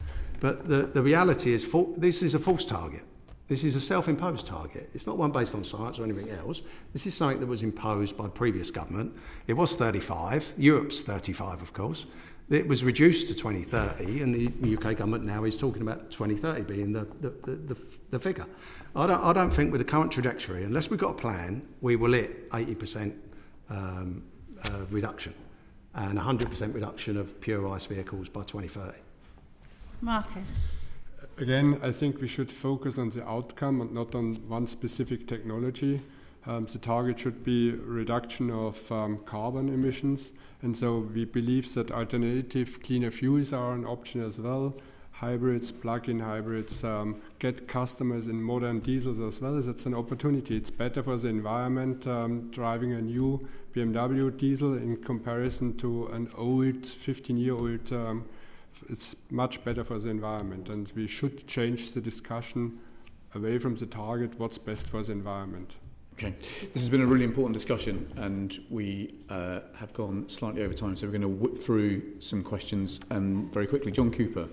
But the reality is this is a false target. This is a self-imposed target. It's not one based on science or anything else. This is something that was imposed by the previous government. It was 35. Europe's 35, of course. It was reduced to 2030, and the UK government now is talking about 2030 being the figure. I don't think with the current trajectory, unless we've got a plan, we will hit 80% reduction and 100% reduction of pure ICE vehicles by 2030. Markus? Again, I think we should focus on the outcome and not on one specific technology. The target should be reduction of carbon emissions, and so we believe that alternative cleaner fuels are an option as well. Hybrids, plug-in hybrids, get customers in modern diesels as well. That's an opportunity. It's better for the environment driving a new BMW diesel in comparison to an old 15-year-old. It's much better for the environment, and we should change the discussion away from the target, what's best for the environment. Okay, this has been a really important discussion, and we have gone slightly over time, so we're going to whip through some questions very quickly. John Cooper,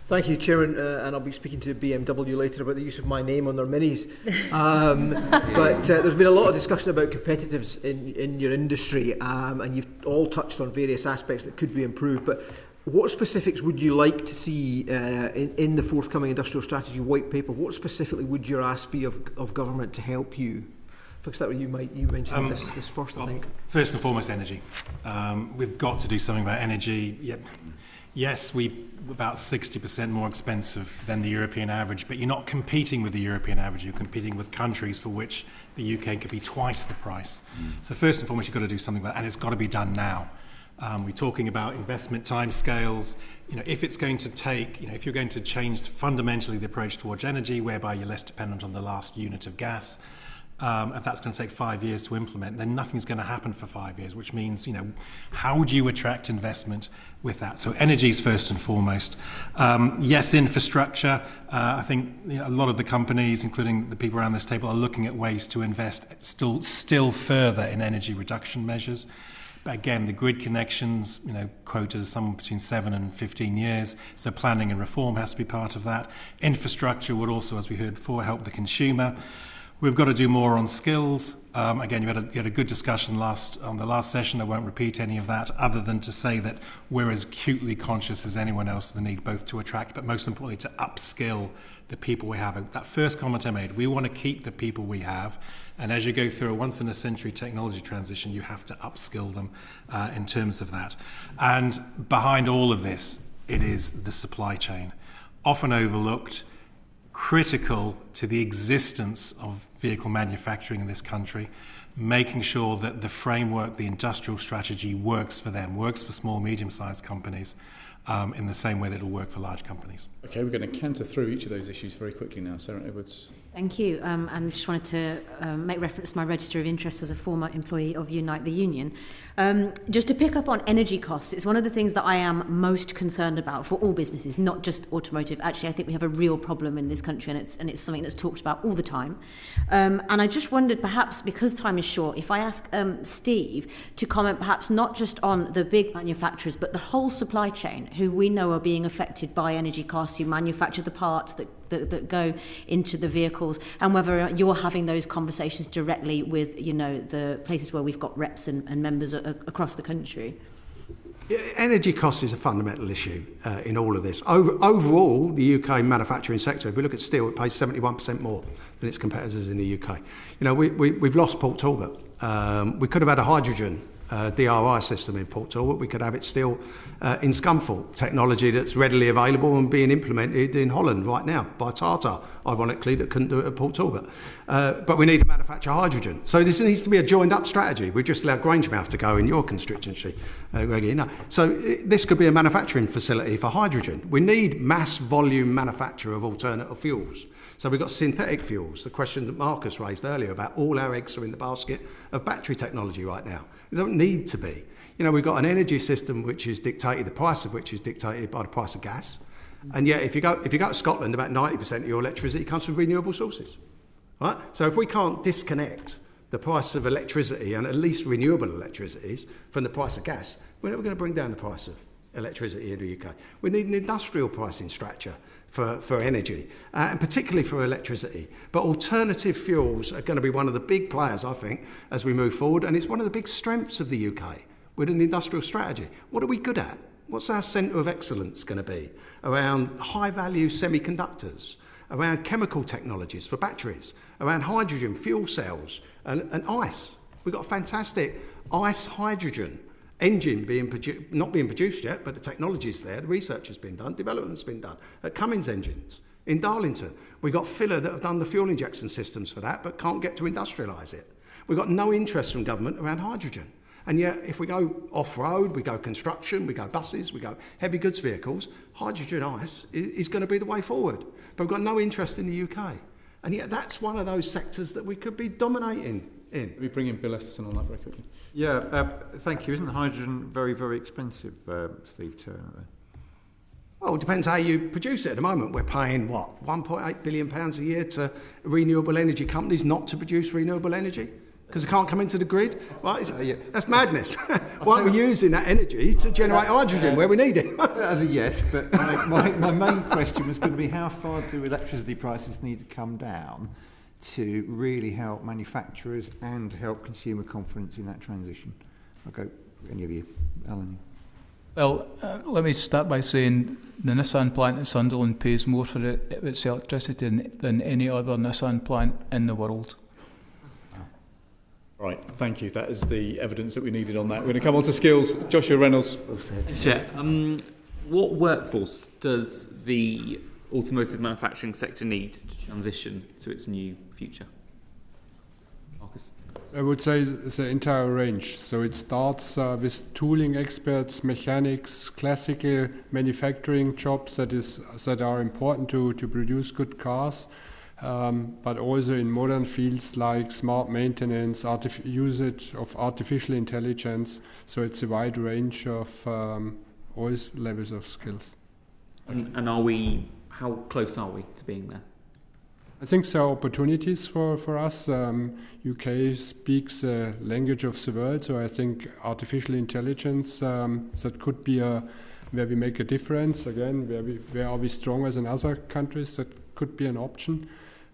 Thank you, Chairman, and I'll be speaking to BMW later about the use of my name on their minis. But there's been a lot of discussion about competitiveness in your industry, and you've all touched on various aspects that could be improved. But what specifics would you like to see in the forthcoming industrial strategy white paper? What specifically would your ask be of government to help you? If I could start with you, Mike, you mentioned this first, I think. First and foremost, energy. We've got to do something about energy. Yep. Yes, we're about 60% more expensive than the European average, but you're not competing with the European average, you're competing with countries for which the UK could be twice the price. So first and foremost, you've got to do something about that, and it's got to be done now. We're talking about investment timescales. If it's going to take, if you're going to change fundamentally the approach towards energy, whereby you're less dependent on the last unit of gas, if that's going to take 5 years to implement, then nothing's going to happen for 5 years, which means, how would you attract investment with that? So energy is first and foremost. Yes, infrastructure. I think a lot of the companies, including the people around this table, are looking at ways to invest still further in energy reduction measures. But again, the grid connections, quoted as somewhere between 7 and 15 years. So planning and reform has to be part of that. Infrastructure would also, as we heard before, help the consumer. We've got to do more on skills. Again, you had a good discussion on the last session. I won't repeat any of that, other than to say that we're as acutely conscious as anyone else of the need both to attract, but most importantly to upskill the people we have. That first comment I made, we want to keep the people we have, and as you go through a once-in-a-century technology transition, you have to upskill them in terms of that. And behind all of this, it is the supply chain, often overlooked, critical to the existence of vehicle manufacturing in this country, making sure that the framework, the industrial strategy works for them, works for small, medium-sized companies in the same way that it'll work for large companies. Okay, we're going to canter through each of those issues very quickly now. Sarah Edwards. Thank you. And just wanted to make reference to my register of interest as a former employee of Unite the Union. Just to pick up on energy costs, it's one of the things that I am most concerned about for all businesses, not just automotive. Actually, I think we have a real problem in this country, and it's something that's talked about all the time. And I just wondered, perhaps because time is short, if I ask Steve to comment perhaps not just on the big manufacturers, but the whole supply chain, who we know are being affected by energy costs, who manufacture the parts that go into the vehicles, and whether you're having those conversations directly with, the places where we've got reps and members across the country. Yeah, energy cost is a fundamental issue in all of this. Overall, the UK manufacturing sector, if we look at steel, it pays 71% more than its competitors in the UK. We've lost Port Talbot. We could have had a hydrogen DRI system in Port Talbot. We could have it still in Scunthorpe, technology that's readily available and being implemented in Holland right now by Tata, ironically, that couldn't do it at Port Talbot. But we need to manufacture hydrogen. So this needs to be a joined-up strategy. We've just allowed Grangemouth to go in your constituency, Reggie. So this could be a manufacturing facility for hydrogen. We need mass volume manufacture of alternative fuels. So we've got synthetic fuels, the question that Markus raised earlier about all our eggs are in the basket of battery technology right now. They don't need to be. We've got an energy system which is dictated, the price of which is dictated by the price of gas. And yet if you go to Scotland, about 90% of your electricity comes from renewable sources. Right? So if we can't disconnect the price of electricity, and at least renewable electricities, from the price of gas, we're never going to bring down the price of electricity in the UK. We need an industrial pricing structure for energy, and particularly for electricity. But alternative fuels are going to be one of the big players, I think, as we move forward, and it's one of the big strengths of the UK with an industrial strategy. What are we good at? What's our centre of excellence going to be around high-value semiconductors, around chemical technologies for batteries, around hydrogen, fuel cells, and ICE? We've got a fantastic ICE hydrogen engine not being produced yet, but the technology's there, the research has been done, development's been done at Cummins Engines in Darlington. We've got Filler that have done the fuel injection systems for that, but can't get to industrialise it. We've got no interest from government around hydrogen. And yet, if we go off-road, we go construction, we go buses, we go heavy goods vehicles, hydrogen ICE is going to be the way forward. But we've got no interest in the UK. And yet, that's one of those sectors that we could be dominating in. Let me bring in Bill Esterson on that very quickly. Yeah, thank you. Isn't hydrogen very, very expensive, Steve Turner? Well, it depends how you produce it. At the moment, we're paying, £1.8 billion a year to renewable energy companies not to produce renewable energy. because they can't come into the grid? Well, that's madness. Why aren't we using that energy to generate hydrogen where we need it? As a yes, but my main question was going to be how far do electricity prices need to come down to really help manufacturers and help consumer confidence in that transition? I'll go any of you. Alan. Well, let me start by saying the Nissan plant in Sunderland pays more for its electricity than any other Nissan plant in the world. Right, thank you. That is the evidence that we needed on that. We're going to come on to skills. Joshua Reynolds. Chair, what workforce does the automotive manufacturing sector need to transition to its new future? Markus. I would say it's the entire range. So it starts with tooling experts, mechanics, classical manufacturing jobs that are important to produce good cars, but also in modern fields like smart maintenance, usage of artificial intelligence. So it's a wide range of all levels of skills. And how close are we to being there? I think there are opportunities for us. UK speaks the language of the world, so I think artificial intelligence, that could be where we make a difference. Again, where are we stronger than other countries? That could be an option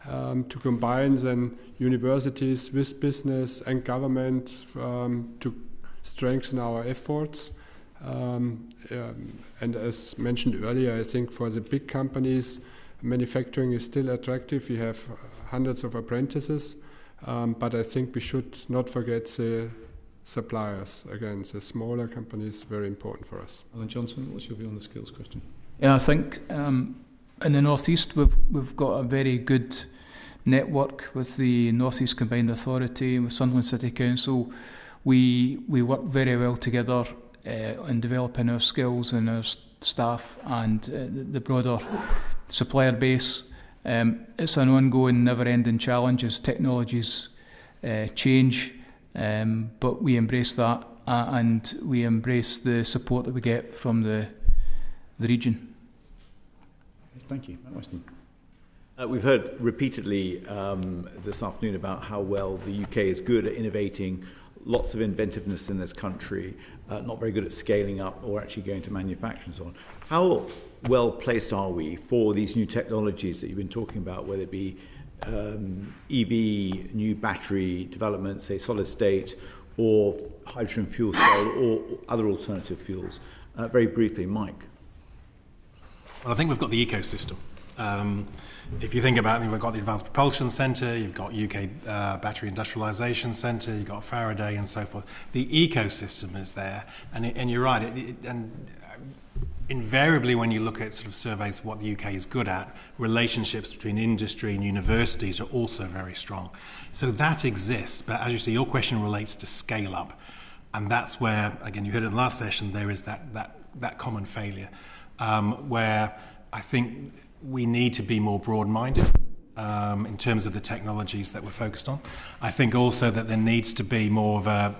to combine then universities with business and government to strengthen our efforts. And as mentioned earlier, I think for the big companies, manufacturing is still attractive. We have hundreds of apprentices, but I think we should not forget the suppliers. Again, the smaller companies, very important for us. Alan Johnson, what's your view on the skills question? Yeah, I think in the North East we've got a very good network with the North East Combined Authority and with Sunderland City Council. We work very well together in developing our skills and our staff and the broader supplier base. It's an ongoing, never-ending challenge as technologies change, but we embrace that and we embrace the support that we get from the region. Thank you. Matt Weston. We've heard repeatedly this afternoon about how well the UK is good at innovating, lots of inventiveness in this country, not very good at scaling up or actually going to manufacture and so on. How well placed are we for these new technologies that you've been talking about, whether it be EV, new battery development, say solid state, or hydrogen fuel cell, or other alternative fuels? Very briefly, Mike. Well, I think we've got the ecosystem. If you think about it, we've got the Advanced Propulsion Centre, you've got UK Battery Industrialisation Centre, you've got Faraday and so forth. The ecosystem is there, and you're right. Invariably, when you look at sort of surveys of what the UK is good at, relationships between industry and universities are also very strong. So that exists, but as you see, your question relates to scale up. And that's where, again, you heard it in the last session, there is that common failure, where I think we need to be more broad-minded in terms of the technologies that we're focused on. I think also that there needs to be more of a,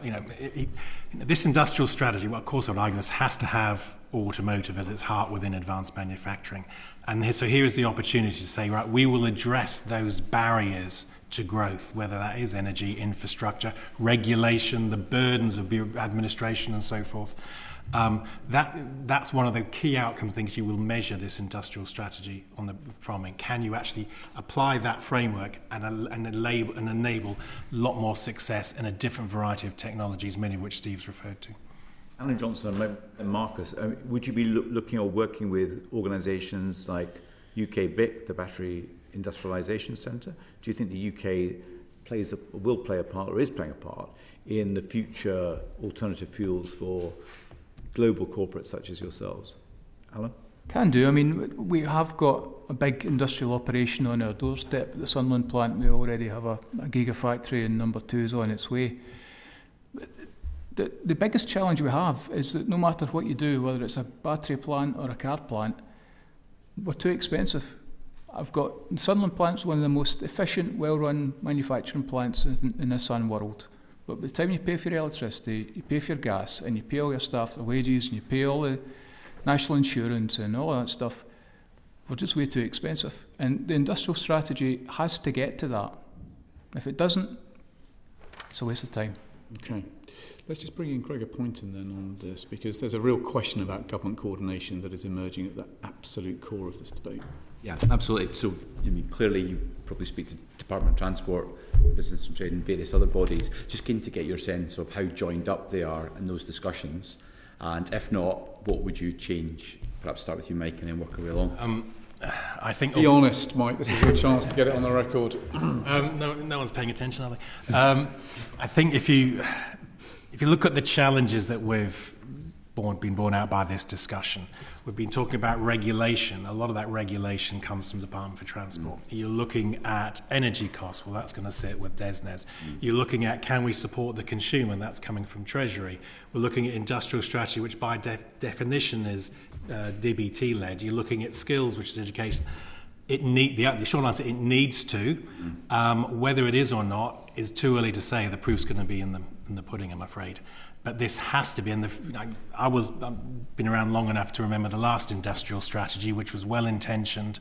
this industrial strategy, well, of course, I would argue this has to have automotive as its heart within advanced manufacturing. And so here is the opportunity to say, right, we will address those barriers to growth, whether that is energy, infrastructure, regulation, the burdens of administration and so forth. That's one of the key outcomes, things you will measure this industrial strategy from. And can you actually apply that framework and enable a lot more success in a different variety of technologies, many of which Steve's referred to? Alan Johnson and Markus, would you be looking or working with organisations like UK BIC, the Battery Industrialisation Centre? Do you think the UK will play a part or is playing a part in the future alternative fuels for global corporates such as yourselves? Alan? Can do. I mean, we have got a big industrial operation on our doorstep at the Sunderland plant. We already have a gigafactory and number 2 is on its way. The biggest challenge we have is that no matter what you do, whether it's a battery plant or a car plant, we're too expensive. The Sunderland plant's one of the most efficient, well-run manufacturing plants in the Nissan world. But by the time you pay for your electricity, you pay for your gas, and you pay all your staff their wages, and you pay all the national insurance and all that stuff, we're just way too expensive. And the industrial strategy has to get to that. If it doesn't, a waste of time. Okay. Let's just bring in Gregor Poynton then on this, because there's a real question about government coordination that is emerging at the absolute core of this debate. Yeah, absolutely. So, clearly you probably speak to Department of Transport, Business and Trade and various other bodies. Just keen to get your sense of how joined up they are in those discussions. And if not, what would you change? Perhaps start with you, Mike, and then work our way along. I think. Be honest, Mike. This is your chance to get it on the record. No one's paying attention, are they? I think if you look at the challenges that we've been borne out by this discussion, we've been talking about regulation. A lot of that regulation comes from the Department for Transport. You're looking at energy costs. Well, that's going to sit with DESNZ. You're looking at, can we support the consumer? And that's coming from Treasury. We're looking at industrial strategy, which by definition is DBT-led. You're looking at skills, which is education. The short answer, it needs to. Whether it is or not is too early to say. The proof's going to be in the pudding, I'm afraid. But this has to be. And I've been around long enough to remember the last industrial strategy, which was well-intentioned,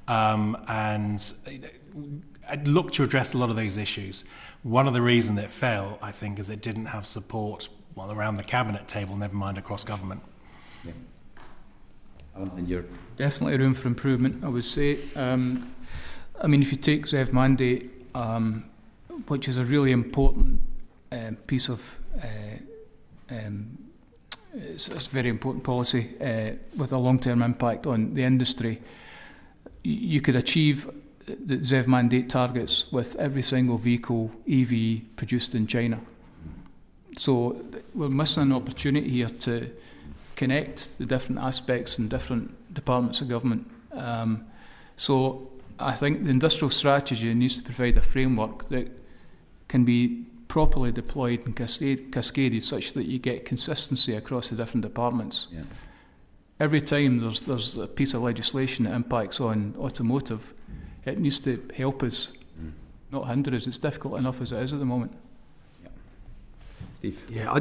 and it looked to address a lot of those issues. One of the reasons it fell, I think, is it didn't have support around the cabinet table, never mind across government. Yeah. And you're definitely room for improvement, I would say. If you take ZEV mandate, which is a really important piece of it's a very important policy with a long-term impact on the industry. You could achieve the ZEV mandate targets with every single vehicle EV produced in China. So we're missing an opportunity here to connect the different aspects and different departments of government. So I think the industrial strategy needs to provide a framework that can be properly deployed and cascaded such that you get consistency across the different departments. Yeah. Every time there's a piece of legislation that impacts on automotive, it needs to help us, not hinder us. It's difficult enough as it is at the moment. Steve? Yeah,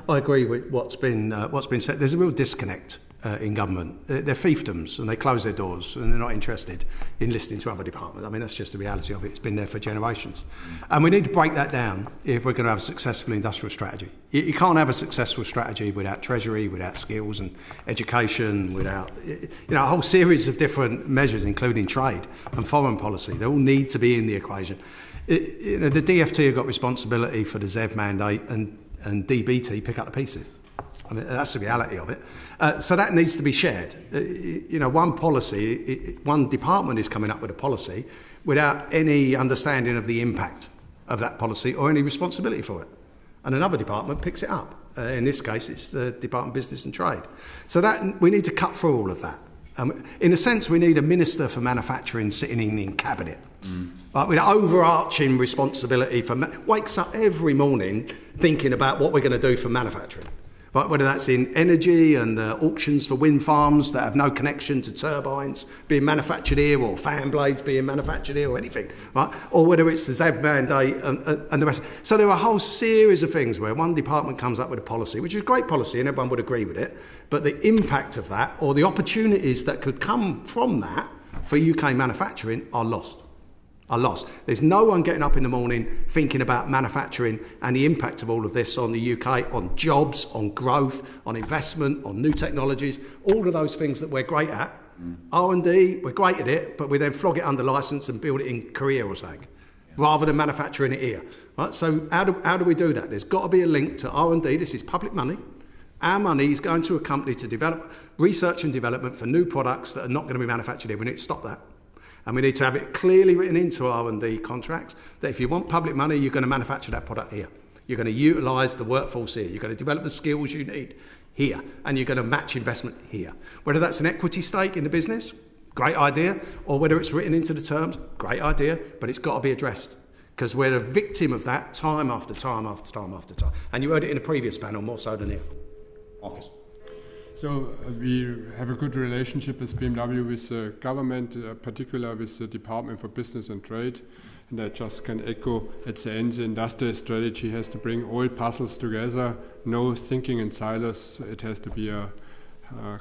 I agree with what's been said. There's a real disconnect in government. They're fiefdoms and they close their doors and they're not interested in listening to other departments. I mean, that's just the reality of it. It's been there for generations. And we need to break that down if we're going to have a successful industrial strategy. You can't have a successful strategy without Treasury, without skills and education, without a whole series of different measures, including trade and foreign policy. They all need to be in the equation. The DFT have got responsibility for the ZEV mandate and DBT pick up the pieces. I mean, that's the reality of it. So that needs to be shared. One policy, one department is coming up with a policy without any understanding of the impact of that policy or any responsibility for it. And another department picks it up. In this case, it's the Department of Business and Trade. So that we need to cut through all of that. In a sense, we need a Minister for Manufacturing sitting in Cabinet. With overarching responsibility wakes up every morning thinking about what we're going to do for manufacturing. Right, whether that's in energy and auctions for wind farms that have no connection to turbines being manufactured here, or fan blades being manufactured here, or anything, right? Or whether it's the ZEV mandate and the rest. So there are a whole series of things where one department comes up with a policy, which is a great policy and everyone would agree with it, but the impact of that or the opportunities that could come from that for UK manufacturing are lost. There's no one getting up in the morning thinking about manufacturing and the impact of all of this on the UK, on jobs, on growth, on investment, on new technologies, all of those things that we're great at. R&D, we're great at it, but we then flog it under licence and build it in Korea or something, rather than manufacturing it here. Right? So how do we do that? There's got to be a link to R&D. This is public money. Our money is going to a company to develop research and development for new products that are not going to be manufactured here. We need to stop that. And we need to have it clearly written into R&D contracts that if you want public money, you're going to manufacture that product here. You're going to utilise the workforce here. You're going to develop the skills you need here. And you're going to match investment here. Whether that's an equity stake in the business, great idea. Or whether it's written into the terms, great idea. But it's got to be addressed. Because we're a victim of that time after time after time after time. And you heard it in a previous panel, more so than here. Markus. So we have a good relationship with BMW, with the government, particularly with the Department for Business and Trade. And I just can echo at the end, the industrial strategy has to bring all puzzles together, no thinking in silos. It has to be a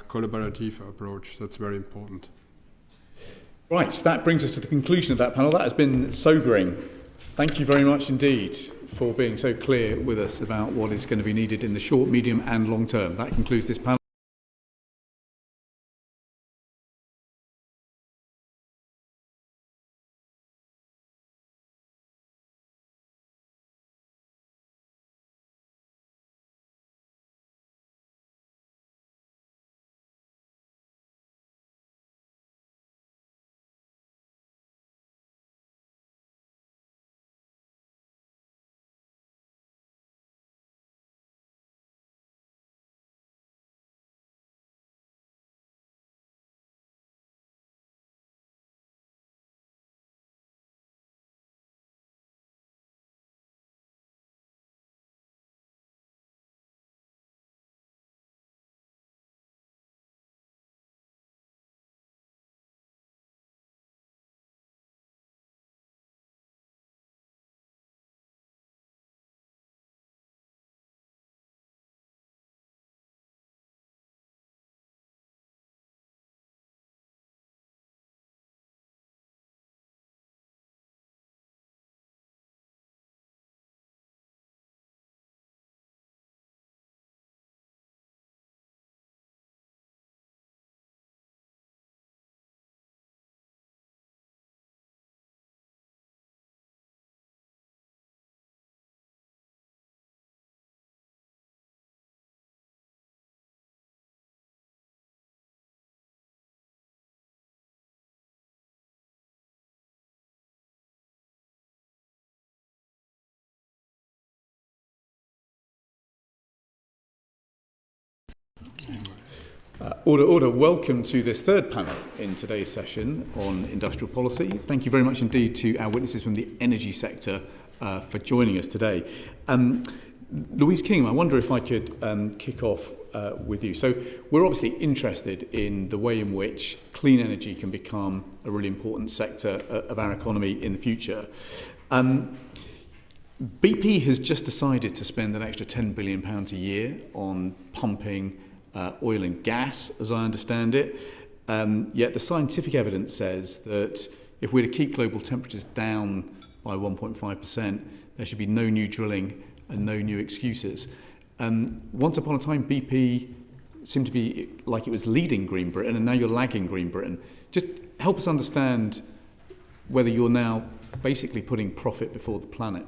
collaborative approach. That's very important. Right, that brings us to the conclusion of that panel. That has been sobering. Thank you very much indeed for being so clear with us about what is going to be needed in the short, medium and long term. That concludes this panel. Order. Welcome to this third panel in today's session on industrial policy. Thank you very much indeed to our witnesses from the energy sector for joining us today. Louise Kingham, I wonder if I could kick off with you. So we're obviously interested in the way in which clean energy can become a really important sector of our economy in the future. BP has just decided to spend an extra £10 billion a year on pumping oil and gas, as I understand it. Yet the scientific evidence says that if we're to keep global temperatures down by 1.5%, there should be no new drilling and no new excuses. Once upon a time, BP seemed to be like it was leading Green Britain, and now you're lagging Green Britain. Just help us understand whether you're now basically putting profit before the planet.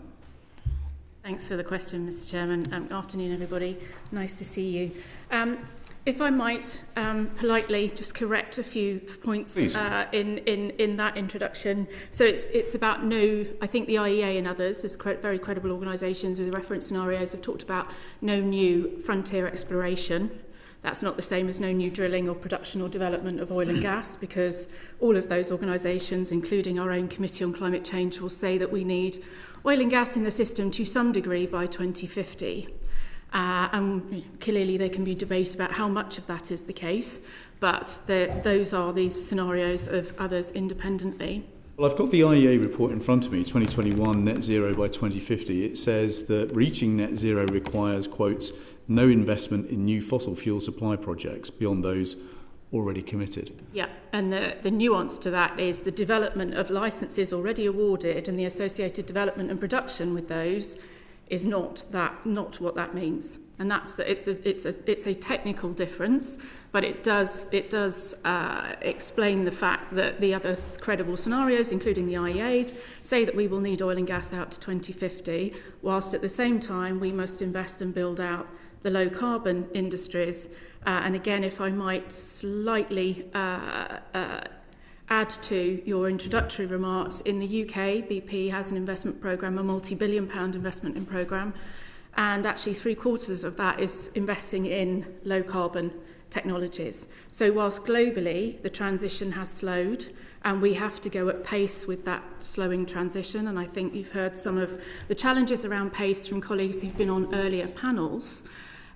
Thanks for the question, Mr. Chairman. Afternoon, everybody. Nice to see you. If I might politely just correct a few points in that introduction. So it's about I think the IEA and others, as very credible organisations with reference scenarios, have talked about no new frontier exploration. That's not the same as no new drilling or production or development of oil and gas, because all of those organisations, including our own Committee on Climate Change, will say that we need oil and gas in the system to some degree by 2050. And clearly there can be debate about how much of that is the case, but those are the scenarios of others independently. Well, I've got the IEA report in front of me, 2021 net zero by 2050. It says that reaching net zero requires, quotes, no investment in new fossil fuel supply projects beyond those already committed. Yeah, and the nuance to that is the development of licences already awarded and the associated development and production with those is not what that means. And that's that it's a technical difference, but it does explain the fact that the other credible scenarios, including the IEA's, say that we will need oil and gas out to 2050, whilst at the same time we must invest and build out the low carbon industries. And again, if I might slightly add to your introductory remarks, in the UK, BP has an investment programme, a multi-billion-pound investment in programme, and actually 3/4 of that is investing in low-carbon technologies. So whilst globally the transition has slowed, and we have to go at pace with that slowing transition, and I think you've heard some of the challenges around pace from colleagues who've been on earlier panels,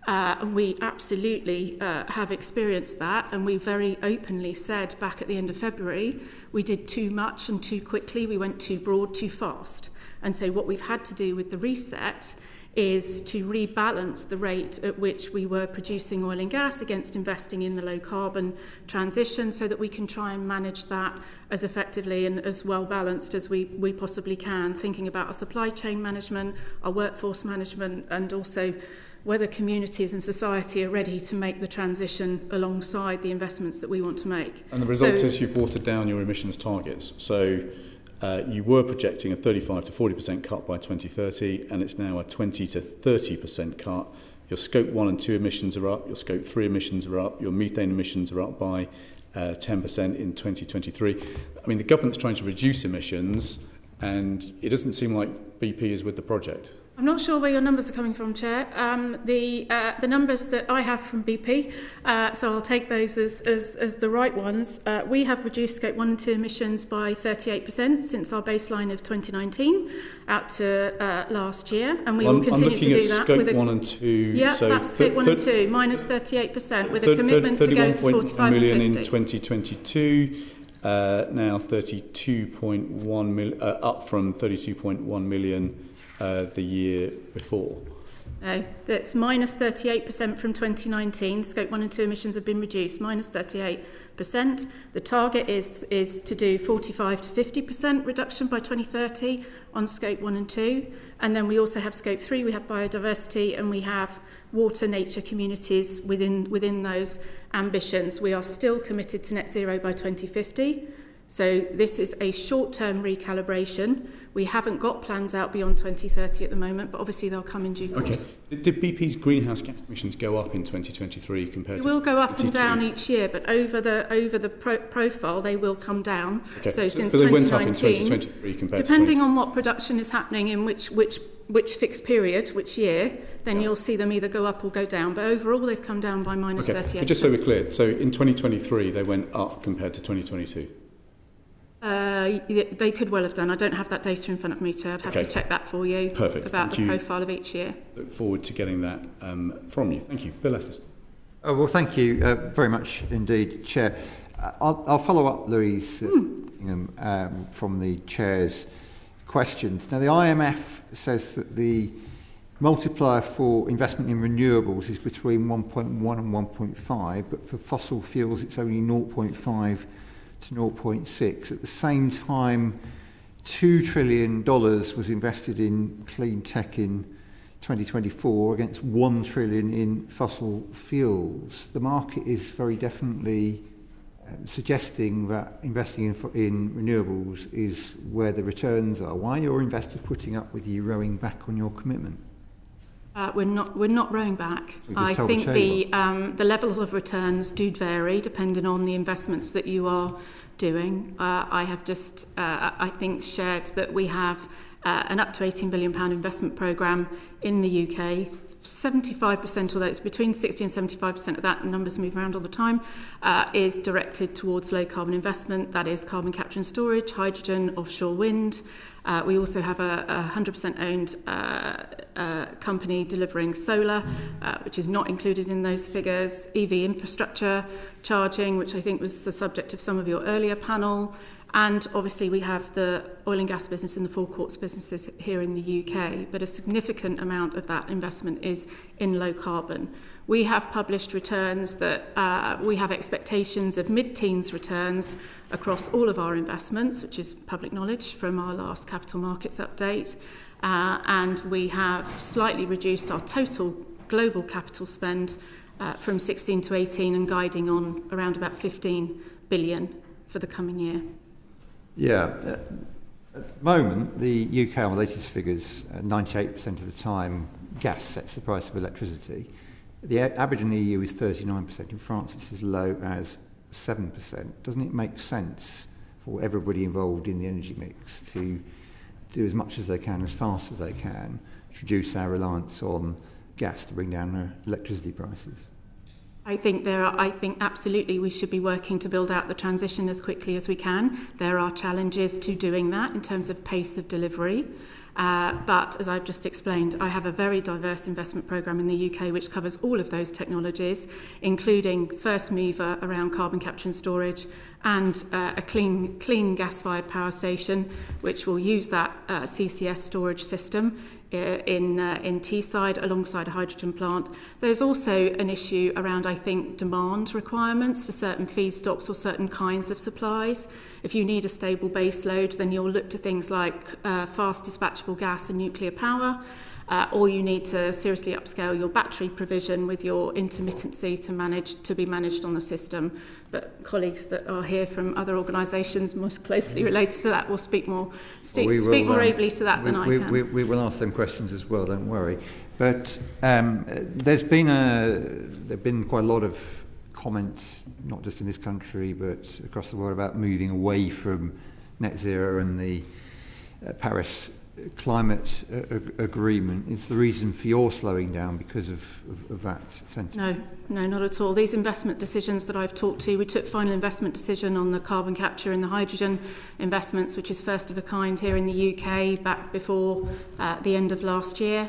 and we absolutely have experienced that, and we very openly said back at the end of February we did too much and too quickly, we went too broad, too fast. And so what we've had to do with the reset is to rebalance the rate at which we were producing oil and gas against investing in the low carbon transition, so that we can try and manage that as effectively and as well balanced as we possibly can, thinking about our supply chain management, our workforce management, and also whether communities and society are ready to make the transition alongside the investments that we want to make. And the result is you've watered down your emissions targets. So you were projecting a 35 to 40% cut by 2030, and it's now a 20 to 30% cut. Your Scope 1 and 2 emissions are up, your Scope 3 emissions are up, your methane emissions are up by 10% in 2023. I mean, the government's trying to reduce emissions, and it doesn't seem like BP is with the project. I'm not sure where your numbers are coming from, Chair. The numbers that I have from BP, so I'll take those as the right ones. We have reduced Scope 1 and 2 emissions by 38% since our baseline of 2019 out to last year, and we will continue to do that. Scope 1 and 2. Yeah, so that's Scope 1 and 2, minus 38%, with a commitment to go to 45 million and 50. in 2022. Now 32.1 million, up from 32.1 million the year before. No, that's minus 38% from 2019. Scope 1 and 2 emissions have been reduced, minus 38%. The target is to do 45 to 50% reduction by 2030 on Scope 1 and 2. And then we also have Scope 3, we have biodiversity, and we have water, nature, communities within those ambitions. We are still committed to net zero by 2050. So this is a short-term recalibration. We haven't got plans out beyond 2030 at the moment, but obviously they'll come in due course. Okay. Did BP's greenhouse gas emissions go up in 2023 compared to? It will go up and down each year, but over the profile they will come down. Okay. So since they 2019, went up in 2023 compared depending on what production is happening in which fixed period, which year, then you'll see them either go up or go down. But overall, they've come down by minus 38%. But just so we're clear, so in 2023 they went up compared to 2022. They could well have done. I don't have that data in front of me, so I'd have to check that for you. Perfect. About the profile of each year. Look forward to getting that from you. Thank you. Bill Estes. Well, thank you very much indeed, Chair. I'll follow up, Louise, from the Chair's questions. Now, the IMF says that the multiplier for investment in renewables is between 1.1 and 1.5, but for fossil fuels it's only 0.5 to 0.6. At the same time, $2 trillion was invested in clean tech in 2024 against $1 trillion in fossil fuels. The market is very definitely suggesting that investing in renewables is where the returns are. Why are your investors putting up with you rowing back on your commitment? We're not rowing back. I think the levels of returns do vary depending on the investments that you are doing. I have just, I think, shared that we have an up to £18 billion investment programme in the UK. 75%, although it's between 60 and 75% of that, numbers move around all the time, is directed towards low carbon investment. That is carbon capture and storage, hydrogen, offshore wind. We also have a 100% owned company delivering solar, which is not included in those figures, EV infrastructure, charging, which I think was the subject of some of your earlier panel, and obviously we have the oil and gas business and the forecourts businesses here in the UK, but a significant amount of that investment is in low carbon. We have published returns that we have expectations of mid-teens returns across all of our investments, which is public knowledge from our last capital markets update. And we have slightly reduced our total global capital spend from 16 to 18 and guiding on around about 15 billion for the coming year. Yeah. At the moment, the UK, on the latest figures, 98% of the time, gas sets the price of electricity. The average in the EU is 39%. In France, it's as low as 7%. Doesn't it make sense for everybody involved in the energy mix to do as much as they can, as fast as they can, to reduce our reliance on gas to bring down our electricity prices? I think absolutely we should be working to build out the transition as quickly as we can. There are challenges to doing that in terms of pace of delivery. But as I've just explained, I have a very diverse investment programme in the UK which covers all of those technologies, including first mover around carbon capture and storage and a clean gas-fired power station which will use that CCS storage system in Teesside alongside a hydrogen plant. There's also an issue around, I think, demand requirements for certain feedstocks or certain kinds of supplies. If you need a stable base load, then you'll look to things like fast dispatchable gas and nuclear power. Or you need to seriously upscale your battery provision with your intermittency to be managed on the system. But colleagues that are here from other organisations most closely related to that will speak more ably to that than I can. We will ask them questions as well, don't worry. But there's been quite a lot of comments, not just in this country but across the world, about moving away from net zero and the Paris climate agreement. Is the reason for your slowing down because of that sentiment? No, not at all. These investment decisions that I've talked to, we took final investment decision on the carbon capture and the hydrogen investments, which is first of a kind here in the UK, back before the end of last year.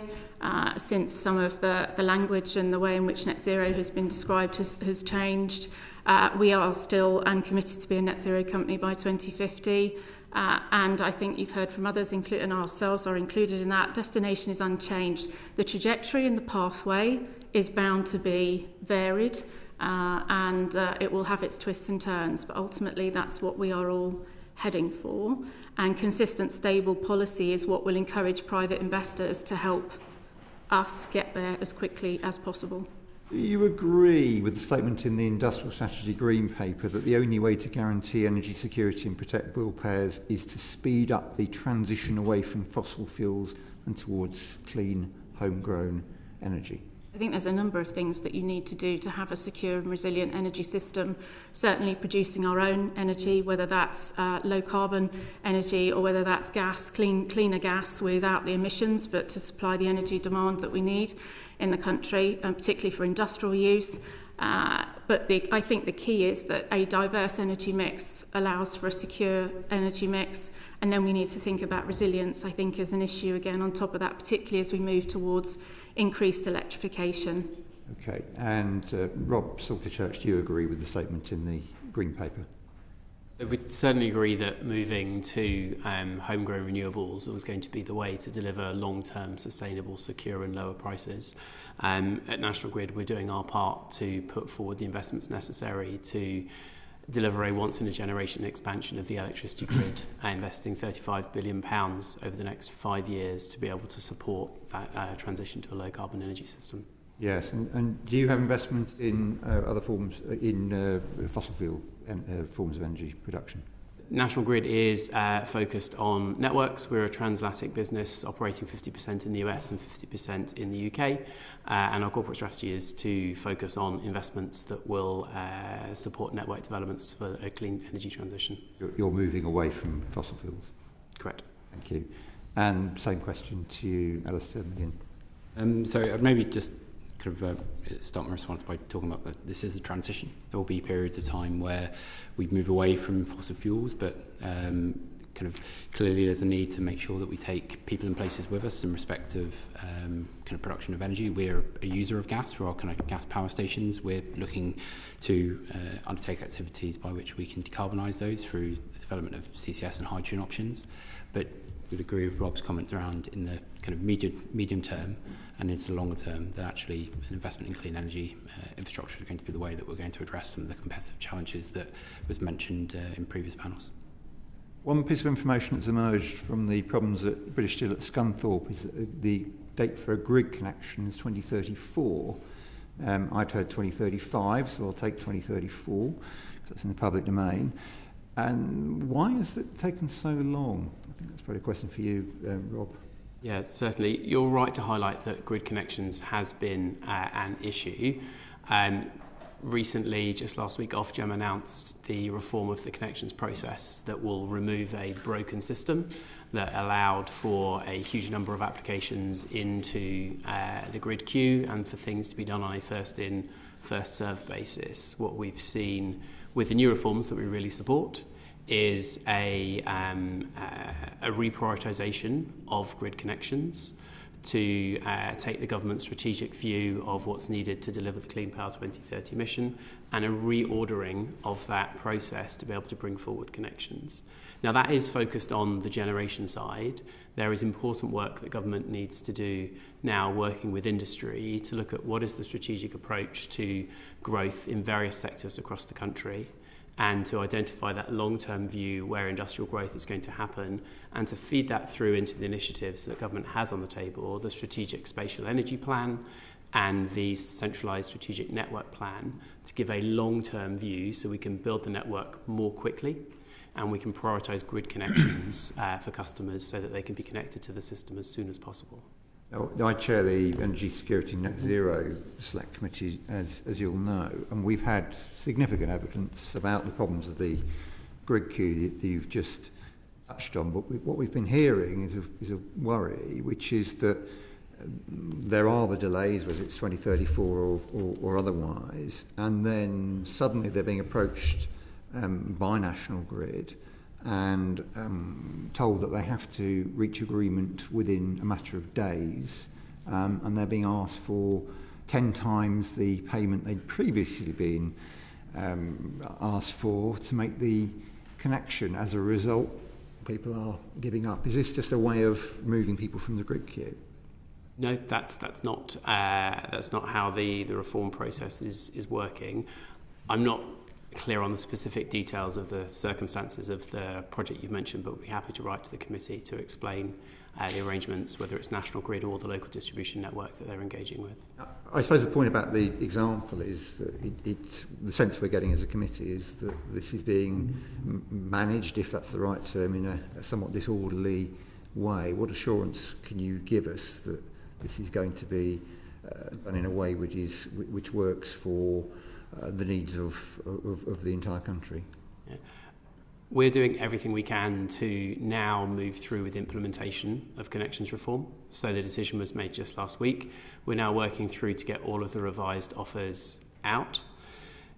Since some of the language and the way in which net zero has been described has changed, we are still committed to be a net zero company by 2050. And I think you've heard from others, and ourselves are included in that. Destination is unchanged. The trajectory and the pathway is bound to be varied, and it will have its twists and turns. But ultimately, that's what we are all heading for. And consistent, stable policy is what will encourage private investors to help us get there as quickly as possible. Do you agree with the statement in the Industrial Strategy Green Paper that the only way to guarantee energy security and protect bill payers is to speed up the transition away from fossil fuels and towards clean, homegrown energy? I think there's a number of things that you need to do to have a secure and resilient energy system. Certainly producing our own energy, whether that's low carbon energy or whether that's gas, cleaner gas without the emissions, but to supply the energy demand that we need in the country, and particularly for industrial use. But I think the key is that a diverse energy mix allows for a secure energy mix, and then we need to think about resilience, I think, as an issue again on top of that, particularly as we move towards increased electrification. Okay, and Rob Salter-Church, do you agree with the statement in the Green Paper? So we certainly agree that moving to homegrown renewables was going to be the way to deliver long-term, sustainable, secure and lower prices. At National Grid, we're doing our part to put forward the investments necessary to deliver a once-in-a-generation expansion of the electricity grid, investing £35 billion over the next 5 years to be able to support that transition to a low-carbon energy system. Yes, and do you have investment in other forms, in fossil fuel forms of energy production? National Grid is focused on networks. We're a transatlantic business operating 50% in the US and 50% in the UK. And our corporate strategy is to focus on investments that will support network developments for a clean energy transition. You're moving away from fossil fuels? Correct. Thank you. And same question to you, Alistair, again. So I'd maybe just kind of start my response by talking about that this is a transition. There will be periods of time where we move away from fossil fuels, but kind of clearly there's a need to make sure that we take people and places with us in respect of kind of production of energy. We're a user of gas for our kind of gas power stations. We're looking to undertake activities by which we can decarbonise those through the development of CCS and hydrogen options. But we'd agree with Rob's comments around in the kind of medium term and into the longer term that actually an investment in clean energy infrastructure is going to be the way that we're going to address some of the competitive challenges that was mentioned in previous panels. One piece of information that's emerged from the problems at British Steel at Scunthorpe is that the date for a grid connection is 2034. I'd heard 2035, so I'll take 2034 because that's in the public domain. And why has it taken so long? I think that's probably a question for you, Rob. Yeah, certainly. You're right to highlight that grid connections has been an issue. Recently, just last week, Ofgem announced the reform of the connections process that will remove a broken system that allowed for a huge number of applications into the grid queue and for things to be done on a first-in, first-served basis. What we've seen with the new reforms that we really support is a reprioritisation of grid connections to take the government's strategic view of what's needed to deliver the Clean Power 2030 mission and a reordering of that process to be able to bring forward connections. Now, that is focused on the generation side. There is important work that government needs to do now, working with industry to look at what is the strategic approach to growth in various sectors across the country, and to identify that long-term view where industrial growth is going to happen, and to feed that through into the initiatives that government has on the table, the Strategic Spatial Energy Plan and the Centralised Strategic Network Plan, to give a long-term view so we can build the network more quickly and we can prioritise grid connections for customers so that they can be connected to the system as soon as possible. I chair the Energy Security Net Zero Select Committee, as you'll know, and we've had significant evidence about the problems of the grid queue that you've just touched on. But what we've been hearing is a worry, which is that there are the delays, whether it's 2034 or otherwise, and then suddenly they're being approached by National Grid and told that they have to reach agreement within a matter of days, and they're being asked for 10 times the payment they'd previously been asked for to make the connection. As a result, people are giving up. Is this just a way of moving people from the grid queue? No, that's not how the reform process is working. I'm not clear on the specific details of the circumstances of the project you've mentioned, but we'll be happy to write to the committee to explain the arrangements, whether it's National Grid or the local distribution network that they're engaging with. I suppose the point about the example is that the sense we're getting as a committee is that this is being managed, if that's the right term, in a somewhat disorderly way. What assurance can you give us that this is going to be done in a way which works for the needs of the entire country? Yeah. We're doing everything we can to now move through with implementation of connections reform. So the decision was made just last week. We're now working through to get all of the revised offers out.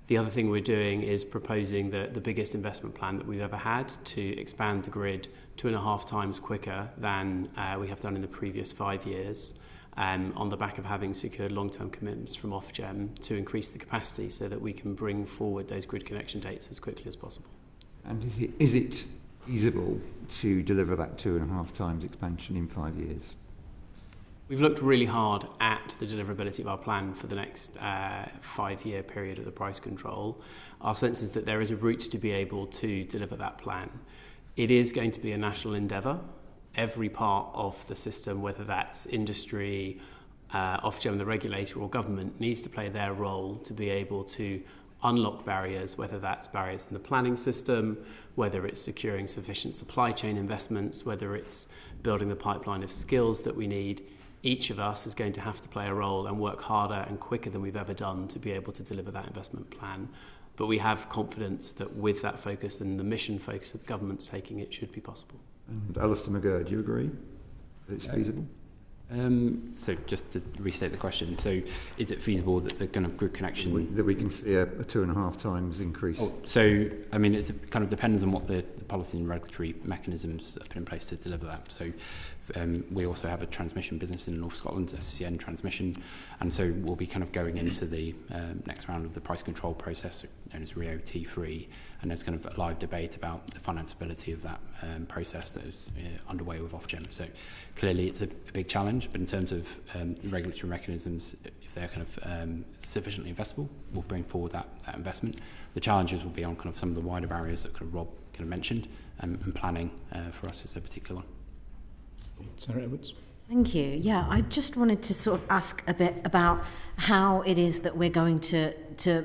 The other thing we're doing is proposing the biggest investment plan that we've ever had to expand the grid 2.5 times quicker than we have done in the previous 5 years. On the back of having secured long-term commitments from Ofgem to increase the capacity so that we can bring forward those grid connection dates as quickly as possible. And is it feasible to deliver that 2.5 times expansion in 5 years? We've looked really hard at the deliverability of our plan for the next 5-year period of the price control. Our sense is that there is a route to be able to deliver that plan. It is going to be a national endeavour. Every part of the system, whether that's industry, Ofgem, the regulator, or government, needs to play their role to be able to unlock barriers, whether that's barriers in the planning system, whether it's securing sufficient supply chain investments, whether it's building the pipeline of skills that we need. Each of us is going to have to play a role and work harder and quicker than we've ever done to be able to deliver that investment plan. But we have confidence that with that focus and the mission focus that the government's taking, it should be possible. And Alistair McGirr, do you agree that it's feasible? So just to restate the question, so is it feasible that the kind of grid connection... That we can see a 2.5 times increase? So, I mean, it kind of depends on what the policy and regulatory mechanisms are put in place to deliver that. So we also have a transmission business in North Scotland, SCN Transmission, and so we'll be kind of going into the next round of the price control process, known as Rio T3, and there's kind of a live debate about the financeability of that process that is underway with Ofgem. So clearly it's a big challenge, but in terms of regulatory mechanisms, if they're kind of sufficiently investable, we'll bring forward that investment. The challenges will be on kind of some of the wider barriers that kind of Rob kind of mentioned, and planning for us is a particular one. Sarah Edwards. Thank you. Yeah, I just wanted to sort of ask a bit about how it is that we're going to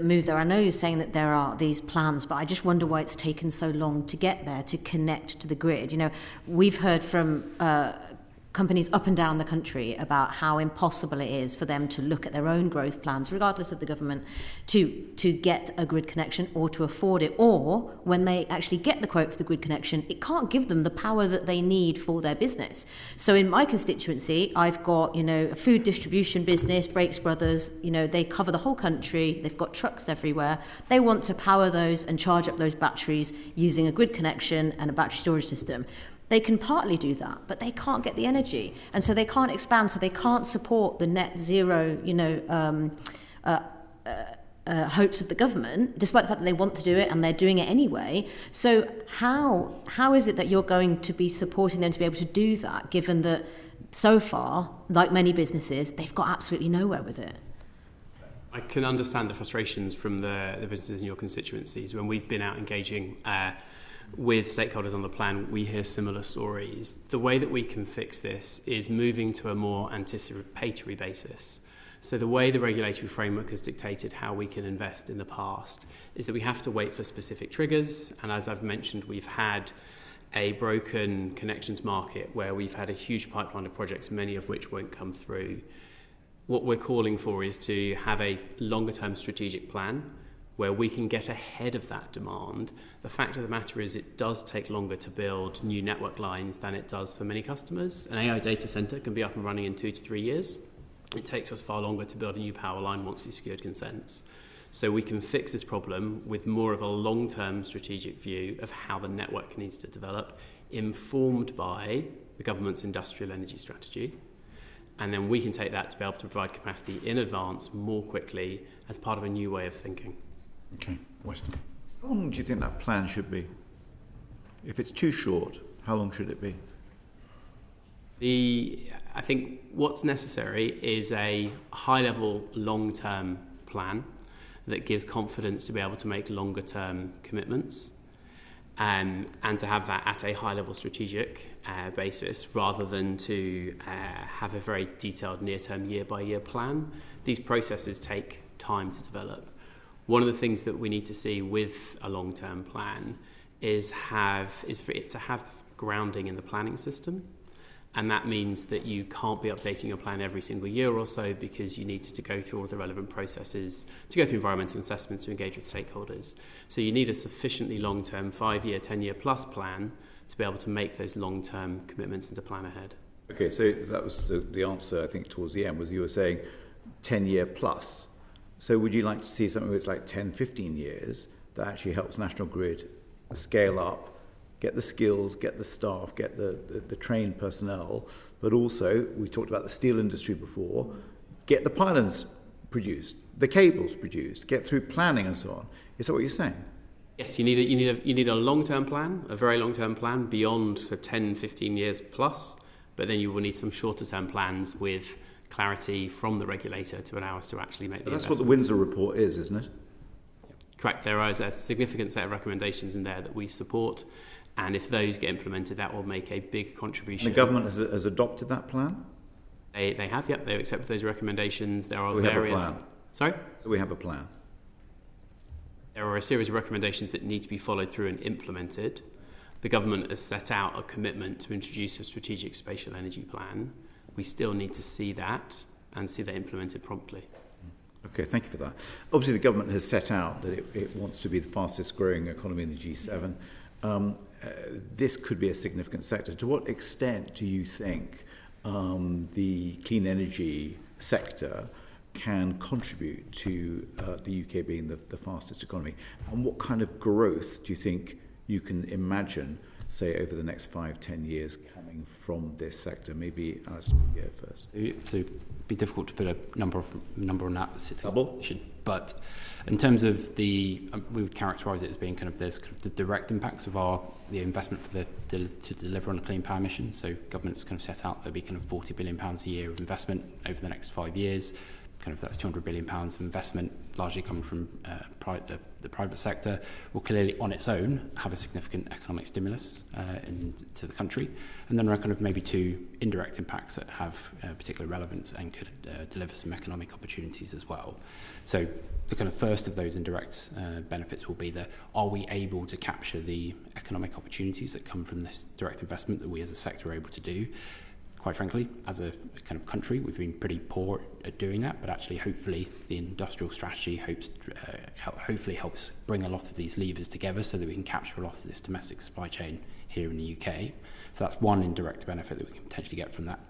move there. I know you're saying that there are these plans, but I just wonder why it's taken so long to get there, to connect to the grid. You know, we've heard from companies up and down the country about how impossible it is for them to look at their own growth plans, regardless of the government, to get a grid connection or to afford it. Or when they actually get the quote for the grid connection, it can't give them the power that they need for their business. So in my constituency, I've got, a food distribution business, Brakes Brothers, they cover the whole country. They've got trucks everywhere. They want to power those and charge up those batteries using a grid connection and a battery storage system. They can partly do that, but they can't get the energy, and so they can't expand, so they can't support the net zero, hopes of the government, despite the fact that they want to do it and they're doing it anyway. So how is it that you're going to be supporting them to be able to do that, given that so far, like many businesses, they've got absolutely nowhere with it? I can understand the frustrations from the businesses in your constituencies. When we've been out engaging with stakeholders on the plan, we hear similar stories. The way that we can fix this is moving to a more anticipatory basis. So the way the regulatory framework has dictated how we can invest in the past is that we have to wait for specific triggers. And as I've mentioned, we've had a broken connections market where we've had a huge pipeline of projects, many of which won't come through. What we're calling for is to have a longer-term strategic plan where we can get ahead of that demand. The fact of the matter is it does take longer to build new network lines than it does for many customers. An AI data centre can be up and running in 2 to 3 years. It takes us far longer to build a new power line once we've secured consents. So we can fix this problem with more of a long-term strategic view of how the network needs to develop, informed by the government's industrial energy strategy. And then we can take that to be able to provide capacity in advance more quickly as part of a new way of thinking. Okay, Weston. How long do you think that plan should be? If it's too short, how long should it be? I think what's necessary is a high-level, long-term plan that gives confidence to be able to make longer-term commitments, and to have that at a high-level strategic basis rather than to have a very detailed near-term, year-by-year plan. These processes take time to develop. One of the things that we need to see with a long-term plan is for it to have grounding in the planning system. And that means that you can't be updating your plan every single year or so because you need to go through all the relevant processes, to go through environmental assessments, to engage with stakeholders. So you need a sufficiently long-term, 5-year, 10-year plus plan to be able to make those long-term commitments and to plan ahead. Okay, so that was the answer, I think, towards the end, was you were saying 10-year plus. So would you like to see something that's like 10, 15 years that actually helps National Grid scale up, get the skills, get the staff, get the trained personnel, but also, we talked about the steel industry before, get the pylons produced, the cables produced, get through planning and so on. Is that what you're saying? Yes, you need a long-term plan, a very long-term plan beyond 10, 15 years plus, but then you will need some shorter-term plans with clarity from the regulator to allow us to actually make the investments. That's what the Windsor report is, isn't it? Correct. There is a significant set of recommendations in there that we support. And if those get implemented, that will make a big contribution. And the government has adopted that plan? They have, yep. They've accepted those recommendations. There are we various... have a plan. Sorry? So we have a plan. There are a series of recommendations that need to be followed through and implemented. The government has set out a commitment to introduce a strategic spatial energy plan. We still need to see that and see that implemented promptly. Okay, thank you for that. Obviously, the government has set out that it wants to be the fastest growing economy in the G7. This could be a significant sector. To what extent do you think the clean energy sector can contribute to the UK being the fastest economy? And what kind of growth do you think you can imagine, say, over the next 5-10 years coming from this sector? Maybe Alistair will go first. So it'd be difficult to put a number on that. Double? But in terms of we would characterise it as being there's the direct impacts of the investment to deliver on a clean power mission. So government's set out there'll be £40 billion a year of investment over the next 5 years. That's £200 billion of investment, largely coming from the private sector, will clearly on its own have a significant economic stimulus to the country. And then there are maybe 2 indirect impacts that have particular relevance and could deliver some economic opportunities as well. So the first of those indirect benefits will be are we able to capture the economic opportunities that come from this direct investment that we as a sector are able to do? Quite frankly, as a country, we've been pretty poor at doing that, but actually, hopefully, the industrial strategy hopefully helps bring a lot of these levers together so that we can capture a lot of this domestic supply chain here in the UK. So that's one indirect benefit that we can potentially get from that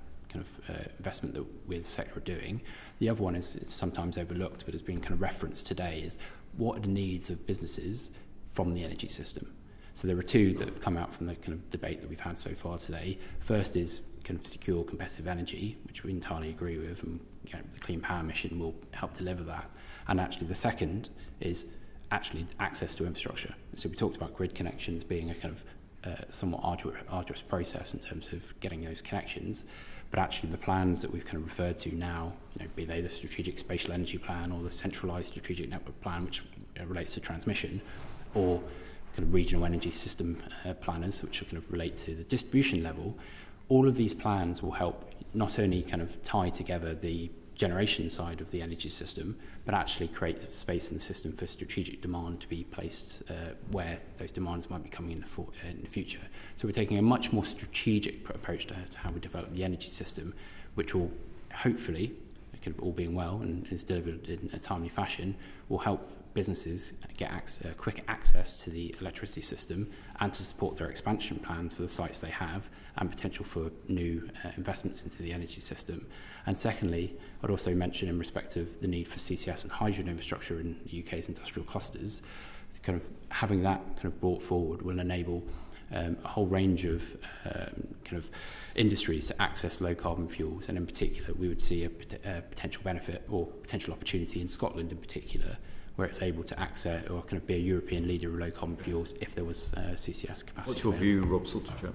investment that we as a sector are doing. The other one is sometimes overlooked, but has been referenced today, is what are the needs of businesses from the energy system? So there are two that have come out from the kind of debate that we've had so far today. First is kind of secure competitive energy, which we entirely agree with, and the Clean Power Mission will help deliver that. And actually the second is actually access to infrastructure. So we talked about grid connections being a kind of somewhat arduous process in terms of getting those connections, but actually the plans that we've kind of referred to now, be they the Strategic Spatial Energy Plan or the Centralised Strategic Network Plan, which relates to transmission, or kind of regional energy system planners, which are kind of relate to the distribution level, all of these plans will help not only kind of tie together the generation side of the energy system, but actually create space in the system for strategic demand to be placed where those demands might be coming in the future. So we're taking a much more strategic approach to how we develop the energy system, which will hopefully, kind of all being well and is delivered in a timely fashion, will help businesses get quick access to the electricity system and to support their expansion plans for the sites they have and potential for new investments into the energy system. And secondly, I'd also mention in respect of the need for CCS and hydrogen infrastructure in the UK's industrial clusters, kind of having that kind of brought forward will enable a whole range of kind of industries to access low carbon fuels, and in particular we would see a potential benefit or potential opportunity in Scotland in particular, where it's able to access or kind of be a European leader of low carbon fuels if there was CCS capacity. What's your view, Rob Salterchap?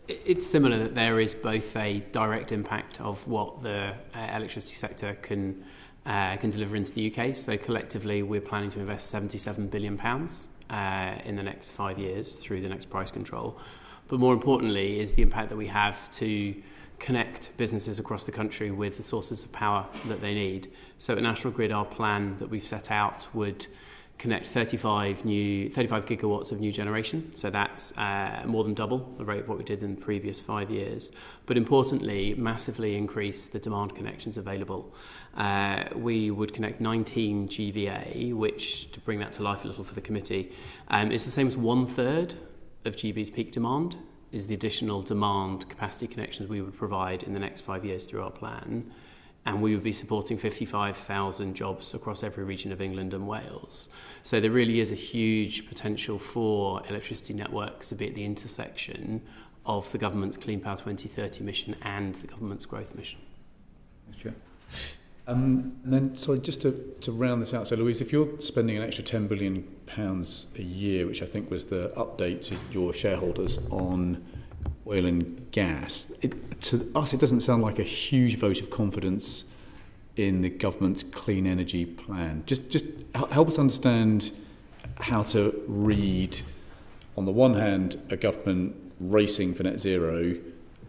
It's similar that there is both a direct impact of what the electricity sector can deliver into the UK. So collectively, we're planning to invest £77 billion in the next 5 years through the next price control. But more importantly is the impact that we have to connect businesses across the country with the sources of power that they need. So at National Grid, our plan that we've set out would connect 35 gigawatts of new generation. So that's more than double the rate of what we did in the previous 5 years. But importantly, massively increase the demand connections available. We would connect 19 GVA, which, to bring that to life a little for the committee, is the same as 1/3 of GB's peak demand, is the additional demand capacity connections we would provide in the next 5 years through our plan. And we would be supporting 55,000 jobs across every region of England and Wales. So there really is a huge potential for electricity networks to be at the intersection of the government's Clean Power 2030 mission and the government's growth mission. Thanks, Chair. And then, sorry, just to round this out, so Louise, if you're spending an extra £10 billion a year, which I think was the update to your shareholders on oil and gas, to us it doesn't sound like a huge vote of confidence in the government's clean energy plan. Just help us understand how to read, on the one hand, a government racing for net zero,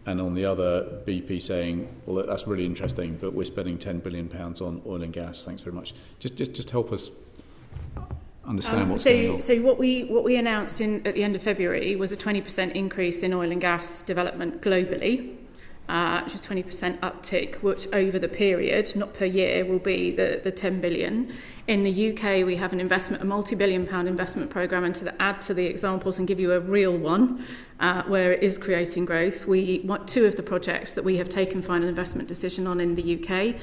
and on the other, BP saying, well, that's really interesting, but we're spending £10 billion on oil and gas. Thanks very much. Just help us understand what's going on. So what we announced at the end of February was a 20% increase in oil and gas development globally, which is 20% uptick, which over the period, not per year, will be the 10 billion. In the UK, we have a multi-billion-pound investment programme, and to add to the examples and give you a real one, where it is creating growth, two of the projects that we have taken final investment decision on in the UK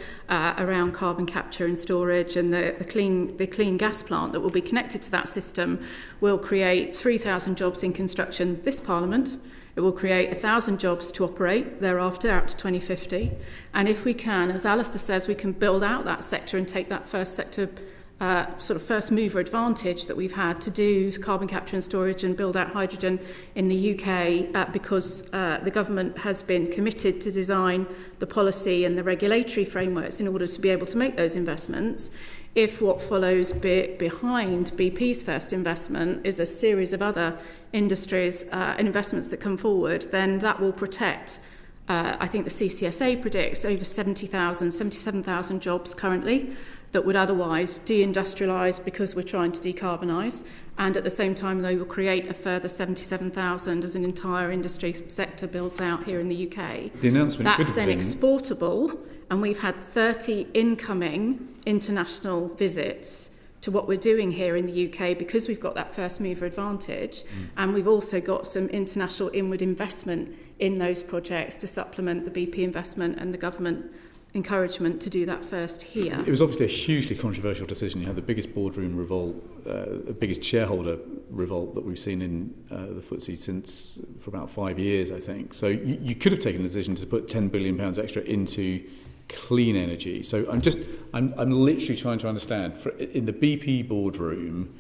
around carbon capture and storage, and the clean gas plant that will be connected to that system will create 3,000 jobs in construction this Parliament. It will create 1,000 jobs to operate thereafter out to 2050. And if we can, as Alistair says, we can build out that sector and take that first sector sort of first mover advantage that we've had to do carbon capture and storage and build out hydrogen in the UK because the government has been committed to design the policy and the regulatory frameworks in order to be able to make those investments. If what follows behind BP's first investment is a series of other industries and investments that come forward, then that will protect, I think the CCSA predicts, over 77,000 jobs currently that would otherwise deindustrialise because we're trying to decarbonise. And at the same time, they will create a further 77,000 as an entire industry sector builds out here in the UK. The announcement That's then exportable, and we've had 30 incoming international visits to what we're doing here in the UK because we've got that first mover advantage, and we've also got some international inward investment in those projects to supplement the BP investment and the government encouragement to do that first here. It was obviously a hugely controversial decision. You had the biggest boardroom revolt, the biggest shareholder revolt that we've seen in the FTSE for about 5 years, I think. So you could have taken the decision to put £10 billion extra into clean energy. So I'm literally trying to understand, in the BP boardroom,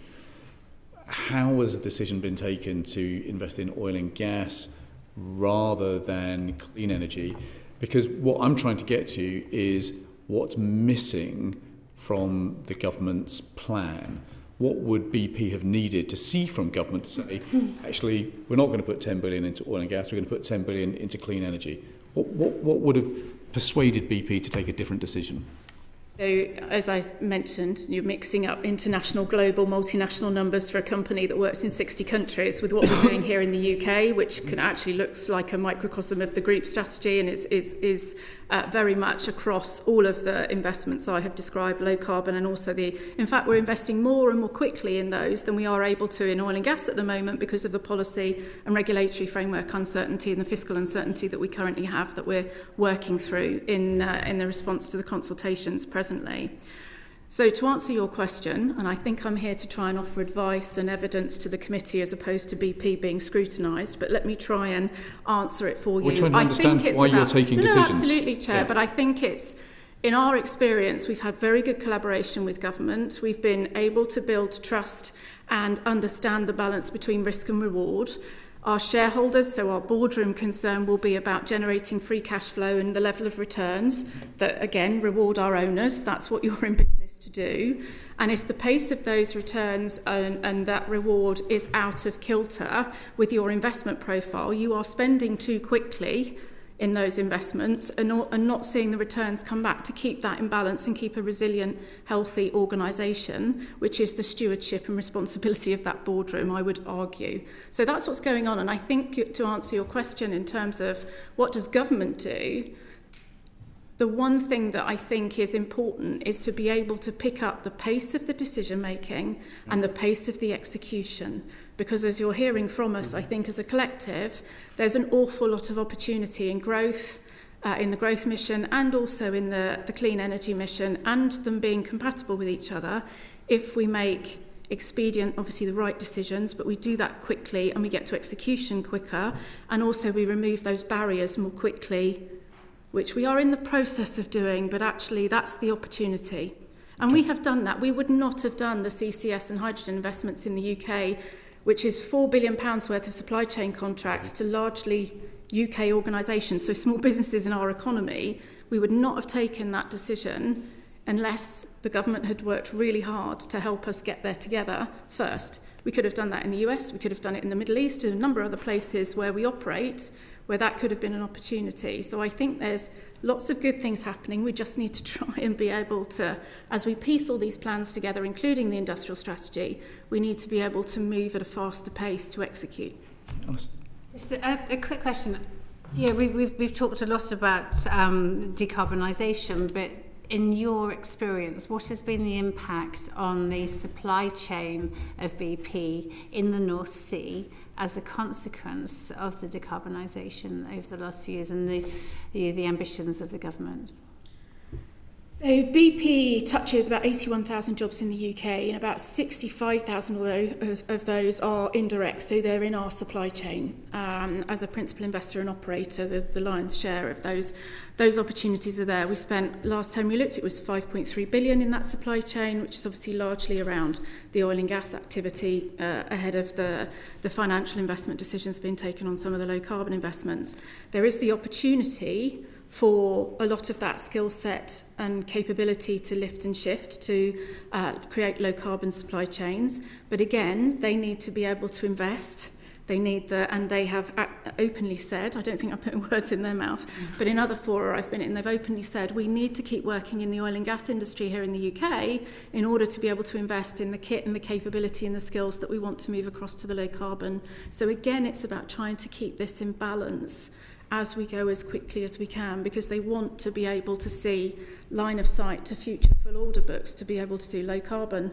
how has a decision been taken to invest in oil and gas rather than clean energy? Because what I'm trying to get to is what's missing from the government's plan. What would BP have needed to see from government to say, actually, we're not going to put 10 billion into oil and gas, we're going to put 10 billion into clean energy? What would have persuaded BP to take a different decision? So, as I mentioned, you're mixing up international, global, multinational numbers for a company that works in 60 countries with what we're doing here in the UK, which can actually looks like a microcosm of the group strategy, and is very much across all of the investments I have described, low carbon, and also in fact, we're investing more and more quickly in those than we are able to in oil and gas at the moment because of the policy and regulatory framework uncertainty and the fiscal uncertainty that we currently have that we're working through in the response to the consultations presently. So to answer your question, and I think I'm here to try and offer advice and evidence to the committee as opposed to BP being scrutinised, but let me try and answer it for you. We're trying to understand why you're taking decisions. No, absolutely, Chair, but I think it's, in our experience, we've had very good collaboration with government. We've been able to build trust and understand the balance between risk and reward. Our shareholders, so our boardroom concern will be about generating free cash flow and the level of returns that, again, reward our owners. That's what you're in business to do. And if the pace of those returns and that reward is out of kilter with your investment profile, you are spending too quickly in those investments and not seeing the returns come back to keep that in balance and keep a resilient, healthy organisation, which is the stewardship and responsibility of that boardroom, I would argue. So that's what's going on. And I think to answer your question in terms of what does government do, the one thing that I think is important is to be able to pick up the pace of the decision making and the pace of the execution. Because as you're hearing from us, I think as a collective, there's an awful lot of opportunity in growth, in the growth mission and also in the clean energy mission, and them being compatible with each other if we make expedient, obviously the right decisions, but we do that quickly and we get to execution quicker, and also we remove those barriers more quickly, which we are in the process of doing, but actually that's the opportunity. And we have done that. We would not have done the CCS and hydrogen investments in the UK, which is £4 billion worth of supply chain contracts to largely UK organisations, so small businesses in our economy. We would not have taken that decision unless the government had worked really hard to help us get there together first. We could have done that in the US, we could have done it in the Middle East, and a number of other places where we operate, where that could have been an opportunity. So I think there's lots of good things happening. We just need to try and be able to, as we piece all these plans together, including the industrial strategy, we need to be able to move at a faster pace to execute. Just a quick question. Yeah, we've talked a lot about decarbonisation, but in your experience, what has been the impact on the supply chain of BP in the North Sea as a consequence of the decarbonisation over the last few years and the ambitions of the government? So BP touches about 81,000 jobs in the UK, and about 65,000 of those are indirect, so they're in our supply chain. As a principal investor and operator, the lion's share of those opportunities are there. We spent, last time we looked, it was 5.3 billion in that supply chain, which is obviously largely around the oil and gas activity ahead of the financial investment decisions being taken on some of the low carbon investments. There is the opportunity for a lot of that skill set and capability to lift and shift to create low carbon supply chains. But again, they need to be able to invest. They need and they have openly said, I don't think I'm putting words in their mouth, but in other fora I've been in, they've openly said we need to keep working in the oil and gas industry here in the UK in order to be able to invest in the kit and the capability and the skills that we want to move across to the low carbon. So again, it's about trying to keep this in balance as we go as quickly as we can, because they want to be able to see line of sight to future full order books to be able to do low carbon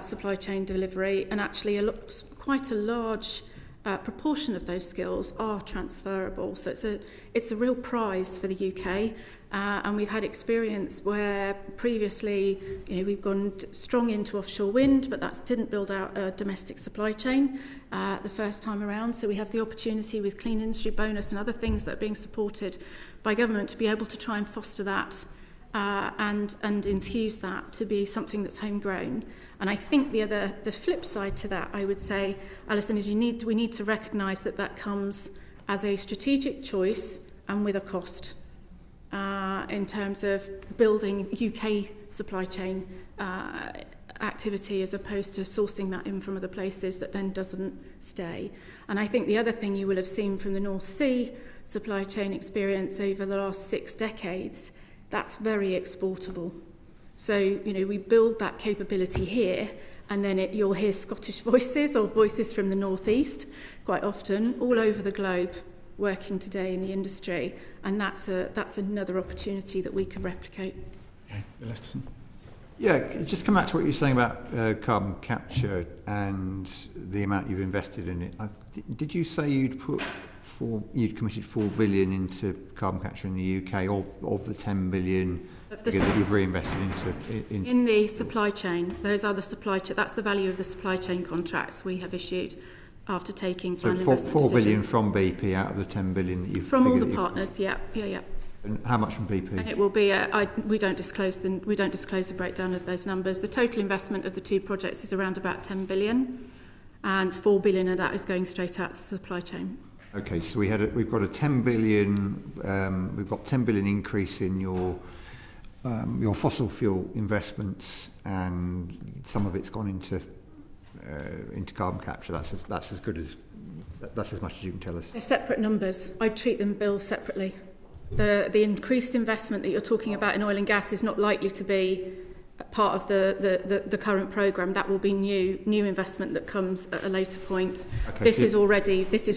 supply chain delivery, and actually quite a large proportion of those skills are transferable. So it's a real prize for the UK. And we've had experience where previously, we've gone strong into offshore wind, but that didn't build out a domestic supply chain the first time around. So we have the opportunity with Clean Industry Bonus and other things that are being supported by government to be able to try and foster that and infuse that to be something that's homegrown. And I think the flip side to that, I would say, Alison, is we need to recognise that comes as a strategic choice and with a cost. In terms of building UK supply chain activity as opposed to sourcing that in from other places that then doesn't stay. And I think the other thing you will have seen from the North Sea supply chain experience over the last 6 decades, that's very exportable. So, we build that capability here, and then you'll hear Scottish voices or voices from the North East quite often all over the globe working today in the industry, and that's another opportunity that we can replicate. Okay, Alistair. Yeah, just come back to what you were saying about carbon capture and the amount you've invested in it. Did you say you'd committed 4 billion into carbon capture in the UK of the 10 billion that you've reinvested into in the supply chain? Those are the supply chain. That's the value of the supply chain contracts we have issued after taking final investment 4 billion from BP out of the 10 billion that you've from all the partners. Yeah. And how much from BP? And it will be. We don't disclose the breakdown of those numbers. The total investment of the 2 projects is around about 10 billion, and 4 billion of that is going straight out to supply chain. Okay, so we've got a 10 billion. We've got 10 billion increase in your fossil fuel investments, and some of it's gone into carbon capture. That's as good as that's as much as you can tell us. They're separate numbers. I treat them bills separately. The increased investment that you're talking about in oil and gas is not likely to be part of the current programme. That will be new investment that comes at a later point. Okay, this is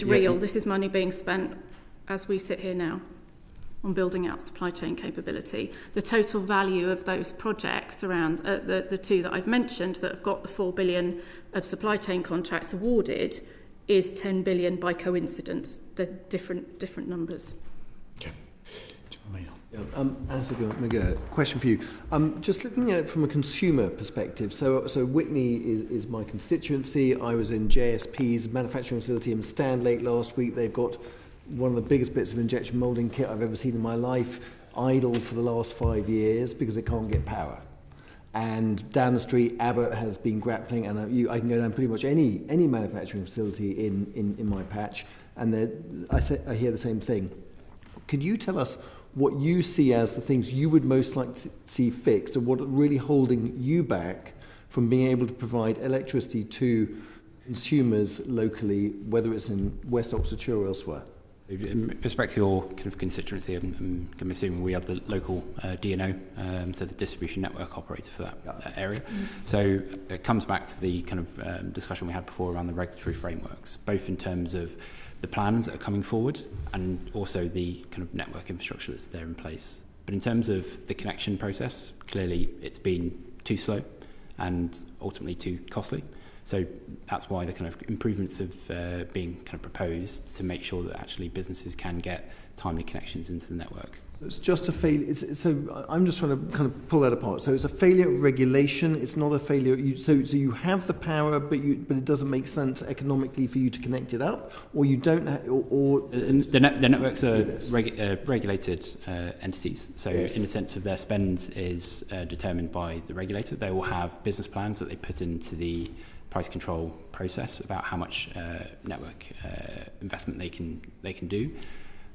real. This is money being spent as we sit here now on building out supply chain capability. The total value of those projects around the 2 that I've mentioned that have got the 4 billion of supply chain contracts awarded is 10 billion by coincidence. They're different numbers. Okay. Alistair, McGirr, question for you. Just looking at it from a consumer perspective, so Whitney is my constituency. I was in JSP's manufacturing facility in Stanlake last week. They've got one of the biggest bits of injection moulding kit I've ever seen in my life, idle for the last 5 years because it can't get power. And down the street, Abbott has been grappling, and I can go down pretty much any manufacturing facility in my patch, and I hear the same thing. Could you tell us what you see as the things you would most like to see fixed, and what are really holding you back from being able to provide electricity to consumers locally, whether it's in West Oxfordshire or elsewhere? In respect to your kind of constituency, I'm assuming we have the local DNO, so the distribution network operator for that area. So it comes back to the kind of discussion we had before around the regulatory frameworks, both in terms of the plans that are coming forward and also the kind of network infrastructure that's there in place. But in terms of the connection process, clearly it's been too slow and ultimately too costly. So that's why the kind of improvements have been kind of proposed to make sure that actually businesses can get timely connections into the network. It's just a failure. So I'm just trying to kind of pull that apart. So it's a failure of regulation. It's not a failure. So you have the power, but it doesn't make sense economically for you to connect it up, or you don't. The networks are regulated entities. So in the sense of their spend is determined by the regulator. They will have business plans that they put into the price control process about how much network investment they can do.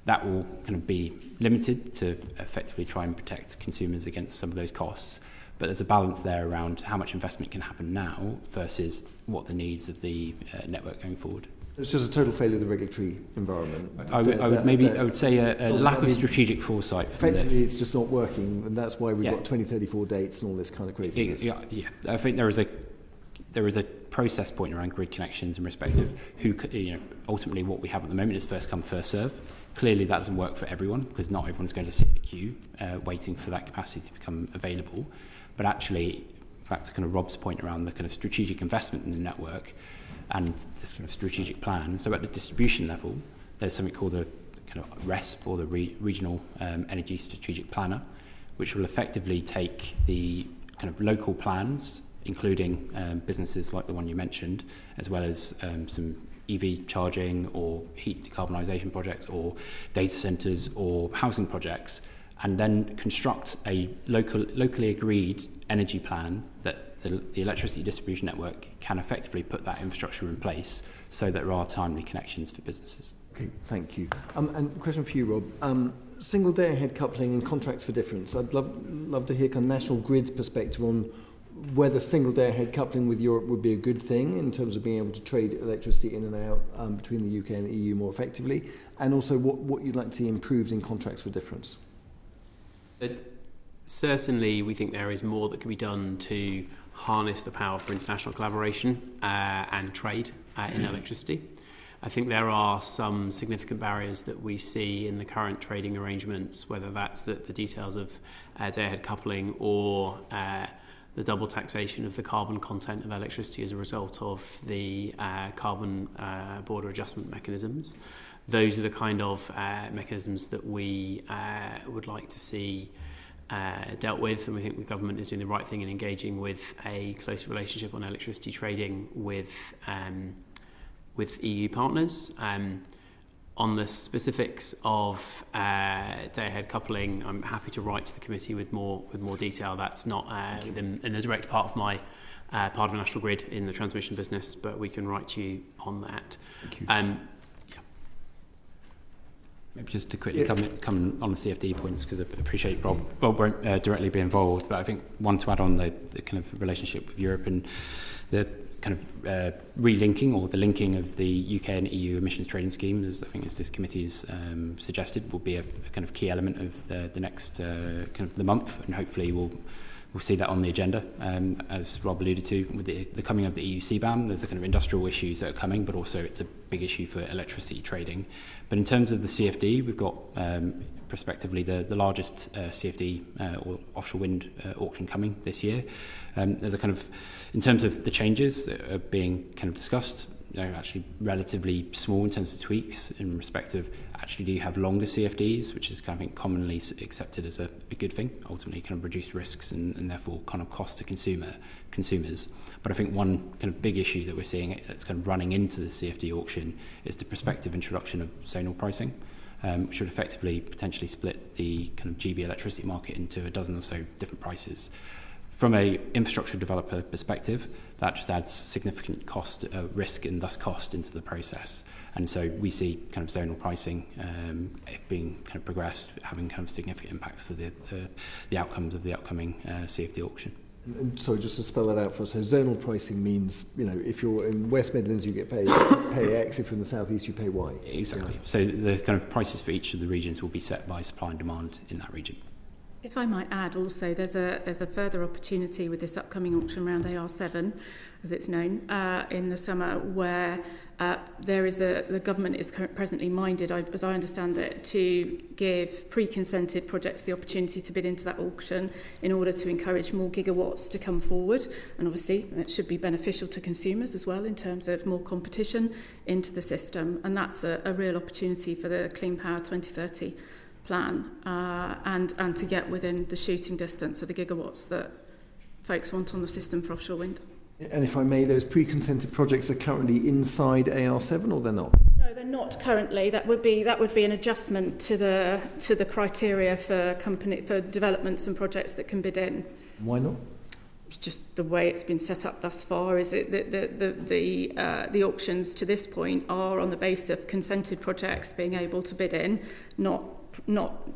That will kind of be limited to effectively try and protect consumers against some of those costs. But there's a balance there around how much investment can happen now versus what the needs of the network going forward. It's just a total failure of the regulatory environment. I would say a lack of strategic foresight. Effectively, it's just not working, and that's why we've got 2034 dates and all this kind of craziness. Yeah. I think there is a process point around grid connections in respect of who, ultimately what we have at the moment is first come, first serve. Clearly that doesn't work for everyone because not everyone's going to sit in a queue waiting for that capacity to become available. But actually, back to kind of Rob's point around the kind of strategic investment in the network, and this kind of strategic plan. So at the distribution level, there's something called the kind of RESP, or the Regional Energy Strategic Planner, which will effectively take the kind of local plans, including businesses like the one you mentioned, as well as some EV charging or heat decarbonisation projects or data centres or housing projects, and then construct a locally agreed energy plan that the electricity distribution network can effectively put that infrastructure in place so that there are timely connections for businesses. Okay, thank you. And a question for you, Rob. Single day-ahead coupling and contracts for difference. I'd love to hear kind of National Grid's perspective on whether single day-ahead coupling with Europe would be a good thing in terms of being able to trade electricity in and out between the UK and the EU more effectively, and also what you'd like to see improved in contracts for difference. Certainly, we think there is more that can be done to harness the power for international collaboration and trade in electricity. I think there are some significant barriers that we see in the current trading arrangements, whether that's the details of day-ahead coupling or the double taxation of the carbon content of electricity as a result of the carbon border adjustment mechanisms. Those are the kind of mechanisms that we would like to see dealt with, and we think the government is doing the right thing in engaging with a close relationship on electricity trading with EU partners. On the specifics of day-ahead coupling, I'm happy to write to the committee with more detail. That's not in the direct part of my part of National Grid in the transmission business, but we can write to you on that. Thank you. Maybe just to quickly come on the CFD points, because I appreciate Rob won't directly be involved, but I think one to add on the kind of relationship with Europe and the kind of relinking or the linking of the UK and EU emissions trading scheme, as I think as this committee has suggested, will be a kind of key element of the next kind of the month, and hopefully we'll see that on the agenda. As Rob alluded to, with the coming of the EU CBAM, there's a kind of industrial issues that are coming, but also it's a big issue for electricity trading. But in terms of the CFD, we've got prospectively the largest CFD or offshore wind auction coming this year. There's a kind of, in terms of the changes that are being kind of discussed, they're actually relatively small in terms of tweaks in respect of actually do you have longer CFDs, which is kind of commonly accepted as a good thing, ultimately kind of reduce risks and therefore kind of cost to consumers. But I think one kind of big issue that we're seeing that's kind of running into the CFD auction is the prospective introduction of zonal pricing, which would effectively potentially split the kind of GB electricity market into a dozen or so different prices. From a infrastructure developer perspective, that just adds significant cost, risk and thus cost into the process. And so we see kind of zonal pricing being kind of progressed, having kind of significant impacts for the outcomes of the upcoming CFD auction. And sorry, just to spell that out for us. So zonal pricing means, if you're in West Midlands, you get pay X. If you're in the South East, you pay Y. Exactly. So the kind of prices for each of the regions will be set by supply and demand in that region. If I might add also, there's a further opportunity with this upcoming auction round AR7, as it's known, in the summer, where the government is presently minded, as I understand it, to give pre-consented projects the opportunity to bid into that auction in order to encourage more gigawatts to come forward. And obviously, it should be beneficial to consumers as well in terms of more competition into the system. And that's a real opportunity for the Clean Power 2030 plan and to get within the shooting distance of the gigawatts that folks want on the system for offshore wind. And if I may, those pre-consented projects are currently inside AR7, or they're not? No, they're not currently. That would be an adjustment to the criteria for developments and projects that can bid in. Why not? It's just the way it's been set up thus far. Is it the auctions to this point are on the basis of consented projects being able to bid in, not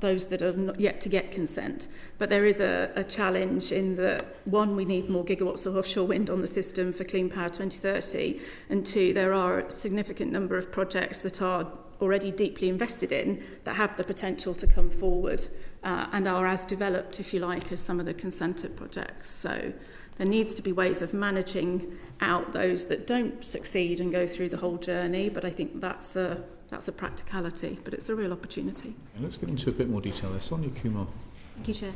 those that are not yet to get consent. But there is a challenge in that, one, we need more gigawatts of offshore wind on the system for Clean Power 2030, and two, there are a significant number of projects that are already deeply invested in that have the potential to come forward and are as developed, if you like, as some of the consented projects. So there needs to be ways of managing out those that don't succeed and go through the whole journey, but I think that's a practicality, but it's a real opportunity. Let's get into a bit more detail there. Sonia Kumar. Thank you, Chair.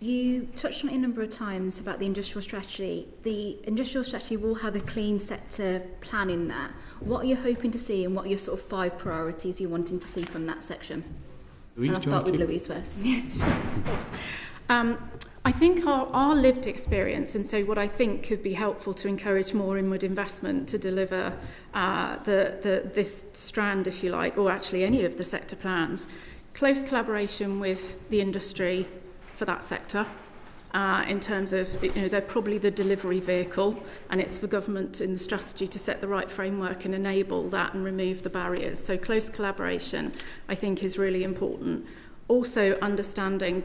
You touched on it a number of times about the industrial strategy. The industrial strategy will have a clean sector plan in that. What are you hoping to see, and what are your sort of 5 priorities you're wanting to see from that section? Louise, and I'll start with Louise first. Yes, of course. I think our lived experience, and so what I think could be helpful to encourage more inward investment to deliver this strand, if you like, or actually any of the sector plans, close collaboration with the industry for that sector. In terms of, they're probably the delivery vehicle, and it's for government in the strategy to set the right framework and enable that and remove the barriers. So close collaboration, I think, is really important. Also understanding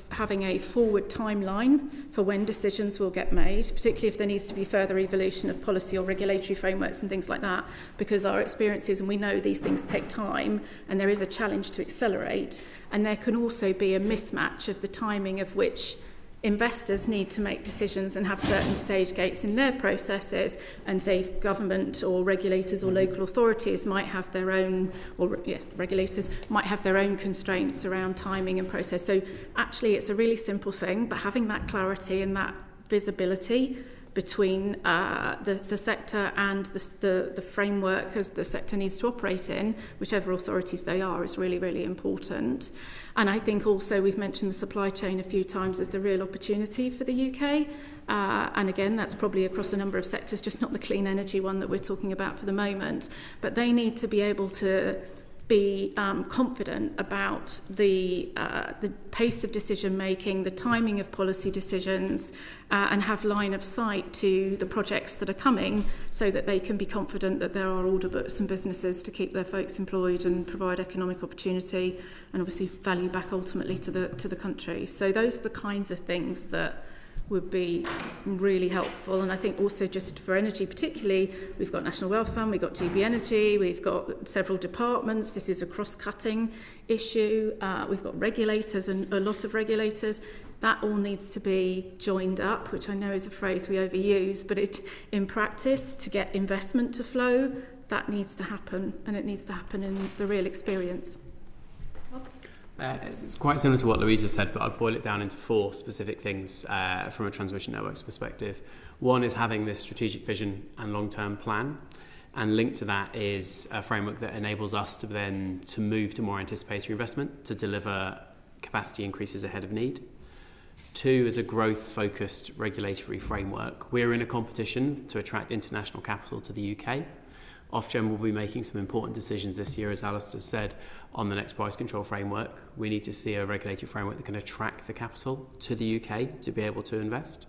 having a forward timeline for when decisions will get made, particularly if there needs to be further evolution of policy or regulatory frameworks and things like that, because our experiences, and we know these things take time, and there is a challenge to accelerate, and there can also be a mismatch of the timing of which investors need to make decisions and have certain stage gates in their processes, and say government or regulators or local authorities might have their own, regulators might have their own constraints around timing and process. So actually it's a really simple thing, but having that clarity and that visibility between the sector and the framework as the sector needs to operate in, whichever authorities they are, is really, really important. And I think also we've mentioned the supply chain a few times as the real opportunity for the UK. And again, that's probably across a number of sectors, just not the clean energy one that we're talking about for the moment. But they need to be able to be confident about the pace of decision making, the timing of policy decisions, and have line of sight to the projects that are coming, so that they can be confident that there are order books and businesses to keep their folks employed and provide economic opportunity, and obviously value back ultimately to the country. So those are the kinds of things that would be really helpful. And I think also just for energy particularly, we've got National Wealth Fund, we've got GB Energy, we've got several departments. This is a cross-cutting issue. We've got regulators, and a lot of regulators. That all needs to be joined up, which I know is a phrase we overuse, but in practice, to get investment to flow, that needs to happen, and it needs to happen in the real experience. It's quite similar to what Louise has said, but I'd boil it down into 4 specific things from a transmission networks perspective. One is having this strategic vision and long-term plan, and linked to that is a framework that enables us to move to more anticipatory investment to deliver capacity increases ahead of need. 2 is a growth-focused regulatory framework. We're in a competition to attract international capital to the UK. Ofgem will be making some important decisions this year, as Alistair said, on the next price control framework. We need to see a regulatory framework that can attract the capital to the UK to be able to invest.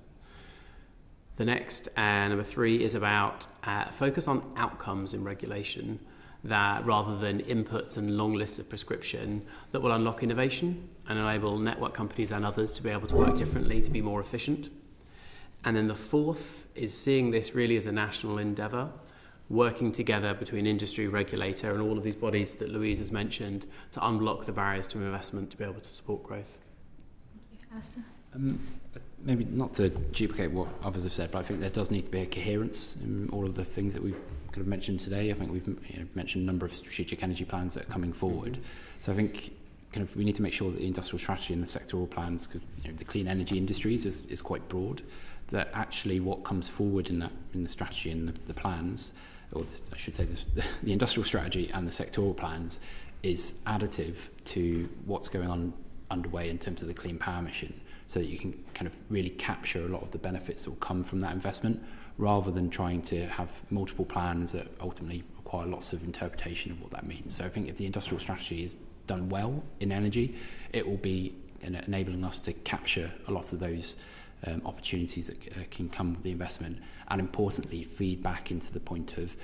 The next, number 3, is about focus on outcomes in regulation, that rather than inputs and long lists of prescription, that will unlock innovation and enable network companies and others to be able to work differently, to be more efficient. And then the 4th is seeing this really as a national endeavour, working together between industry, regulator, and all of these bodies that Louise has mentioned to unblock the barriers to investment to be able to support growth. Alistair? Maybe not to duplicate what others have said, but I think there does need to be a coherence in all of the things that we've kind of mentioned today. I think we've mentioned a number of strategic energy plans that are coming forward. So I think kind of we need to make sure that the industrial strategy and the sectoral plans, because the clean energy industries is quite broad, that actually what comes forward in the strategy and the plans, or I should say the industrial strategy and the sectoral plans, is additive to what's going on underway in terms of the clean power mission, so that you can kind of really capture a lot of the benefits that will come from that investment, rather than trying to have multiple plans that ultimately require lots of interpretation of what that means. So I think if the industrial strategy is done well in energy, it will be enabling us to capture a lot of those opportunities that can come with the investment, and importantly feed back into the point of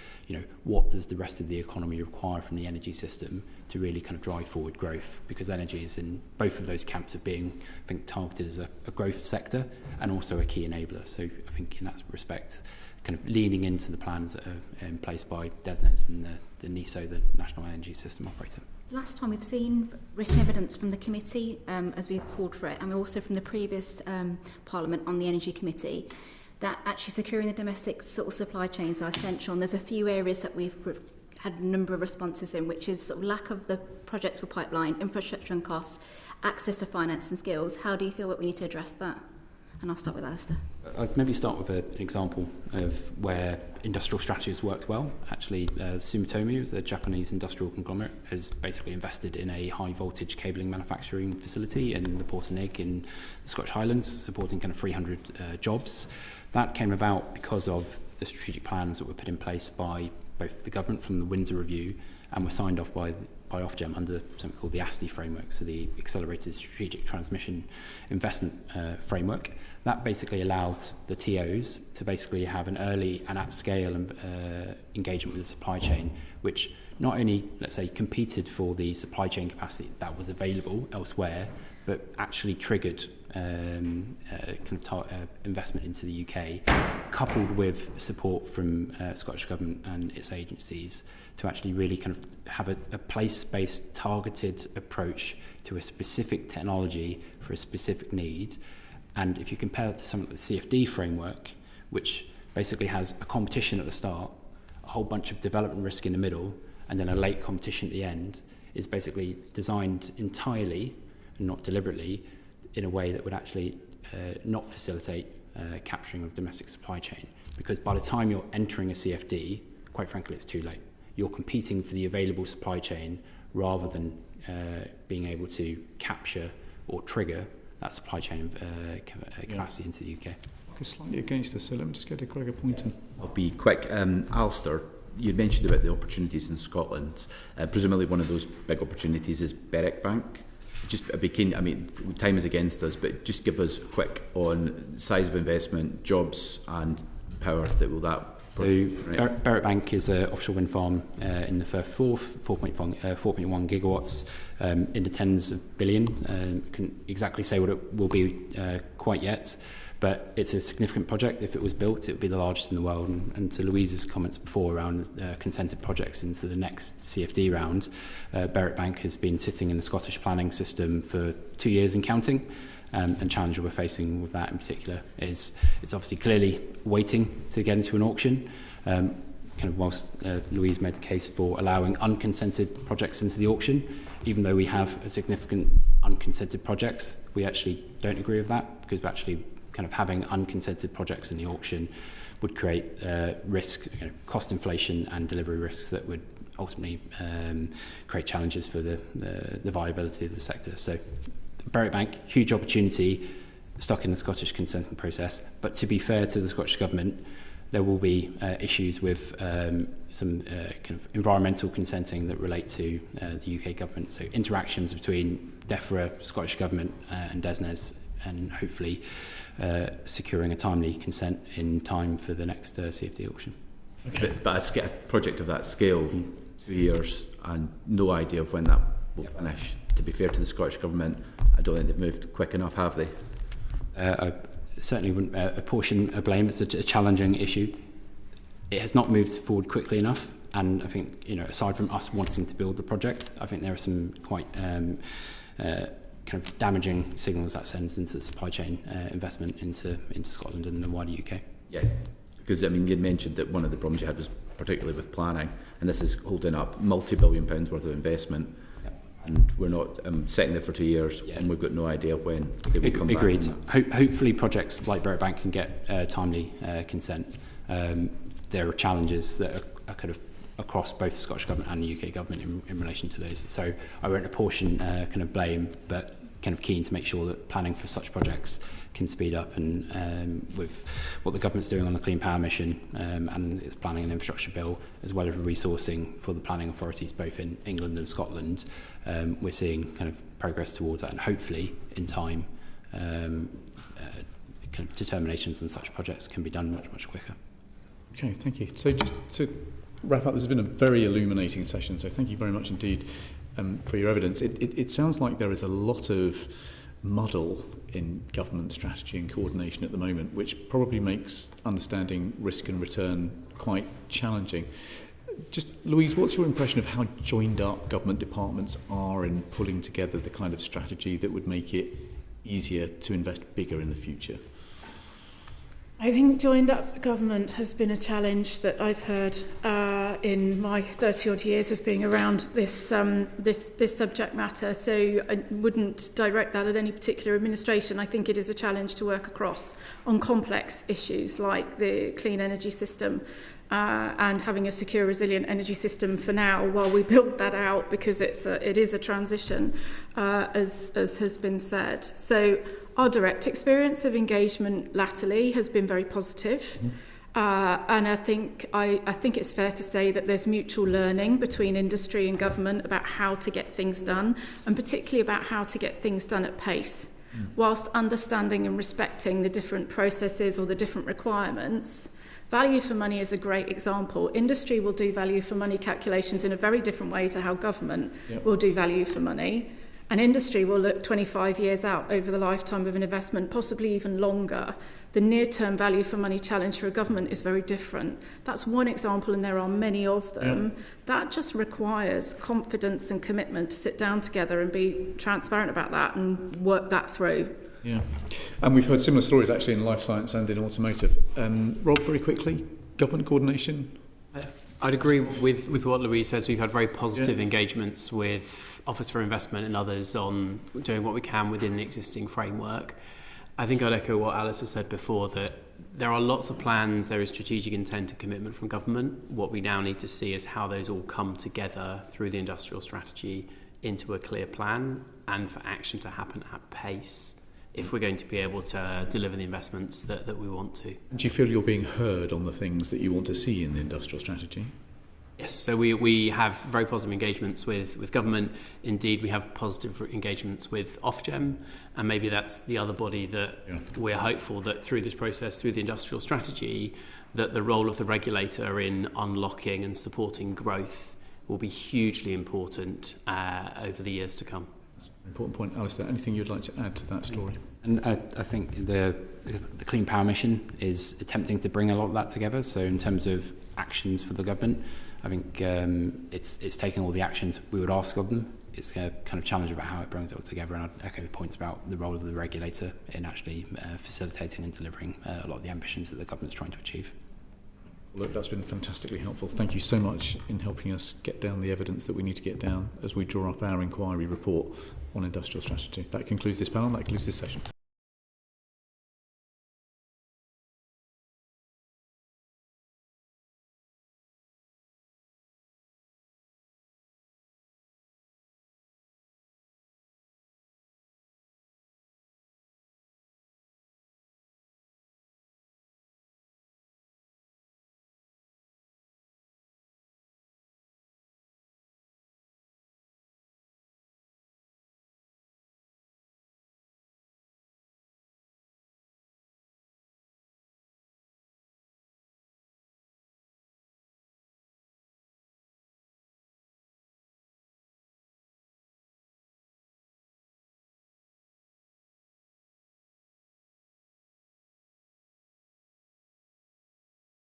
what does the rest of the economy require from the energy system to really kind of drive forward growth, because energy is in both of those camps of being, I think, targeted as a growth sector and also a key enabler. So I think in that respect, kind of leaning into the plans that are in place by DESNZ and the NISO, the National Energy System Operator. Last time we've seen written evidence from the committee as we've called for it, and also from the previous Parliament on the Energy Committee, that actually securing the domestic sort of supply chains are essential. And there's a few areas that we've had a number of responses in, which is sort of lack of the projects for pipeline, infrastructure and costs, access to finance and skills. How do you feel that we need to address that? And I'll start with Alistair. I'd maybe start with an example of where industrial strategy has worked well. Actually, Sumitomo, the Japanese industrial conglomerate, has basically invested in a high voltage cabling manufacturing facility in the Port of Nig in the Scottish Highlands, supporting kind of 300 jobs. That came about because of the strategic plans that were put in place by both the government from the Windsor Review and were signed off by Ofgem under something called the ASTI framework, so the Accelerated Strategic Transmission Investment Framework. That basically allowed the TOs to basically have an early and at scale engagement with the supply chain, which not only, let's say, competed for the supply chain capacity that was available elsewhere, but actually triggered investment into the UK, coupled with support from Scottish Government and its agencies to actually really kind of have a place-based targeted approach to a specific technology for a specific need. And if you compare it to something like the CFD framework, which basically has a competition at the start, a whole bunch of development risk in the middle, and then a late competition at the end, is basically designed entirely, and not deliberately, in a way that would actually not facilitate capturing of domestic supply chain. Because by the time you're entering a CFD, quite frankly, it's too late. You're competing for the available supply chain rather than being able to capture or trigger that supply chain capacity into the UK. It's slightly against us, so let me just get a Gregor point in. I'll be quick. Alistair, you mentioned about the opportunities in Scotland. Presumably one of those big opportunities is Berwick Bank. Just I mean, time is against us, but just give us quick on size of investment, jobs and power that will that. So Berwick Bank is an offshore wind farm in the Firth Forth, 4.1 gigawatts, in the tens of billion. Couldn't exactly say what it will be quite yet, but it's a significant project. If it was built, it would be the largest in the world. And to Louise's comments before around consented projects into the next CFD round, Berwick Bank has been sitting in the Scottish planning system for 2 years and counting. And challenge we're facing with that in particular is it's obviously clearly waiting to get into an auction. Kind of whilst Louise made the case for allowing unconsented projects into the auction, even though we have a significant unconsented projects, we actually don't agree with that, because we're actually kind of having unconsented projects in the auction would create risk, cost inflation and delivery risks that would ultimately create challenges for the viability of the sector. So Berwick Bank, huge opportunity, stuck in the Scottish consenting process. But to be fair to the Scottish Government, there will be issues with some kind of environmental consenting that relate to the UK Government. So interactions between DEFRA, Scottish Government and DESNZ, and hopefully securing a timely consent in time for the next CFD auction. Okay. But a project of that scale, 2 years, and no idea of when that will finish. To be fair to the Scottish Government, I don't think they've moved quick enough, have they? I certainly wouldn't apportion a blame. It's a challenging issue. It has not moved forward quickly enough, and I think, aside from us wanting to build the project, I think there are some quite kind of damaging signals that sends into the supply chain investment into Scotland and the wider UK. Yeah, because you mentioned that one of the problems you had was particularly with planning, and this is holding up multi-billion pounds worth of investment. And we're not sitting there for 2 years, and we've got no idea when it will come back. Agreed. Hopefully projects like Berwick Bank can get timely consent. There are challenges that are kind of across both the Scottish Government and the UK Government in relation to those. So I won't apportion kind of blame, but kind of keen to make sure that planning for such projects can speed up, and with what the government's doing on the Clean Power Mission and its planning and infrastructure bill, as well as resourcing for the planning authorities both in England and Scotland, we're seeing kind of progress towards that, and hopefully in time kind of determinations on such projects can be done much quicker. Okay, thank you. So just to wrap up, this has been a very illuminating session, so thank you very much indeed for your evidence. It sounds like there is a lot of muddle in government strategy and coordination at the moment, which probably makes understanding risk and return quite challenging. Just, Louise, what's your impression of how joined up government departments are in pulling together the kind of strategy that would make it easier to invest bigger in the future? I think joined up government has been a challenge that I've heard in my 30-odd years of being around this subject matter. So I wouldn't direct that at any particular administration. I think it is a challenge to work across on complex issues like the clean energy system and having a secure, resilient energy system for now while we build that out, because it is a transition, as has been said. So our direct experience of engagement latterly has been very positive. And I think it's fair to say that there's mutual learning between industry and government about how to get things done, and particularly about how to get things done at pace, whilst understanding and respecting the different processes or the different requirements. Value for money is a great example. Industry will do value for money calculations in a very different way to how government will do value for money. And industry will look 25 years out over the lifetime of an investment, possibly even longer. The near-term value for money challenge for a government is very different. That's one example, and there are many of them. That just requires confidence and commitment to sit down together and be transparent about that and work that through. Yeah, and we've heard similar stories actually in life science and in automotive. Rob, very quickly, government coordination? I'd agree with what Louise says. We've had very positive engagements with Office for Investment and others on doing what we can within the existing framework. I think I'd echo what Alistair said before, that there are lots of plans, there is strategic intent and commitment from government. What we now need to see is how those all come together through the industrial strategy into a clear plan, and for action to happen at pace if we're going to be able to deliver the investments that we want to. Do you feel you're being heard on the things that you want to see in the industrial strategy? Yes, so we have very positive engagements with government. Indeed, we have positive engagements with Ofgem, and maybe that's the other body that we're hopeful that through this process, through the industrial strategy, that the role of the regulator in unlocking and supporting growth will be hugely important over the years to come. Important point. Alistair, anything you'd like to add to that story? And I think the Clean Power Mission is attempting to bring a lot of that together. So in terms of actions for the government, I think it's taking all the actions we would ask of them. It's a kind of challenge about how it brings it all together, and I'd echo the points about the role of the regulator in actually facilitating and delivering a lot of the ambitions that the government's trying to achieve. Look, that's been fantastically helpful. Thank you so much in helping us get down the evidence that we need to get down as we draw up our inquiry report on industrial strategy. That concludes this panel, that concludes this session.